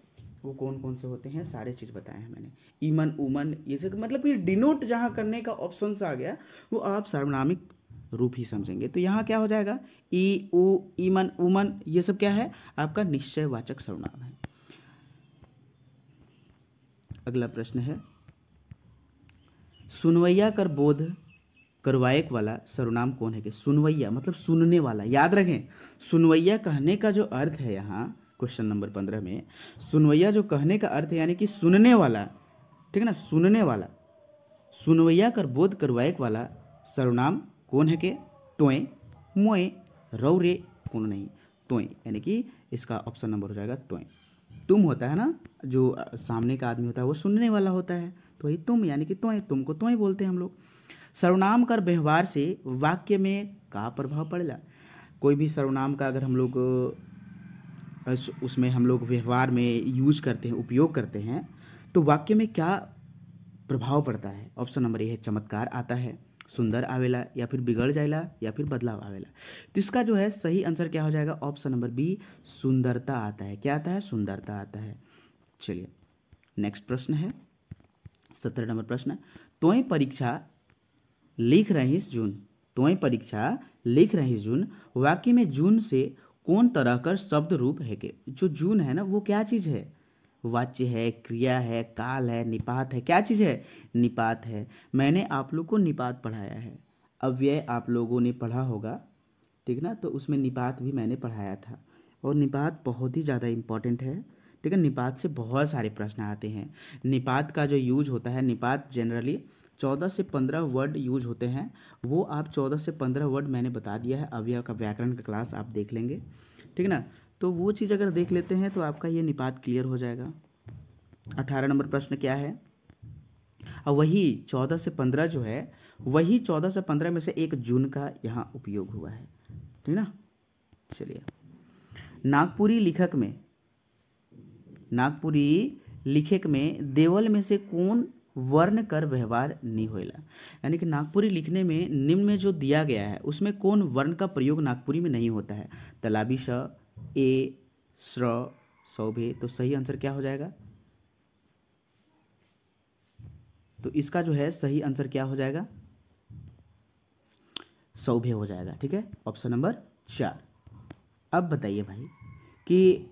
वो कौन कौन से होते हैं, सारे चीज़ बताए हैं मैंने। ईमन, उमन, ये सब मतलब कि डिनोट जहाँ करने का ऑप्शन आ गया वो आप सार्वनामिक रूप ही समझेंगे। तो यहाँ क्या हो जाएगा, ई, ऊ, ईमन, उमन, ये सब क्या है, आपका निश्चयवाचक सर्वनाम है। अगला प्रश्न है सुनवैया कर बोध करवायक वाला सर्वनाम कौन है कि, सुनवैया मतलब सुनने वाला, याद रखें सुनवैया कहने का जो अर्थ है यहाँ क्वेश्चन नंबर 15 में, सुनवैया जो कहने का अर्थ है यानी कि सुनने वाला, ठीक है ना, सुनने वाला, सुनवैया कर बोध करवायक वाला सर्वनाम कौन है के, टोए, मोए, रौरे, कौन नहीं, तोय, यानी कि इसका ऑप्शन नंबर हो जाएगा तोय। तुम होता है ना, जो सामने का आदमी होता है वो सुनने वाला होता है, तो वही तुम यानी कि तोय, तुमको तोय बोलते हैं हम लोग। सर्वनाम कर व्यवहार से वाक्य में का प्रभाव पड़ेगा। कोई भी सर्वनाम का अगर हम लोग उसमें हम लोग व्यवहार में यूज करते हैं, उपयोग करते हैं, तो वाक्य में क्या प्रभाव पड़ता है। ऑप्शन नंबर ए है चमत्कार आता है, सुंदर आवेला, या फिर बिगड़ जाएला, या फिर बदलाव आवेला। तो इसका जो है सही आंसर क्या हो जाएगा, ऑप्शन नंबर बी सुंदरता आता है। क्या आता है, सुंदरता आता है। चलिए नेक्स्ट प्रश्न है 17 नंबर प्रश्न। तोय परीक्षा लिख रहीस जून, तोय परीक्षा लिख रहीस जून, वाक्य में जून से कौन तरह कर शब्द रूप है के। जो जून है ना वो क्या चीज़ है, वाच्य है, क्रिया है, काल है, निपात है, क्या चीज़ है, निपात है। मैंने आप लोग को निपात पढ़ाया है, अव्यय आप लोगों ने पढ़ा होगा, ठीक ना, तो उसमें निपात भी मैंने पढ़ाया था, और निपात बहुत ही ज़्यादा इम्पॉर्टेंट है। ठीक है, निपात से बहुत सारे प्रश्न आते हैं। निपात का जो यूज होता है, निपात जनरली 14 से 15 वर्ड यूज होते हैं, वो आप 14 से 15 वर्ड मैंने बता दिया है, अव्यय का व्याकरण का क्लास आप देख लेंगे, ठीक है ना, तो वो चीज़ अगर देख लेते हैं तो आपका ये निपात क्लियर हो जाएगा। 18 नंबर प्रश्न क्या है, और वही 14 से 15 जो है, वही 14 से 15 में से एक जून का यहाँ उपयोग हुआ है, ठीक ना। चलिए नागपुरी लेखक में देवल में से कौन वर्ण कर व्यवहार नहीं होएला। यानी कि नागपुरी लिखने में निम्न में जो दिया गया है उसमें कौन वर्ण का प्रयोग नागपुरी में नहीं होता है? तलाबी श, ए, श्र, सौभे। तो सही आंसर क्या हो जाएगा? तो इसका जो है सही आंसर क्या हो जाएगा? सौभे हो जाएगा। ठीक है, ऑप्शन नंबर 4। अब बताइए भाई कि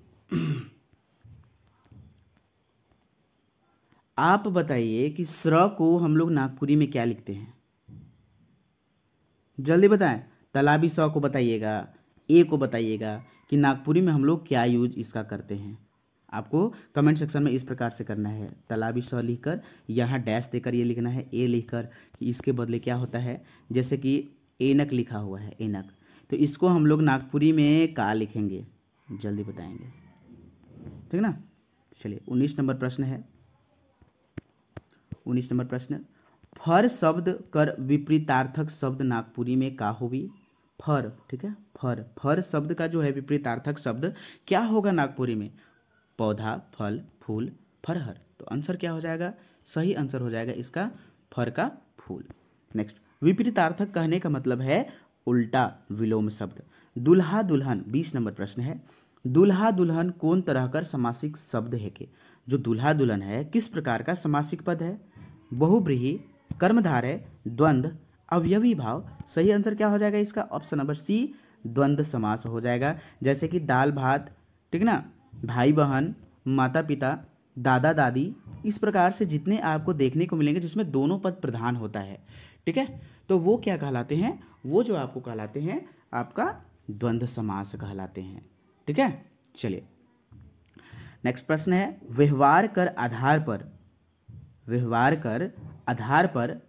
आप बताइए कि स्र को हम लोग नागपुरी में क्या लिखते हैं? जल्दी बताएं। तलाबी स को बताइएगा, ए को बताइएगा कि नागपुरी में हम लोग क्या यूज इसका करते हैं। आपको कमेंट सेक्शन में इस प्रकार से करना है, तलाबी स लिखकर यहाँ डैश देकर ये लिखना है, ए लिखकर कि इसके बदले क्या होता है, जैसे कि एनक लिखा हुआ है, एनक, तो इसको हम लोग नागपुरी में का लिखेंगे, जल्दी बताएंगे। ठीक ना। चलिए 19 नंबर प्रश्न है। 19 नंबर प्रश्न, फर शब्द कर विपरीतार्थक शब्द नागपुरी में का होगी? फर। ठीक है, फर, फर शब्द का जो है विपरीतार्थक शब्द क्या होगा नागपुरी में? पौधा, फल, फूल, फरहर। तो आंसर क्या हो जाएगा? सही आंसर हो जाएगा इसका फर का फूल। नेक्स्ट, विपरीतार्थक कहने का मतलब है उल्टा विलोम शब्द। दुल्हा दुल्हन 20 नंबर प्रश्न है। दुल्हा दुल्हन कौन तरह कर समासिक शब्द है के? जो दुल्हा दुल्हन है किस प्रकार का समासिक पद है? बहुब्रीहि, कर्मधारय, द्वंद्व, अवयवी भाव। सही आंसर क्या हो जाएगा इसका? ऑप्शन नंबर सी, द्वंद्व समास हो जाएगा। जैसे कि दाल भात, ठीक ना, भाई बहन, माता पिता, दादा दादी, इस प्रकार से जितने आपको देखने को मिलेंगे जिसमें दोनों पद प्रधान होता है, ठीक है, तो वो क्या कहलाते हैं? वो जो आपको कहलाते हैं आपका द्वंद्व समास कहलाते हैं। ठीक है, चलिए नेक्स्ट प्रश्न है, व्यवहार कर आधार पर, व्यवहार कर आधार पर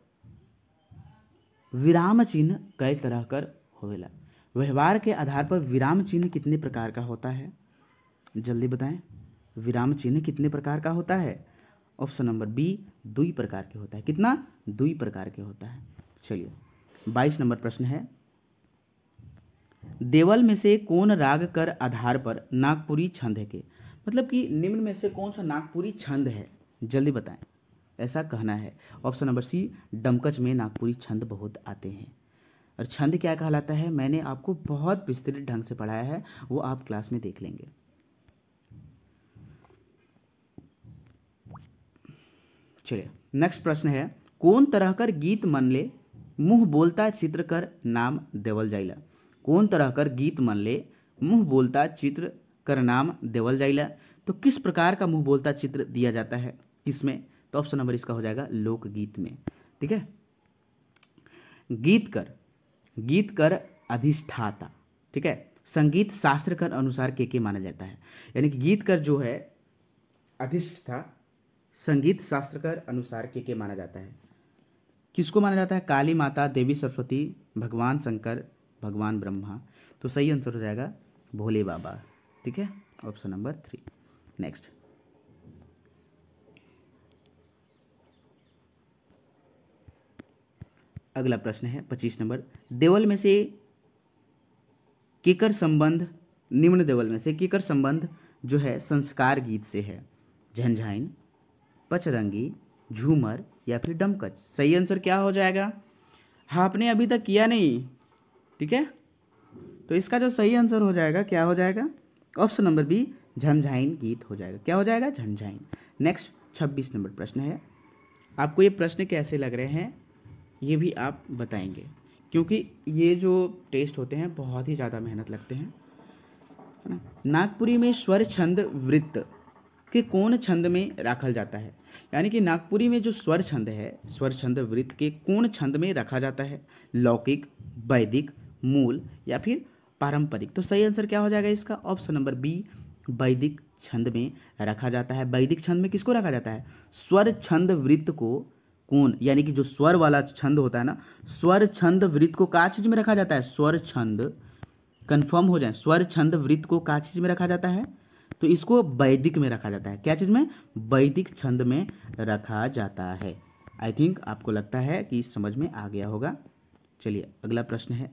विराम चिन्ह कई तरह कर होवेला? व्यवहार के आधार पर विराम चिन्ह कितने प्रकार का होता है? जल्दी बताएं। विराम चिन्ह कितने प्रकार का होता है? ऑप्शन नंबर बी, 2 प्रकार के होता है। कितना? 2 प्रकार के होता है। चलिए 22 नंबर प्रश्न है, देवल में से कौन राग कर आधार पर नागपुरी छंद है के? मतलब कि निम्न में से कौन सा नागपुरी छंद है? जल्दी बताएं, ऐसा कहना है। ऑप्शन नंबर सी, डमकच में नागपुरी छंद बहुत आते हैं। और छंद क्या कहलाता है मैंने आपको बहुत विस्तृत ढंग से पढ़ाया है, वो आप क्लास में देख लेंगे। चलिए नेक्स्ट प्रश्न है, कौन तरह कर गीत मन ले मुंह बोलता चित्र कर नाम देवल जाइला? कौन तरह कर गीत मन ले मुंह बोलता चित्र कर नाम देवल जाइला? तो किस प्रकार का मुंह बोलता चित्र दिया जाता है किसमें? तो ऑप्शन नंबर इसका हो जाएगा लोकगीत में। ठीक है, गीत कर, गीत कर अधिष्ठाता, ठीक है, संगीत शास्त्र के अनुसार के माना जाता है। यानी कि गीत कर जो है अधिष्ठता संगीत शास्त्र के अनुसार के माना जाता है। किसको माना जाता है? काली माता, देवी सरस्वती, भगवान शंकर, भगवान ब्रह्मा। तो सही आंसर हो जाएगा भोले बाबा। ठीक है, ऑप्शन नंबर 3। नेक्स्ट, अगला प्रश्न है 25 नंबर, देवल में से केकर संबंध, निम्न देवल में से केकर संबंध जो है संस्कार गीत से है? झंझाइन, पचरंगी, झूमर या फिर डमकच। सही आंसर क्या हो जाएगा? हाँ, आपने अभी तक किया नहीं, ठीक है, तो इसका जो सही आंसर हो जाएगा क्या हो जाएगा? ऑप्शन नंबर बी, झंझाइन गीत हो जाएगा। क्या हो जाएगा? झंझाइन। नेक्स्ट 26 नंबर प्रश्न है, आपको ये प्रश्न कैसे लग रहे हैं ये भी आप बताएंगे, क्योंकि ये जो टेस्ट होते हैं बहुत ही ज़्यादा मेहनत लगते हैं, है ना। नागपुरी में स्वर छंद वृत्त के कौन छंद में रखा जाता है? यानी कि नागपुरी में जो स्वर छंद है, स्वर छंद वृत्त के कौन छंद में रखा जाता है? लौकिक, वैदिक, मूल या फिर पारंपरिक। तो सही आंसर क्या हो जाएगा इसका? ऑप्शन नंबर बी, वैदिक छंद में रखा जाता है। वैदिक छंद में किसको रखा जाता है? स्वर छंद वृत्त को कौन, यानी कि जो स्वर वाला छंद होता है ना, स्वर छंद वृत्त को का चीज में रखा जाता है? स्वर छंद, कंफर्म हो जाए, स्वर छंद वृत्त को का चीज में रखा जाता है? तो इसको वैदिक में रखा जाता है। क्या चीज में? वैदिक छंद में रखा जाता है। आई थिंक आपको लगता है कि समझ में आ गया होगा। चलिए अगला प्रश्न है,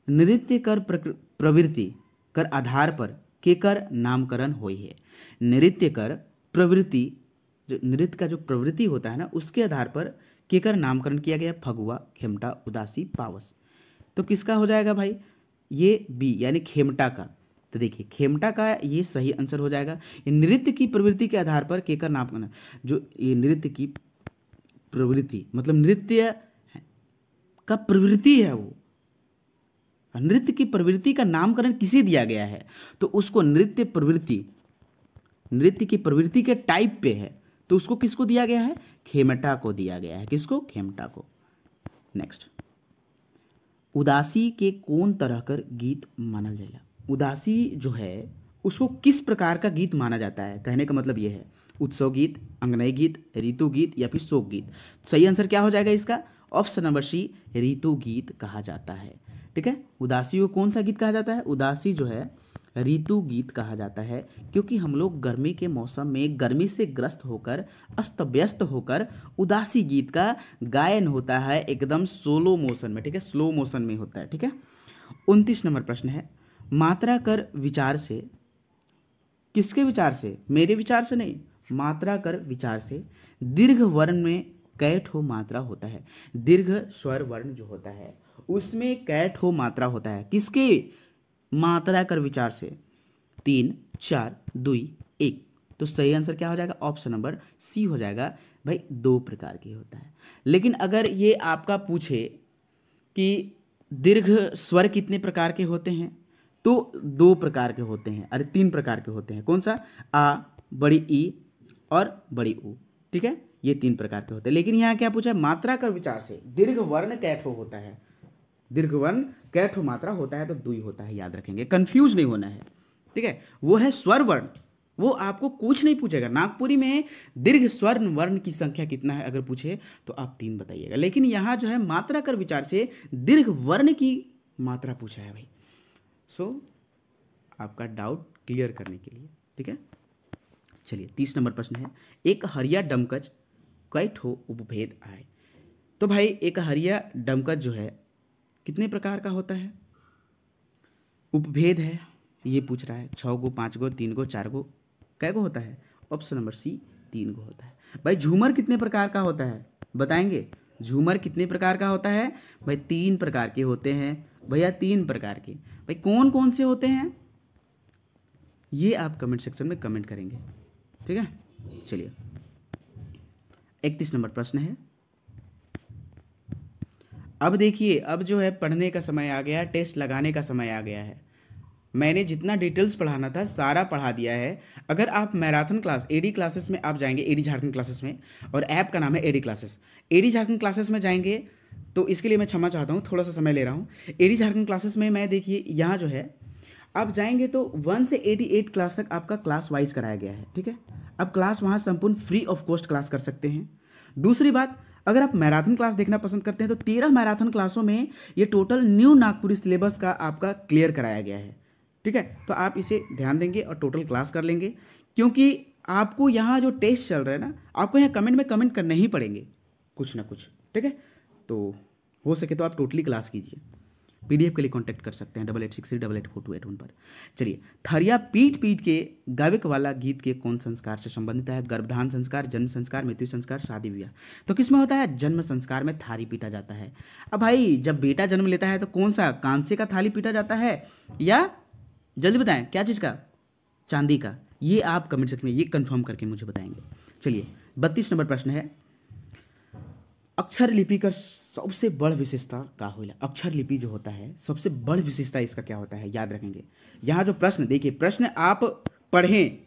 नृत्य कर प्रवृत्ति कर आधार पर केकर नामकरण हुई है? नृत्य कर प्रवृत्ति जो नृत्य का जो प्रवृत्ति होता है ना, उसके आधार पर केकर नामकरण किया गया, फगुआ, खेमटा, उदासी, पावस। तो किसका हो जाएगा भाई, ये बी यानी खेमटा का। तो देखिए खेमटा का ये सही आंसर हो जाएगा। ये नृत्य की प्रवृत्ति के आधार पर केकर नामकरण, जो ये नृत्य की प्रवृत्ति मतलब नृत्य का प्रवृत्ति है, वो नृत्य की प्रवृत्ति का नामकरण किसे दिया गया है, तो उसको नृत्य प्रवृत्ति, नृत्य की प्रवृत्ति के टाइप पे है, तो उसको किसको दिया गया है, खेमटा को दिया गया है। किसको, खेमटा को। नेक्स्ट, उदासी के कौन तरह कर गीत मानल जाएगा। उदासी जो है उसको किस प्रकार का गीत माना जाता है, कहने का मतलब ये है उत्सव गीत, अंगनई गीत, ऋतु गीत या फिर शोक गीत। सही आंसर क्या हो जाएगा इसका, ऑप्शन नंबर सी, ऋतु गीत कहा जाता है। ठीक है, उदासी को कौन सा गीत कहा जाता है, उदासी जो है ऋतु गीत कहा जाता है, क्योंकि हम लोग गर्मी के मौसम में गर्मी से ग्रस्त होकर अस्त व्यस्त होकर उदासी गीत का गायन होता है एकदम सोलो मोशन में। ठीक है, स्लो मोशन में होता है। ठीक है, 29 नंबर प्रश्न है, मात्रा कर विचार से, किसके विचार से, मेरे विचार से नहीं, मात्रा कर विचार से दीर्घ वर्ण में कैठो मात्रा होता है। दीर्घ स्वर वर्ण जो होता है उसमें कैठो मात्रा होता है। किसके, मात्रा कर विचार से, 3, 4, 2, 1। तो सही आंसर क्या हो जाएगा, ऑप्शन नंबर सी हो जाएगा भाई, 2 प्रकार की होता है। लेकिन अगर ये आपका पूछे कि दीर्घ स्वर कितने प्रकार के होते हैं, तो 2 प्रकार के होते हैं, अरे 3 प्रकार के होते हैं। कौन सा, आ, बड़ी ई और बड़ी ऊ। ठीक है, ये 3 प्रकार के होते हैं। लेकिन यहाँ क्या पूछा है, मात्रा कर विचार से दीर्घ वर्ण कैठो होता है, दीर्घ वर्ण कैठो मात्रा होता है, तो 2 होता है, याद रखेंगे, कंफ्यूज नहीं होना है। ठीक है, वो है स्वर वर्ण, वो आपको कुछ नहीं पूछेगा। नागपुरी में दीर्घ स्वर वर्ण की संख्या कितना है अगर पूछे तो आप 3 बताइएगा। लेकिन यहाँ जो है मात्रा कर विचार से दीर्घ वर्ण की मात्रा पूछा है भाई। सो आपका डाउट क्लियर करने के लिए। ठीक है, चलिए 30 नंबर प्रश्न है, एक हरिया डमकच कई ठो उपभेद आए। तो भाई एक हरिया डमकच जो है कितने प्रकार का होता है, उपभेद है, ये पूछ रहा है। 6 गो, 5 गो, 3 गो, 4 गो, कै गो होता है, ऑप्शन नंबर सी 3 गो होता है। भाई झूमर कितने प्रकार का होता है, बताएंगे, झूमर कितने प्रकार का होता है भाई, 3 प्रकार के होते हैं भैया, 3 प्रकार के। भाई कौन कौन से होते हैं ये आप कमेंट सेक्शन में कमेंट करेंगे। ठीक है, चलिए 31 नंबर प्रश्न है। अब देखिए, अब जो है पढ़ने का समय आ गया, टेस्ट लगाने का समय आ गया है। मैंने जितना डिटेल्स पढ़ाना था सारा पढ़ा दिया है। अगर आप मैराथन क्लास एडी क्लासेस में आप जाएंगे, एडी झारखंड क्लासेस में, और ऐप का नाम है AD classes, AD Jharkhand classes में जाएंगे तो इसके लिए मैं क्षमा चाहता हूँ, थोड़ा सा समय ले रहा हूँ। एडी झारखंड क्लासेस में मैं देखिए यहाँ जो है आप जाएंगे तो 1 से 88 क्लास तक आपका क्लास वाइज कराया गया है। ठीक है, आप क्लास वहाँ संपूर्ण फ्री ऑफ कॉस्ट क्लास कर सकते हैं। दूसरी बात, अगर आप मैराथन क्लास देखना पसंद करते हैं तो 13 मैराथन क्लासों में ये टोटल न्यू नागपुरी सिलेबस का आपका क्लियर कराया गया है। ठीक है, तो आप इसे ध्यान देंगे और टोटल क्लास कर लेंगे, क्योंकि आपको यहाँ जो टेस्ट चल रहा है ना, आपको यहाँ कमेंट में कमेंट करने ही पड़ेंगे कुछ ना कुछ। ठीक है, तो हो सके तो आप टोटली क्लास कीजिए। पीडीएफ के लिए कांटेक्ट कर सकते हैं 8863884281 पर। चलिए, थरिया पीट पीट के गाविक वाला गीत के कौन संस्कार से संबंधित है, गर्भधान संस्कार, जन्म संस्कार, मृत्यु संस्कार, शादी विवाह। तो किसमें होता है, जन्म संस्कार में थाली पीटा जाता है। अब भाई जब बेटा जन्म लेता है तो कौन सा, कांसे का थाली पीटा जाता है या जल्दी बताएं क्या चीज़ का, चांदी का, ये आप कमेंट सेक्शन में ये कंफर्म करके मुझे बताएंगे। चलिए 32 नंबर प्रश्न है, अक्षर लिपि का सबसे बड़ विशेषता का होला। अक्षर लिपि जो होता है सबसे बड़ विशेषता इसका क्या होता है, याद रखेंगे। यहाँ जो प्रश्न देखिए, प्रश्न आप पढ़ें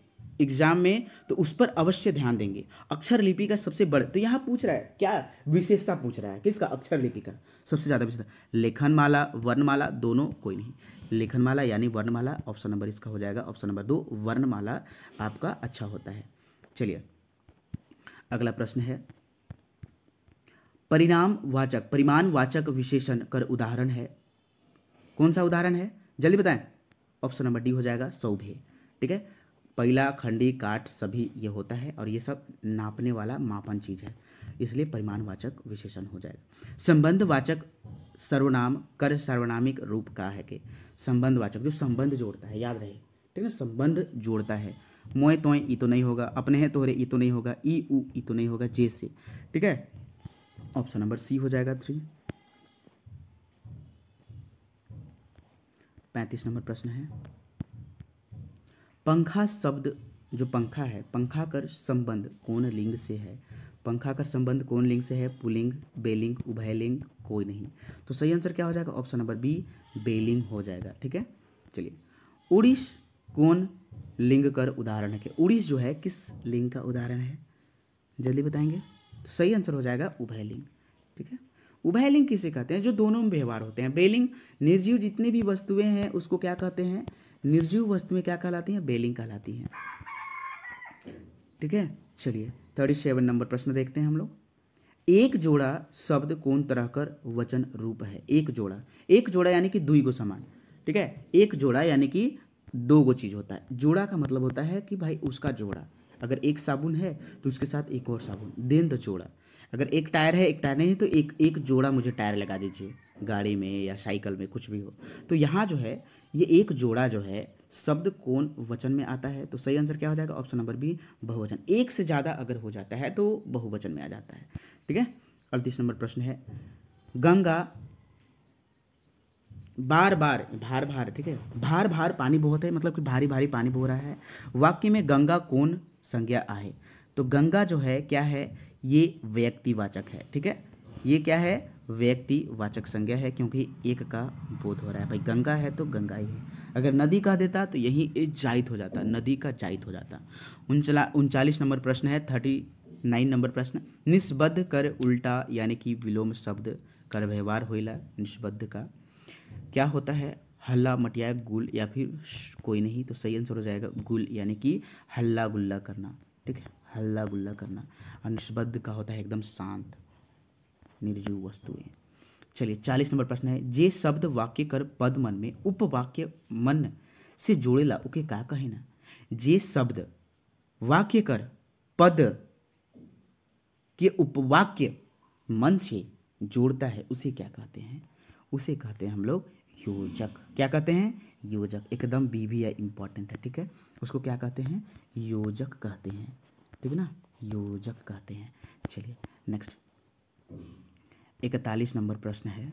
एग्जाम में तो उस पर अवश्य ध्यान देंगे। अक्षर लिपि का सबसे बड़, तो यहाँ पूछ रहा है क्या विशेषता पूछ रहा है, किसका, अक्षर लिपि का सबसे ज़्यादा विशेषता। लेखनमाला, वर्णमाला, दोनों कोई नहीं, लेखनमाला यानी वर्णमाला, ऑप्शन नंबर इसका हो जाएगा ऑप्शन नंबर 2, वर्णमाला आपका अच्छा होता है। चलिए अगला प्रश्न है, परिमाण वाचक विशेषण कर उदाहरण है, कौन सा उदाहरण है जल्दी बताएं, ऑप्शन नंबर डी हो जाएगा सौभे। ठीक है, पहला, खंडी, काट, सभी ये होता है और ये सब नापने वाला मापन चीज है, इसलिए परिमाणवाचक विशेषण हो जाएगा। संबंधवाचक सर्वनाम कर सार्वनामिक रूप का है कि संबंधवाचक जो संबंध जोड़ता है, याद रहे। ठीक है, संबंध जोड़ता है मोए तोए ई तो नहीं होगा, अपने हैं तोहरे ई तो नहीं होगा, ई उ ई तो नहीं होगा, जे से। ठीक है, ऑप्शन नंबर सी हो जाएगा 3। 35 नंबर प्रश्न है, पंखा शब्द जो पंखा है, पंखा कर संबंध कौन लिंग से है? पंखा कर संबंध कौन लिंग से है? पुल्लिंग, बेलिंग, उभयलिंग, कोई नहीं। तो सही आंसर क्या हो जाएगा? ऑप्शन नंबर बी बेलिंग हो जाएगा। ठीक है, चलिए, उड़ीस कौन लिंग कर उदाहरण है? उड़ीस जो है किस लिंग का उदाहरण है? जल्दी बताएंगे। तो सही आंसर हो जाएगा उभयलिंग। ठीक है, उभयलिंग किसे कहते हैं? जो दोनों में व्यवहार होते हैं। बेलिंग निर्जीव जितनी भी वस्तुएं हैं उसको क्या कहते हैं? निर्जीव वस्तुएं क्या कहलाती हैं? बेलिंग कहलाती हैं। ठीक है, चलिए 37 नंबर प्रश्न देखते हैं हम लोग। एक जोड़ा शब्द कौन तरह कर वचन रूप है? एक जोड़ा, एक जोड़ा यानी कि दुई गो समान। ठीक है, एक जोड़ा यानी कि दो गो चीज होता है। जोड़ा का मतलब होता है कि भाई उसका जोड़ा, अगर एक साबुन है तो उसके साथ एक और साबुन, देन द जोड़ा। अगर एक टायर है, एक टायर नहीं है, तो एक एक जोड़ा मुझे टायर लगा दीजिए, गाड़ी में या साइकिल में, कुछ भी हो। तो यहाँ जो है ये एक जोड़ा जो है शब्द कौन वचन में आता है? तो सही आंसर क्या हो जाएगा? ऑप्शन नंबर बी बहुवचन। एक से ज़्यादा अगर हो जाता है तो बहुवचन में आ जाता है। ठीक है, 38 नंबर प्रश्न है, गंगा बार बार, भार भार, ठीक है, भार भार पानी बहुत है, मतलब कि भारी भारी पानी बह रहा है। वाक्य में गंगा कौन संज्ञा आहे? तो गंगा जो है क्या है? ये व्यक्तिवाचक है। ठीक है, ये क्या है? व्यक्तिवाचक संज्ञा है, क्योंकि एक का बोध हो रहा है। भाई गंगा है तो गंगा ही है। अगर नदी कह देता तो यही जायत हो जाता, नदी का जायत हो जाता। 39 नंबर प्रश्न है, 39 नंबर प्रश्न, निष्बद्ध कर उल्टा यानी कि विलोम शब्द कर व्यवहार होइला। निष्बद्ध का क्या होता है? हल्ला मटिया गुल या फिर कोई नहीं। तो सही आंसर हो जाएगा गुल, यानी कि हल्ला गुल्ला करना। ठीक है, हल्ला गुल्ला करना। और निष्बद्ध का होता है एकदम शांत, निर्जीव वस्तुएं। चलिए 40 नंबर प्रश्न है, जे शब्द वाक्य कर पद मन में उपवाक्य मन से जोड़ेला ओके का कहे ना? जे शब्द वाक्य कर पद के उपवाक्य मन से जोड़ता है उसे क्या कहते हैं? उसे कहते हैं हम लोग योजक। क्या कहते हैं? योजक। एकदम बी भी है, इंपॉर्टेंट है। ठीक है, उसको क्या कहते हैं? योजक कहते हैं। ठीक है ना, योजक कहते हैं। चलिए नेक्स्ट 41 नंबर प्रश्न है,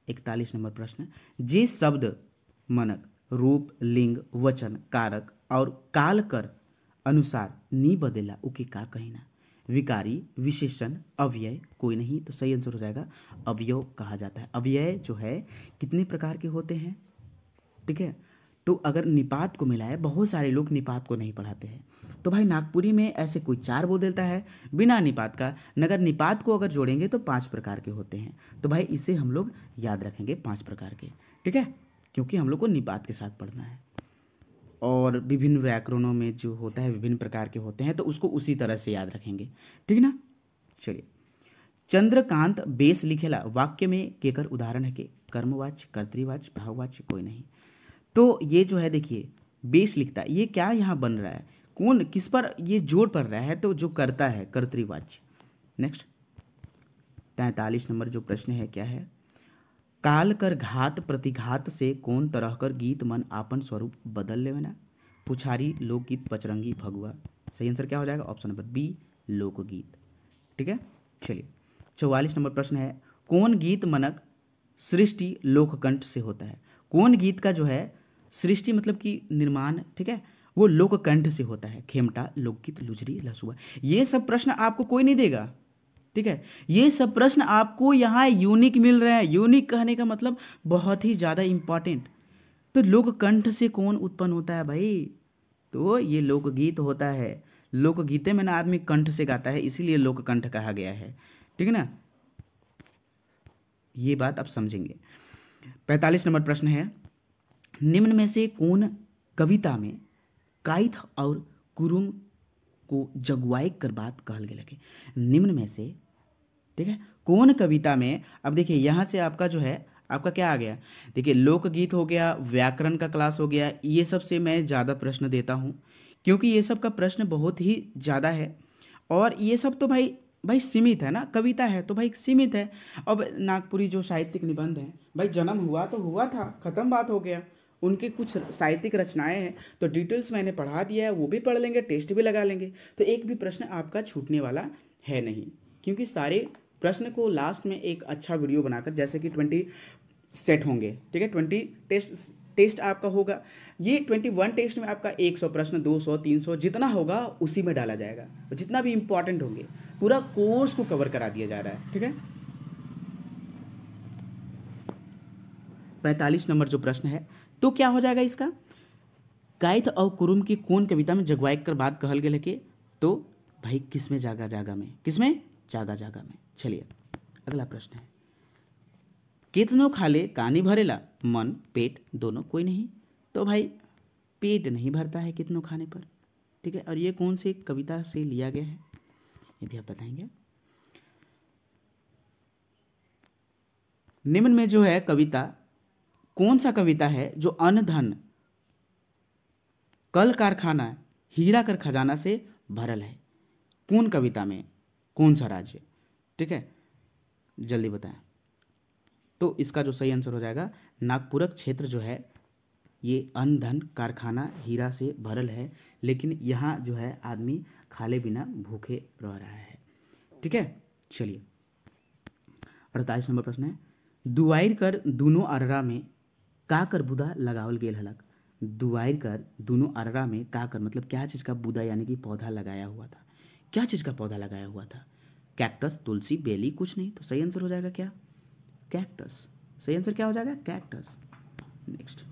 41 नंबर प्रश्न, जे शब्द मनक रूप लिंग वचन कारक और काल कर अनुसार नी बदला उके का कहिना? विकारी, विशेषण, अव्यय, कोई नहीं। तो सही आंसर हो जाएगा अवयव कहा जाता है। अव्यय जो है कितने प्रकार के होते हैं? ठीक है, तो अगर निपात को मिलाए, बहुत सारे लोग निपात को नहीं पढ़ाते हैं, तो भाई नागपुरी में ऐसे कोई 4 बोल देता है बिना निपात का। अगर निपात को अगर जोड़ेंगे तो 5 प्रकार के होते हैं। तो भाई इसे हम लोग याद रखेंगे 5 प्रकार के। ठीक है, क्योंकि हम लोग को निपात के साथ पढ़ना है। और विभिन्न व्याकरणों में जो होता है विभिन्न प्रकार के होते हैं, तो उसको उसी तरह से याद रखेंगे। ठीक ना, चलिए, चंद्रकांत बेस लिखेला वाक्य में केकर उदाहरण है? के कर्मवाच्य, कर्तृवाच्य, भाववाच्य, कोई नहीं। तो ये जो है देखिए बेस लिखता है, ये क्या यहाँ बन रहा है? कौन किस पर ये जोड़ पड़ रहा है? तो जो करता है कर्तृवाच्य। नेक्स्ट 43 नंबर जो प्रश्न है क्या है? काल कर घात प्रतिघात से कौन तरह कर गीत मन आपन स्वरूप बदल लेवना? पुछारी, लोकगीत, पचरंगी, भगुआ। सही आंसर क्या हो जाएगा? ऑप्शन नंबर बी लोकगीत। ठीक है, चलिए 44 नंबर प्रश्न है, कौन गीत मनक सृष्टि लोककंठ से होता है? कौन गीत का जो है सृष्टि मतलब कि निर्माण, ठीक है, वो लोककंठ से होता है? खेमटा, लोकगीत, लुजरी, लसुआ। ये सब प्रश्न आपको कोई नहीं देगा। ठीक है, ये सब प्रश्न आपको यहाँ यूनिक मिल रहे हैं। यूनिक कहने का मतलब बहुत ही ज़्यादा इंपॉर्टेंट। तो लोककंठ से कौन उत्पन्न होता है भाई? तो ये लोकगीत होता है। लोकगीते में ना आदमी कंठ से गाता है, इसीलिए लोककंठ कहा गया है। ठीक है ना, ये बात आप समझेंगे। 45 नंबर प्रश्न है, निम्न में से कौन कविता में काइथ और कुरुम को जगुआई कर बात कहल गया लगे? निम्न में से, ठीक है, कौन कविता में, अब देखिए यहाँ से आपका जो है आपका क्या आ गया? देखिए लोकगीत हो गया, व्याकरण का क्लास हो गया, ये सब से मैं ज़्यादा प्रश्न देता हूँ क्योंकि ये सब का प्रश्न बहुत ही ज़्यादा है। और ये सब तो भाई सीमित है ना, कविता है तो भाई सीमित है। अब नागपुरी जो साहित्यिक निबंध है भाई, जन्म हुआ तो हुआ था, खत्म बात हो गया। उनके कुछ साहित्यिक रचनाएं हैं तो डिटेल्स मैंने पढ़ा दिया है, वो भी पढ़ लेंगे, टेस्ट भी लगा लेंगे, तो एक भी प्रश्न आपका छूटने वाला है नहीं, क्योंकि सारे प्रश्न को लास्ट में एक अच्छा वीडियो बनाकर, जैसे कि 20 सेट होंगे, ठीक है, 20 टेस्ट आपका होगा, ये 21 टेस्ट में आपका 100 प्रश्न, 200, 300 जितना होगा उसी में डाला जाएगा, तो जितना भी इंपॉर्टेंट होंगे पूरा कोर्स को कवर करा दिया जा रहा है, ठीक है। 45 नंबर जो प्रश्न है तो क्या हो जाएगा इसका, कायथ और कुरुम की कौन कविता में जगवाइक कर बात कहल गेल है के, तो भाई किसमें जागा जागा में, किसमें जागा जागा में। चलिए अगला प्रश्न है, कितनों खाले कानी भरेला, मन पेट दोनों कोई नहीं, तो भाई पेट नहीं भरता है कितनों खाने पर, ठीक है, और ये कौन सी कविता से लिया गया है ये भी आप बताएंगे। निम्न में जो है कविता, कौन सा कविता है जो अन्न धन कल कारखाना हीरा कर खजाना से भरल है, कौन कविता में, कौन सा राज्य, ठीक है, जल्दी बताएं। तो इसका जो सही आंसर हो जाएगा, नागपुरक क्षेत्र जो है ये अन्न धन कारखाना हीरा से भरल है, लेकिन यहाँ जो है आदमी खाले बिना भूखे रह रहा है, ठीक है। चलिए 48 नंबर प्रश्न है, दुआर कर दूनो अररा में का कर बुदा लगावल गेल हलक, दुआर कर दूनो अररा में का कर मतलब क्या चीज़ का बुदा यानी कि पौधा लगाया हुआ था, क्या चीज़ का पौधा लगाया हुआ था, कैक्टस, तुलसी, बेली, कुछ नहीं, तो सही आंसर हो जाएगा क्या, कैक्टस, सही आंसर क्या हो जाएगा, कैक्टस। नेक्स्ट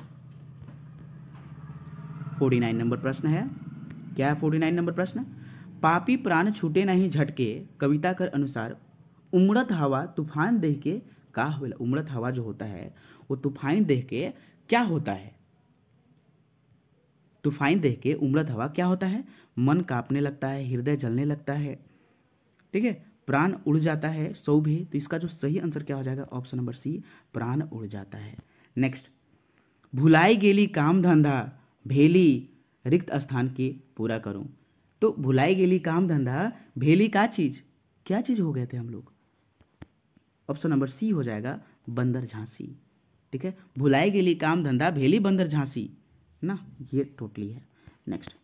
49 नंबर प्रश्न है, क्या है 49 नंबर प्रश्न, पापी प्राण छूटे नहीं झटके कविता कर अनुसार उमड़त हवा तूफान देख के का हुआ, उमड़त हवा जो होता है वो तूफान देख के क्या होता है, तूफान देख के उमड़त हवा क्या होता है, मन कांपने लगता है, हृदय जलने लगता है, ठीक है, प्राण उड़ जाता है, सौ भी, तो इसका जो सही आंसर क्या हो जाएगा, ऑप्शन नंबर सी, प्राण उड़ जाता है। नेक्स्ट, भुलाई गेली काम धंधा भेली रिक्त स्थान के पूरा करूं, तो भुलाई गेली काम धंधा भेली का चीज, क्या चीज हो गए थे हम लोग, ऑप्शन नंबर सी हो जाएगा, बंदर झांसी, ठीक है, भुलाई गेली काम धंधा भेली बंदर झांसी ना, ये टोटली है। नेक्स्ट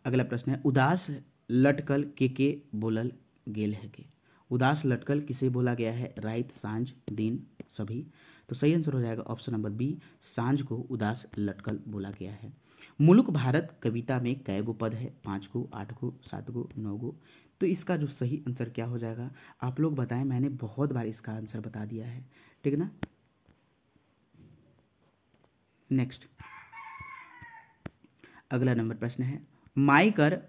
अगला प्रश्न है, उदास लटकल के बोलल गेल है के, उदास लटकल किसे बोला गया है, रात, सांझ, दिन, सभी, तो सही आंसर हो जाएगा ऑप्शन नंबर बी, सांझ को उदास लटकल बोला गया है। मुल्क भारत कविता में कै गो पद है, 5 गो, 8 गो, 7 गो, 9 गो, तो इसका जो सही आंसर क्या हो जाएगा, आप लोग बताएं, मैंने बहुत बार इसका आंसर बता दिया है, ठीक है ना। नेक्स्ट अगला नंबर प्रश्न है, माई कर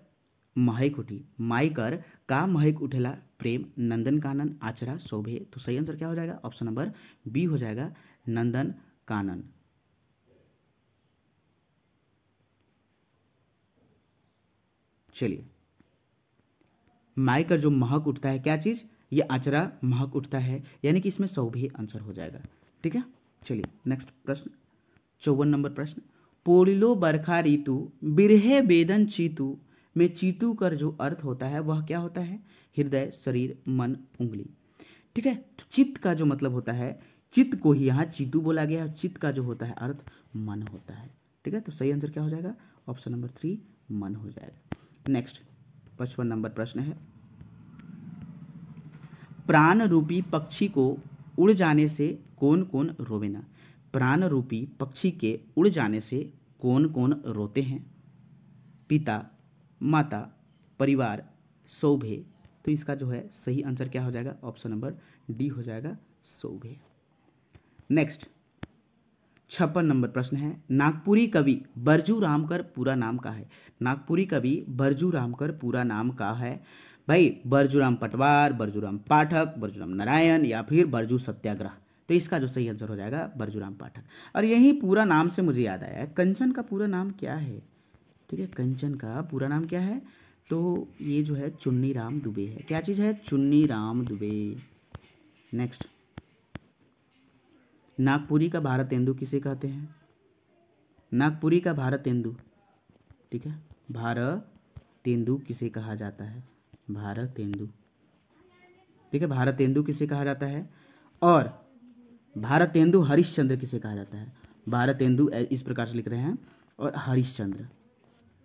महक उठी, माई कर का महक उठेला, प्रेम, नंदन कानन, आचरा, शोभे, तो सही आंसर क्या हो जाएगा, ऑप्शन नंबर बी हो जाएगा, नंदन कानन। चलिए माई का जो महक उठता है क्या चीज, ये आचरा महक उठता है, यानी कि इसमें शोभे आंसर हो जाएगा, ठीक है। चलिए नेक्स्ट प्रश्न 54 नंबर प्रश्न, पोलिलो बरखा ऋतु बिरहे बेदन चीतू में चीतू कर जो अर्थ होता है वह क्या होता है, हृदय, शरीर, मन, उंगली, ठीक है, तो चित्त का जो मतलब होता है, चित्त को ही यहाँ चीतू बोला गया है, चित्त का जो होता है अर्थ मन होता है, ठीक है, तो सही आंसर क्या हो जाएगा, ऑप्शन नंबर 3 मन हो जाएगा। नेक्स्ट 55 नंबर प्रश्न है, प्राण रूपी पक्षी को उड़ जाने से कौन कौन रोवे ना, प्राण रूपी पक्षी के उड़ जाने से कौन कौन रोते हैं, पिता, माता, परिवार, सौभे, तो इसका जो है सही आंसर क्या हो जाएगा, ऑप्शन नंबर डी हो जाएगा, सौभे। नेक्स्ट 56 नंबर प्रश्न है, नागपुरी कवि बरजू रामकर पूरा नाम का है, नागपुरी कवि बरजू रामकर पूरा नाम का है, भाई बरजूराम पटवार, बरजूराम पाठक, बरजूराम नारायण या फिर बरजू सत्याग्रह, तो इसका जो सही आंसर हो जाएगा बरजूराम पाठक। और यही पूरा नाम से मुझे याद आया है, कंचन का पूरा नाम क्या है, ठीक है, कंचन का पूरा नाम क्या है, तो ये जो है चुन्नी राम दुबे है, क्या चीज़ है, चुन्नी राम दुबे। नेक्स्ट, नागपुरी का भारतेंदु किसे कहते हैं, नागपुरी का भारतेंदु, ठीक है, भारतेंदु किसे कहा जाता है, भारतेंदु, ठीक है, भारतेंदु किसे कहा जाता है। और भारतेंदु हरिश्चंद्र किसे कहा जाता है? भारतेंदु इस प्रकार से लिख रहे हैं, और हरिश्चंद्र,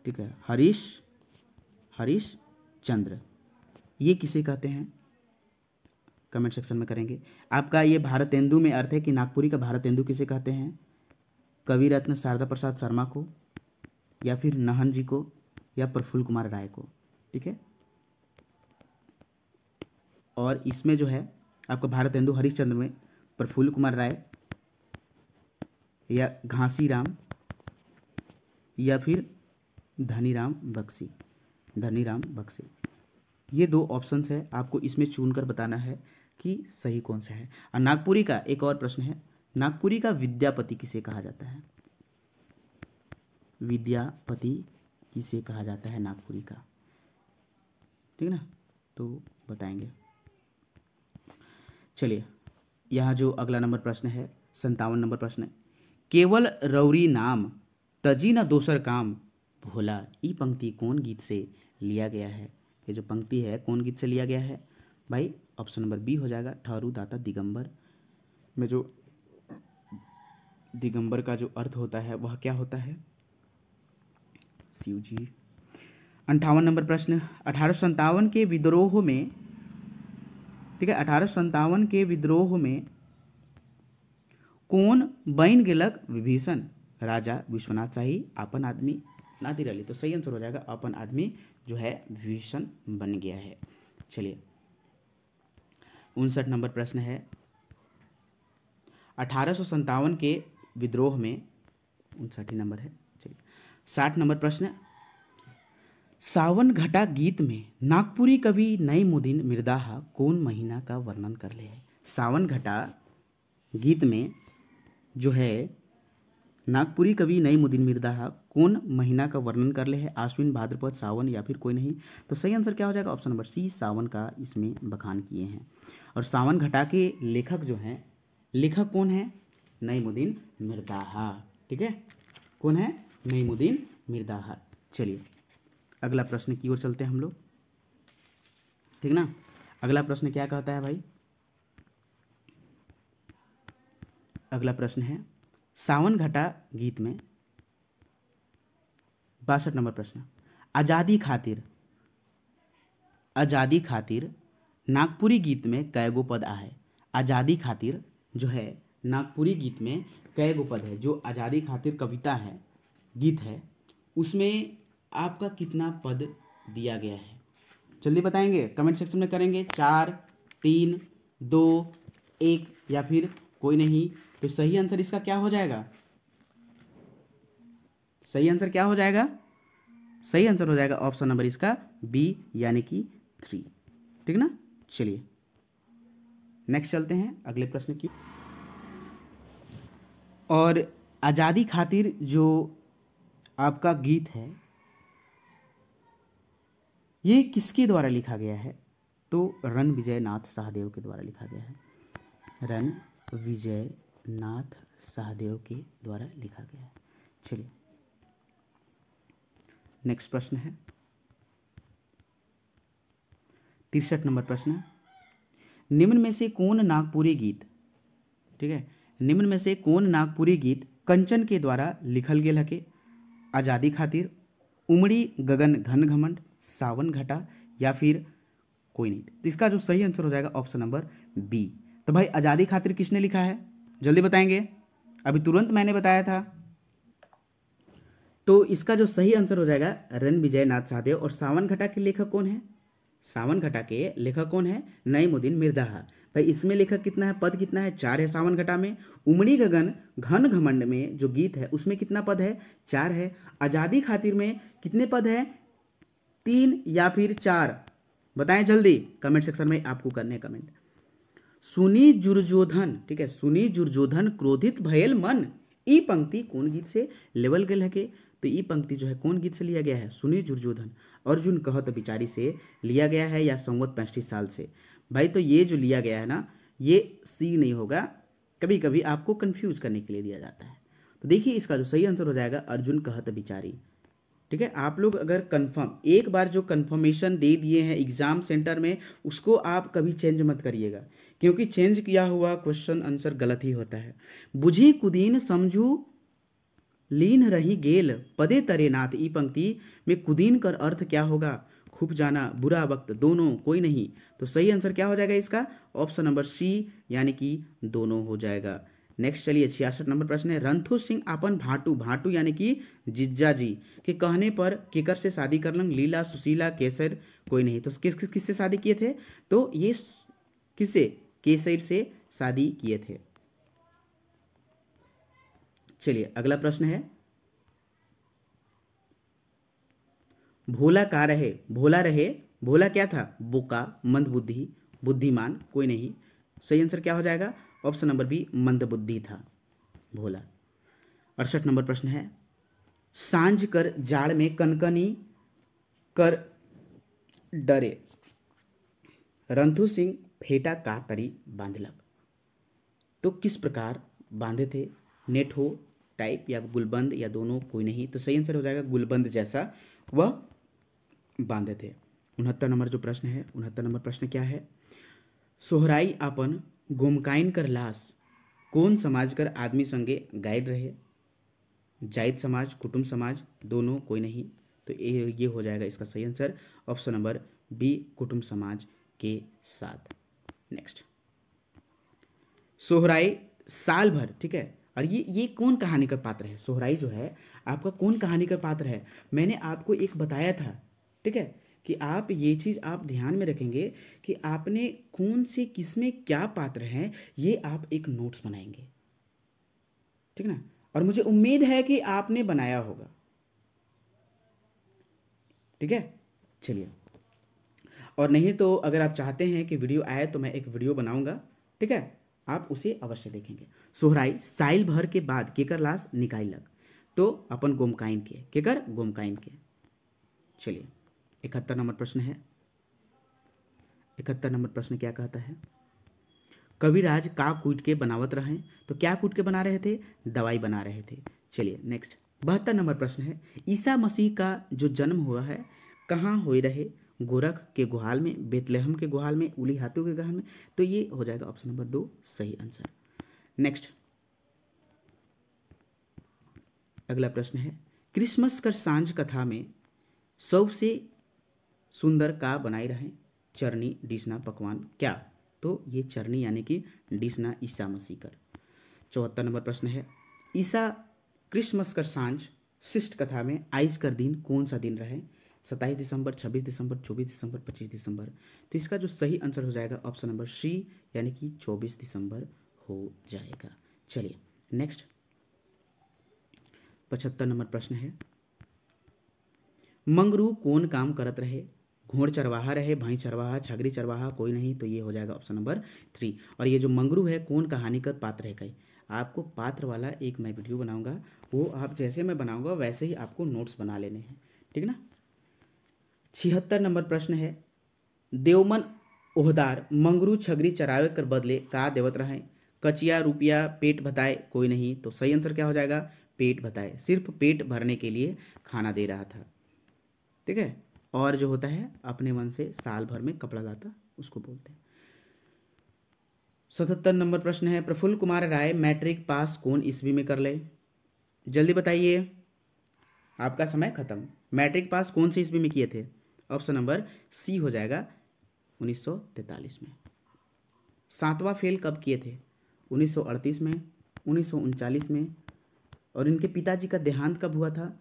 ठीक है, हरिश्चंद्र ये किसे कहते हैं? कमेंट सेक्शन में करेंगे। आपका ये भारतेंदु में अर्थ है कि नागपुरी का भारतेंदु किसे कहते हैं? कवि रत्न शारदा प्रसाद शर्मा को, या फिर नहन जी को, या प्रफुल्ल कुमार राय को, ठीक है। और इसमें जो है आपका भारतेंदु हरिश्चंद्र में प्रफुल्ल कुमार राय, या घासीराम, या फिर धनीराम बख्शी, ये दो ऑप्शंस है, आपको इसमें चुनकर बताना है कि सही कौन सा है। और नागपुरी का एक और प्रश्न है, नागपुरी का विद्यापति किसे कहा जाता है? विद्यापति किसे कहा जाता है नागपुरी का, ठीक है ना, तो बताएंगे। चलिए, यहाँ जो अगला नंबर प्रश्न है 57 नंबर प्रश्न है, केवल रौरी नाम तजी न दोसर काम भोला, ई पंक्ति कौन गीत से लिया गया है? ये जो पंक्ति है कौन गीत से लिया गया है भाई? ऑप्शन नंबर बी हो जाएगा, ठहरू दाता दिगंबर में जो दिगंबर का जो अर्थ होता है वह क्या होता है? शिव जी। 58 नंबर प्रश्न, 1857 के विद्रोह में, ठीक है, 1857 के विद्रोह में कौन बन गेलक विभीषण? राजा विश्वनाथ शाही, अपन आदमी नादिर अली। तो सही आंसर हो जाएगा अपन आदमी जो है विभीषण बन गया है। चलिए, 59 नंबर प्रश्न है, 1857 के विद्रोह में, 59 नंबर है। चलिए, 60 नंबर प्रश्न, सावन घटा गीत में नागपुरी कवि नईमुद्दीन मिर्दाहा कौन महीना का वर्णन कर ले है? सावन घटा गीत में जो है नागपुरी कवि नईमुद्दीन मिर्दाहा कौन महीना का वर्णन कर ले है? आश्विन, भाद्रपद, सावन, या फिर कोई नहीं। तो सही आंसर क्या हो जाएगा? ऑप्शन नंबर सी, सावन का इसमें बखान किए हैं। और सावन घटा के लेखक जो हैं, लेखक कौन है? नईमुद्दीन मिर्दाहा, ठीक है, कौन है? नईमुद्दीन मिर्दाहा। चलिए, अगला प्रश्न की ओर चलते हैं हम लोग, ठीक ना। अगला प्रश्न क्या कहता है भाई? अगला प्रश्न है, सावन घटा गीत में, 62 नंबर प्रश्न, आजादी खातिर नागपुरी गीत में कैगो पद आहे? आजादी खातिर जो है नागपुरी गीत में कैगो पद है? जो आजादी खातिर कविता है, गीत है, उसमें आपका कितना पद दिया गया है? जल्दी बताएंगे, कमेंट सेक्शन में करेंगे। 4, 3, 2, 1, या फिर कोई नहीं। तो सही आंसर इसका क्या हो जाएगा? सही आंसर क्या हो जाएगा? सही आंसर हो जाएगा ऑप्शन नंबर इसका बी, यानी कि 3, ठीक ना। चलिए, नेक्स्ट चलते हैं अगले प्रश्न की। और आज़ादी खातिर जो आपका गीत है, ये किसके द्वारा लिखा गया है? तो रणविजय नाथ सहदेव के द्वारा लिखा गया है। रणविजय नाथ सहदेव के द्वारा लिखा गया है। चलिए, नेक्स्ट प्रश्न है 63 नंबर प्रश्न, निम्न में से कौन नागपुरी गीत, ठीक है, निम्न में से कौन नागपुरी गीत कंचन के द्वारा लिखल गेल हके? आज़ादी खातिर, उमड़ी गगन घन घमंड, सावन घटा, या फिर कोई नहीं। तो इसका जो सही आंसर हो जाएगा ऑप्शन नंबर बी। तो भाई आज़ादी खातिर किसने लिखा है? जल्दी बताएंगे, अभी तुरंत मैंने बताया था। तो इसका जो सही आंसर हो जाएगा रणविजय नाथ सहदेव। और सावन घटा के लेखक कौन है? सावन घटा के लेखक कौन है? नईमुद्दीन मिर्दाहा। भाई इसमें लेखक कितना है? पद कितना है? 4 है सावन घटा में। उमड़ी गगन घन घमंड में जो गीत है उसमें कितना पद है? 4 है। आज़ादी खातिर में कितने पद है? 3 या फिर 4? बताएं जल्दी, कमेंट सेक्शन में आपको करने कमेंट। सुनी जुर्जोधन, ठीक है, सुनी जुर्जोधन क्रोधित भयल मन, ई पंक्ति कौन गीत से लेवल गेल है के? तो ई पंक्ति जो है कौन गीत से लिया गया है? सुनी जुर्जोधन अर्जुन कहत बिचारी से लिया गया है, या संवत 35 साल से? भाई तो ये जो लिया गया है ना, ये सी नहीं होगा, कभी कभी आपको कंफ्यूज करने के लिए दिया जाता है। तो देखिए इसका जो सही आंसर हो जाएगा अर्जुन कहत बिचारी, ठीक है। आप लोग अगर कंफर्म, एक बार जो कंफर्मेशन दे दिए हैं एग्जाम सेंटर में, उसको आप कभी चेंज मत करिएगा, क्योंकि चेंज किया हुआ क्वेश्चन आंसर गलत ही होता है। बुझी कुदीन समझू लीन रही गेल पदे तरे नाथ, ई पंक्ति में कुदीन का अर्थ क्या होगा? खूब जाना, बुरा वक्त, दोनों, कोई नहीं। तो सही आंसर क्या हो जाएगा इसका? ऑप्शन नंबर सी यानी कि दोनों हो जाएगा। नेक्स्ट चलिए 66 नंबर प्रश्न है। रणथु सिंह अपन भाटू, भाटू यानी कि जिज्जा जी के कहने पर केकर से शादी कर लन? लीला, सुशीला, केसर, कोई नहीं। तो किससे शादी किए थे? तो ये किससे? केसर से शादी किए थे। चलिए अगला प्रश्न है। भोला का रहे, भोला रहे, भोला क्या था? बोका, मंदबुद्धि, बुद्धिमान, कोई नहीं। सही आंसर क्या हो जाएगा? ऑप्शन नंबर बी मंदबुद्धि था भोला। 68 नंबर प्रश्न है। सांझ कर जाड़ में कनकनी कर डरे, रणथु सिंह फेटा का तरी बांधलक। तो किस प्रकार बांधे थे? नेट हो टाइप या गुलबंद या दोनों, कोई नहीं। तो सही आंसर हो जाएगा गुलबंद जैसा वह बांधे थे। 69 नंबर जो प्रश्न है, 69 नंबर प्रश्न क्या है? सोहराई अपन गोमकाइन कर लाश, कौन समाज कर आदमी संगे गाइड रहे? जायद समाज, कुटुंब समाज, दोनों, कोई नहीं। तो ये हो जाएगा इसका सही आंसर ऑप्शन नंबर बी कुटुंब समाज के साथ। नेक्स्ट, सोहराई साल भर, ठीक है। और ये कौन कहानी का पात्र है? सोहराई जो है आपका कौन कहानी का पात्र है? मैंने आपको एक बताया था, ठीक है, कि आप ये चीज़ आप ध्यान में रखेंगे कि आपने कौन से किसमें क्या पात्र हैं, ये आप एक नोट्स बनाएंगे, ठीक ना। और मुझे उम्मीद है कि आपने बनाया होगा, ठीक है। चलिए, और नहीं तो अगर आप चाहते हैं कि वीडियो आए तो मैं एक वीडियो बनाऊंगा, ठीक है, आप उसे अवश्य देखेंगे। सोहराई साइल भर के बाद केकर लाश निकालक, तो अपन गोमकाइन के, केकर? गोमकाइन के। चलिए 71 नंबर प्रश्न है। 71 नंबर प्रश्न क्या कहता है? कविराज का कूट के बनावत रहे, तो क्या कूट के बना रहे थे? दवाई बना रहे थे। चलिए नेक्स्ट 72 नंबर प्रश्न है। ईसा मसीह का जो जन्म हुआ है कहाँ हुए रहे? गोरख के गुहाल में, बेतलहम के गुहाल में, उली हाथों के गुहाल में। तो ये हो जाएगा ऑप्शन नंबर 2 सही आंसर। नेक्स्ट अगला प्रश्न है। क्रिसमस कर सांझ कथा में सबसे सुंदर का बनाई रहे? चरनी, डिसना, पकवान, क्या? तो ये चरनी यानी कि डिसना ईसा मसीह कर। 74 नंबर प्रश्न है। ईसा क्रिसमस कर सांझ शिष्ट कथा में आइज कर दिन कौन सा दिन रहे? 27 दिसंबर, 26 दिसंबर, 24 दिसंबर, 25 दिसंबर। तो इसका जो सही आंसर हो जाएगा ऑप्शन नंबर सी यानी कि 24 दिसंबर हो जाएगा। चलिए नेक्स्ट 75 नंबर प्रश्न है। मंगरू कौन काम करत रहे? घोड़ चरवाहा रहे, भैंस चरवाहा, छगरी चरवाहा, कोई नहीं। तो ये हो जाएगा ऑप्शन नंबर 3। और ये जो मंगरू है कौन कहानी का पात्र है? कई आपको पात्र वाला एक मैं वीडियो बनाऊंगा, वो आप जैसे मैं बनाऊंगा वैसे ही आपको नोट्स बना लेने हैं, ठीक ना। 76 नंबर प्रश्न है। देवमन ओहदार मंगरू छगरी चरावे कर बदले का देवत रहे? कचिया, रुपया, पेट भताए, कोई नहीं। तो सही आंसर क्या हो जाएगा? पेट भताए, सिर्फ पेट भरने के लिए खाना दे रहा था, ठीक है। और जो होता है अपने मन से साल भर में कपड़ा लाता, उसको बोलते हैं। 77 नंबर प्रश्न है। प्रफुल्ल कुमार राय मैट्रिक पास कौन ईस्वी में कर ले? जल्दी बताइए, आपका समय खत्म। मैट्रिक पास कौन से ईस्वी में किए थे? ऑप्शन नंबर सी हो जाएगा 1943 में। 7वां फेल कब किए थे? 1938 में, 1939 में। और इनके पिताजी का देहांत कब हुआ था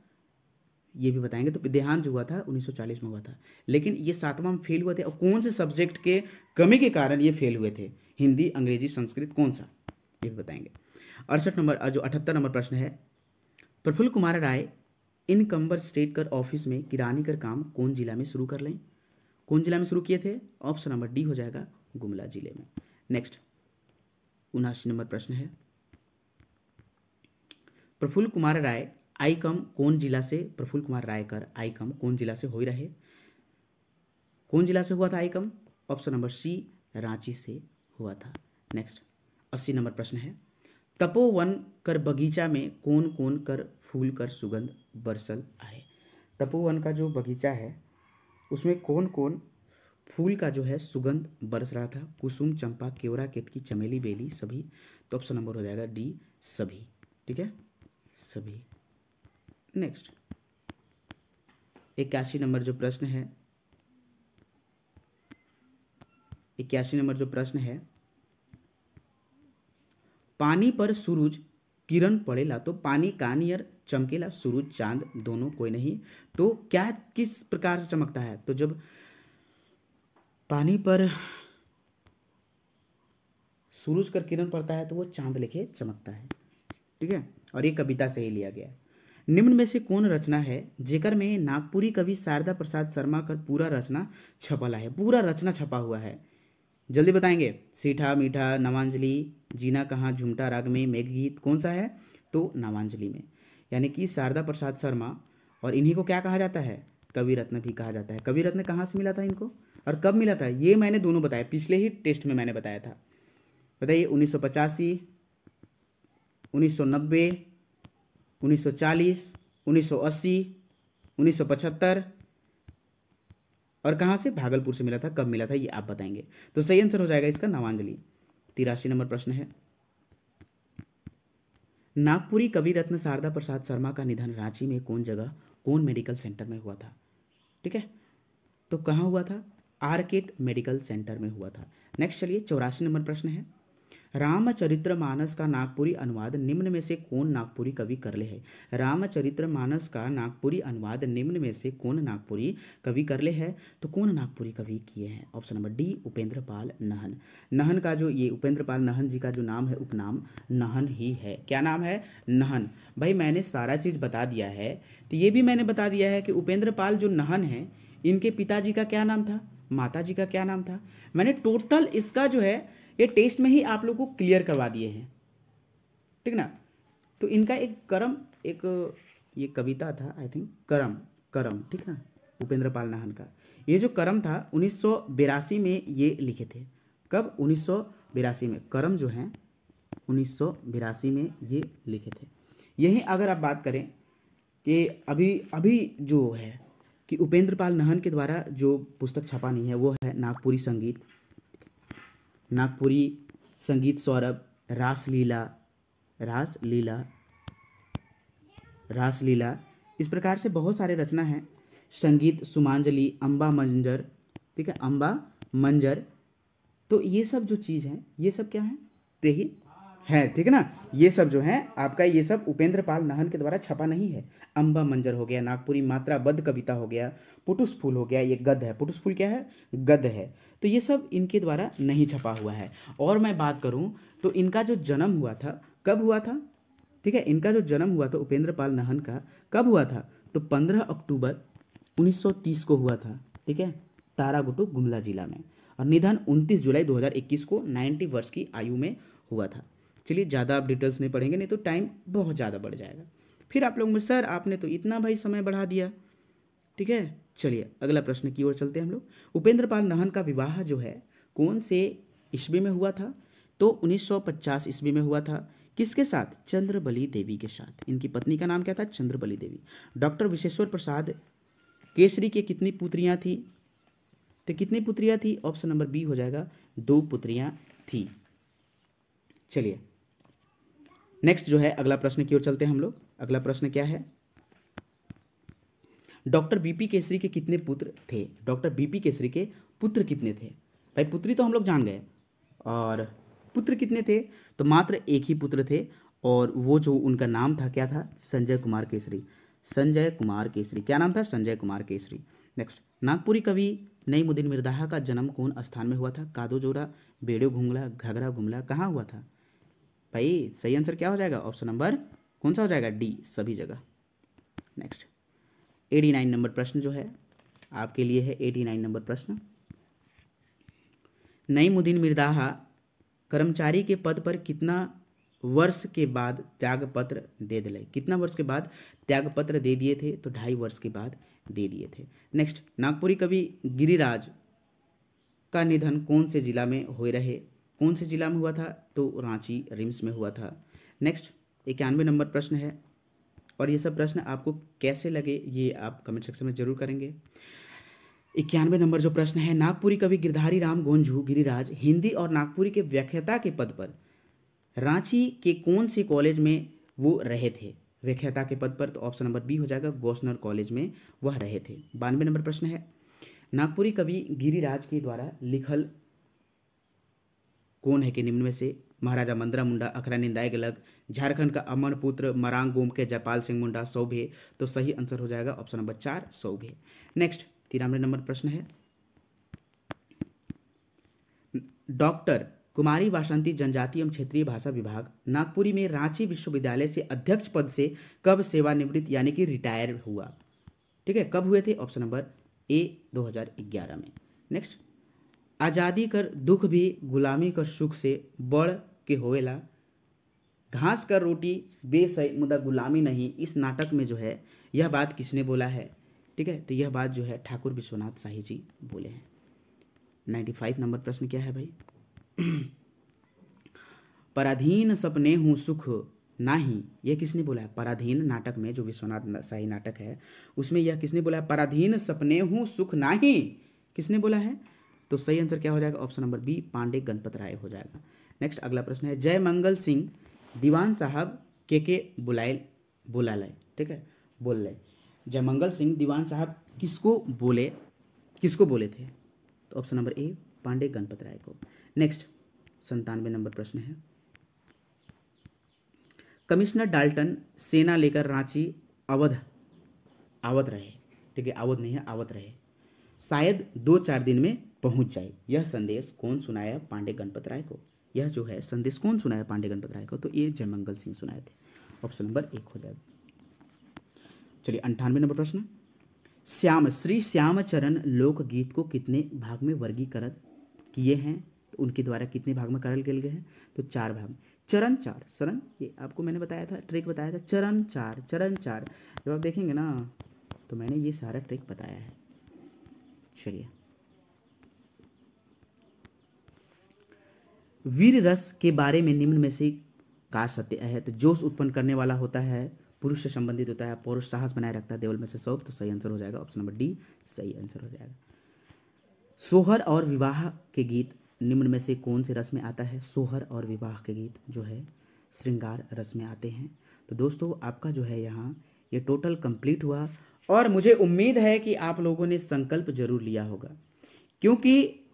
ये भी बताएंगे। तो देहांत जो हुआ था 1940 में हुआ था, लेकिन ये 7वां में फेल हुए थे। और कौन से सब्जेक्ट के कमी के कारण ये फेल हुए थे? हिंदी, अंग्रेजी, संस्कृत, कौन सा? ये भी बताएंगे। 68 नंबर जो 78 नंबर प्रश्न है। प्रफुल्ल कुमार राय इनकम्बर स्टेट कर ऑफिस में किरानी कर काम कौन जिला में शुरू कर लें? कौन जिला में शुरू किए थे? ऑप्शन नंबर डी हो जाएगा गुमला जिले में। नेक्स्ट 79 नंबर प्रश्न है। प्रफुल्ल कुमार राय आई कम कौन जिला से? प्रफुल्ल कुमार राय कर आई कम कौन जिला से हो रहे? कौन जिला से हुआ था आई कम? ऑप्शन नंबर सी रांची से हुआ था। नेक्स्ट 80 नंबर प्रश्न है। तपोवन कर बगीचा में कौन कौन कर फूल कर सुगंध बरसल आए? तपोवन का जो बगीचा है उसमें कौन कौन फूल का जो है सुगंध बरस रहा था, कुसुम, चंपा, केवड़ा, केतकी, चमेली, बेली, सभी। तो ऑप्शन नंबर हो जाएगा डी, सभी। ठीक है, सभी। नेक्स्ट 81 नंबर जो प्रश्न है, 81 नंबर जो प्रश्न है, पानी पर सूरज किरण पड़ेला तो पानी का नियर चमकेला, सूरज चांद दोनों कोई नहीं, तो क्या किस प्रकार से चमकता है? तो जब पानी पर सूरज का किरण पड़ता है तो वो चांद लेके चमकता है। ठीक है, और ये कविता से ही लिया गया है। निम्न में से कौन रचना है जेकर में नागपुरी कवि शारदा प्रसाद शर्मा का पूरा रचना छपला है? पूरा रचना छपा हुआ है, जल्दी बताएंगे। सीठा, मीठा, नवांजलि, जीना कहाँ, झुमटा राग में, मेघगीत, कौन सा है? तो नवांजलि में। यानी कि शारदा प्रसाद शर्मा, और इन्हीं को क्या कहा जाता है? कवि रत्न भी कहा जाता है। कवि रत्न कहाँ से मिला था इनको और कब मिला था? ये मैंने दोनों बताया, पिछले ही टेस्ट में मैंने बताया था। बताइए, 1985, 1990, 1940, 1980, 1975, और कहाँ से? भागलपुर से मिला था। कब मिला था ये आप बताएंगे। तो सही आंसर हो जाएगा इसका नवांजलि। 83 नंबर प्रश्न है, नागपुरी कवि रत्न शारदा प्रसाद शर्मा का निधन रांची में कौन जगह, कौन मेडिकल सेंटर में हुआ था? ठीक है, तो कहाँ हुआ था? आर्केड मेडिकल सेंटर में हुआ था। नेक्स्ट चलिए, 84 नंबर प्रश्न है, रामचरितमानस का नागपुरी अनुवाद निम्न में से कौन नागपुरी कवि करले है? रामचरितमानस का नागपुरी अनुवाद निम्न में से कौन नागपुरी कवि करले है? तो कौन नागपुरी कवि किए हैं? ऑप्शन नंबर डी, उपेंद्र पाल नहन। नहन का जो ये उपेंद्र पाल नहन जी का जो नाम है, उपनाम नहन ही है। क्या नाम है? नहन। भाई मैंने सारा चीज़ बता दिया है, तो ये भी मैंने बता दिया है कि उपेंद्र पाल जो नहन है, इनके पिताजी का क्या नाम था, माता जी का क्या नाम था। मैंने टोटल इसका जो है ये टेस्ट में ही आप लोगों को क्लियर करवा दिए हैं, ठीक ना। तो इनका एक करम, एक ये कविता था आई थिंक, करम, करम, ठीक ना, उपेंद्र पाल नाहन का ये जो करम था 1982 में ये लिखे थे। कब? 1982 में। करम जो है 1982 में ये लिखे थे। यही अगर आप बात करें कि अभी अभी जो है कि उपेंद्र पाल नाहन के द्वारा जो पुस्तक छपा नहीं है वो है नागपुरी संगीत, नागपुरी संगीत सौरभ, रासलीला, रासलीला, रासलीला, इस प्रकार से बहुत सारे रचना हैं। संगीत सुमांजलि, अम्बा मंजर, ठीक है, अम्बा मंजर। तो ये सब जो चीज़ है, ये सब क्या है? यही है, ठीक है ना। ये सब जो है आपका, ये सब उपेंद्र पाल नाहन के द्वारा छपा नहीं है। अम्बा मंजर हो गया, नागपुरी मात्राबद्ध कविता हो गया, पुटुस फूल हो गया, ये गद्य है। पुटुस फूल क्या है? गद्य है। तो ये सब इनके द्वारा नहीं छपा हुआ है। और मैं बात करूं तो इनका जो जन्म हुआ था, कब हुआ था? ठीक है, इनका जो जन्म हुआ था उपेंद्र पाल नाहन का, कब हुआ था? तो 15 अक्टूबर 1930 को हुआ था। ठीक है, तारागुटु गुमला जिला में। और निधन 29 जुलाई 2021 को 90 वर्ष की आयु में हुआ था। चलिए, ज़्यादा आप डिटेल्स नहीं पढ़ेंगे, नहीं तो टाइम बहुत ज़्यादा बढ़ जाएगा। फिर आप लोग में सर आपने तो इतना भाई समय बढ़ा दिया। ठीक है, चलिए अगला प्रश्न की ओर चलते हैं हम लोग। उपेंद्र पाल नाहन का विवाह जो है कौन से ईस्वी में हुआ था? तो 1950 ईस्वी में हुआ था। किसके साथ? चंद्रबली देवी के साथ। इनकी पत्नी का नाम क्या था? चंद्रबली देवी। डॉक्टर विश्वेश्वर प्रसाद केसरी के कितनी पुत्रियां थी? तो कितनी पुत्रियां थी? ऑप्शन नंबर बी हो जाएगा, 2 पुत्रियां थी। चलिए नेक्स्ट जो है अगला प्रश्न की ओर चलते हैं हम लोग। अगला प्रश्न क्या है? डॉक्टर बीपी केसरी के कितने पुत्र थे? डॉक्टर बीपी केसरी के पुत्र कितने थे? भाई पुत्री तो हम लोग जान गए, और पुत्र कितने थे? तो मात्र एक ही पुत्र थे, और वो जो उनका नाम था क्या था? संजय कुमार केसरी। संजय कुमार केसरी, क्या नाम था? संजय कुमार केसरी। नेक्स्ट, नागपुरी कवि नईमुद्दीन मिर्दाहा का जन्म कौन स्थान में हुआ था? कादो जोरा, बेड़ो घुंगला, घाघरा घुमला, कहाँ हुआ था? भाई सही आंसर क्या हो जाएगा? ऑप्शन नंबर कौन सा हो जाएगा? डी, सभी जगह। नेक्स्ट 89 नंबर प्रश्न जो है आपके लिए है 89 नंबर प्रश्न। नईमुद्दीन मिर्दाहा कर्मचारी के पद पर कितना वर्ष के बाद त्यागपत्र दे दिले? कितना वर्ष के बाद त्यागपत्र दे दिए थे? तो 2.5 वर्ष के बाद दे दिए थे। नेक्स्ट, नागपुरी कवि गिरिराज का निधन कौन से जिला में हुए रहे? कौन से जिला में हुआ था? तो रांची रिम्स में हुआ था। नेक्स्ट 91 नंबर प्रश्न है, और ये सब प्रश्न आपको कैसे लगे ये आप कमेंट सेक्शन में जरूर करेंगे। 91 नंबर जो प्रश्न है, नागपुरी कवि गिरधारी राम गोंझू गिरिराज हिंदी और नागपुरी के व्याख्याता के पद पर रांची के कौन से कॉलेज में वो रहे थे? व्याख्याता के पद पर, तो ऑप्शन नंबर बी हो जाएगा, गोस्नर कॉलेज में वह रहे थे। 92 नंबर प्रश्न है, नागपुरी कवि गिरिराज के द्वारा लिखल कौन है कि निम्न में से महाराजा मंदरा मुंडा, अखरा निंदाए गलग, झारखंड का अमर पुत्र, मरांग गोम के जयपाल सिंह मुंडा, सौभे? तो सही आंसर हो जाएगा ऑप्शन नंबर 4 सौभे। नेक्स्ट 93 नंबर प्रश्न है, डॉक्टर कुमारी वासंती जनजातीय एवं क्षेत्रीय भाषा विभाग नागपुरी में रांची विश्वविद्यालय से अध्यक्ष पद से कब सेवानिवृत्त यानी कि रिटायर हुआ? ठीक है, कब हुए थे? ऑप्शन नंबर ए 2011 में। नेक्स्ट, आज़ादी कर दुख भी गुलामी कर सुख से बढ़ के होएला, घास कर रोटी बेसई मुदा गुलामी नहीं, इस नाटक में जो है यह बात किसने बोला है? ठीक है, तो यह बात जो है ठाकुर विश्वनाथ शाही जी बोले हैं। 95 नंबर प्रश्न क्या है भाई? पराधीन सपने हूँ सुख नाही, यह किसने बोला है? पराधीन नाटक में, जो विश्वनाथ शाही नाटक है उसमें यह किसने बोला है? पराधीन सपने हूँ सुख नाही, किसने बोला है? तो सही आंसर क्या हो जाएगा? Option number B Pandey Ganpat Rai हो जाएगा। नेक्स्ट अगला प्रश्न है, जय मंगल सिंह दीवान साहब के बुलाए, ठीक है, बोल रहे, जय मंगल सिंह दीवान साहब किसको बोले थे? तो option number A Pandey Ganpat Rai को। नेक्स्ट 97 नंबर प्रश्न है, कमिश्नर डाल्टन सेना लेकर रांची आवत रहे, ठीक है, आवत नहीं है, आवत रहे, शायद 2-4 दिन में पहुंच जाए, यह संदेश कौन सुनाया पांडे गणपत राय को? यह जो है संदेश कौन सुनाया पांडे गणपत राय को? तो ये जयमंगल सिंह सुनाए थे, ऑप्शन नंबर 1 हो जाएगा। चलिए 98 नंबर प्रश्न, श्री श्यामचरण लोकगीत को कितने भाग में वर्गीकृत किए हैं? तो उनके द्वारा कितने भाग में करल गए हैं? तो 4 भाग। चरण 4, चरण, ये आपको मैंने बताया था, ट्रिक बताया था, चरण 4। जब आप देखेंगे ना तो मैंने ये सारा ट्रिक बताया है। चलिए, वीर रस के बारे में निम्न में से का सत्य है? तो जोश उत्पन्न करने वाला होता है, पुरुष से संबंधित होता है, पौरुष साहस बनाए रखता है, देवल में से सौंप, तो सही आंसर हो जाएगा ऑप्शन नंबर डी, सही आंसर हो जाएगा। सोहर और विवाह के गीत निम्न में से कौन से रस में आता है? सोहर और विवाह के गीत जो है श्रृंगार रस में आते हैं। तो दोस्तों आपका जो है यहाँ ये टोटल कंप्लीट हुआ, और मुझे उम्मीद है कि आप लोगों ने संकल्प जरूर लिया होगा, क्योंकि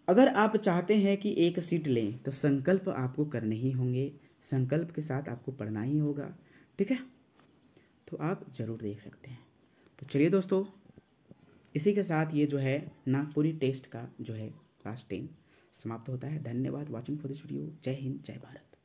अगर आप चाहते हैं कि एक सीट लें तो संकल्प आपको करने ही होंगे, संकल्प के साथ आपको पढ़ना ही होगा, ठीक है, तो आप ज़रूर देख सकते हैं। तो चलिए दोस्तों, इसी के साथ ये जो है नागपुरी टेस्ट का जो है क्लास 10 समाप्त होता है। धन्यवाद वॉचिंग फॉर दिस वीडियो। जय हिंद, जय भारत।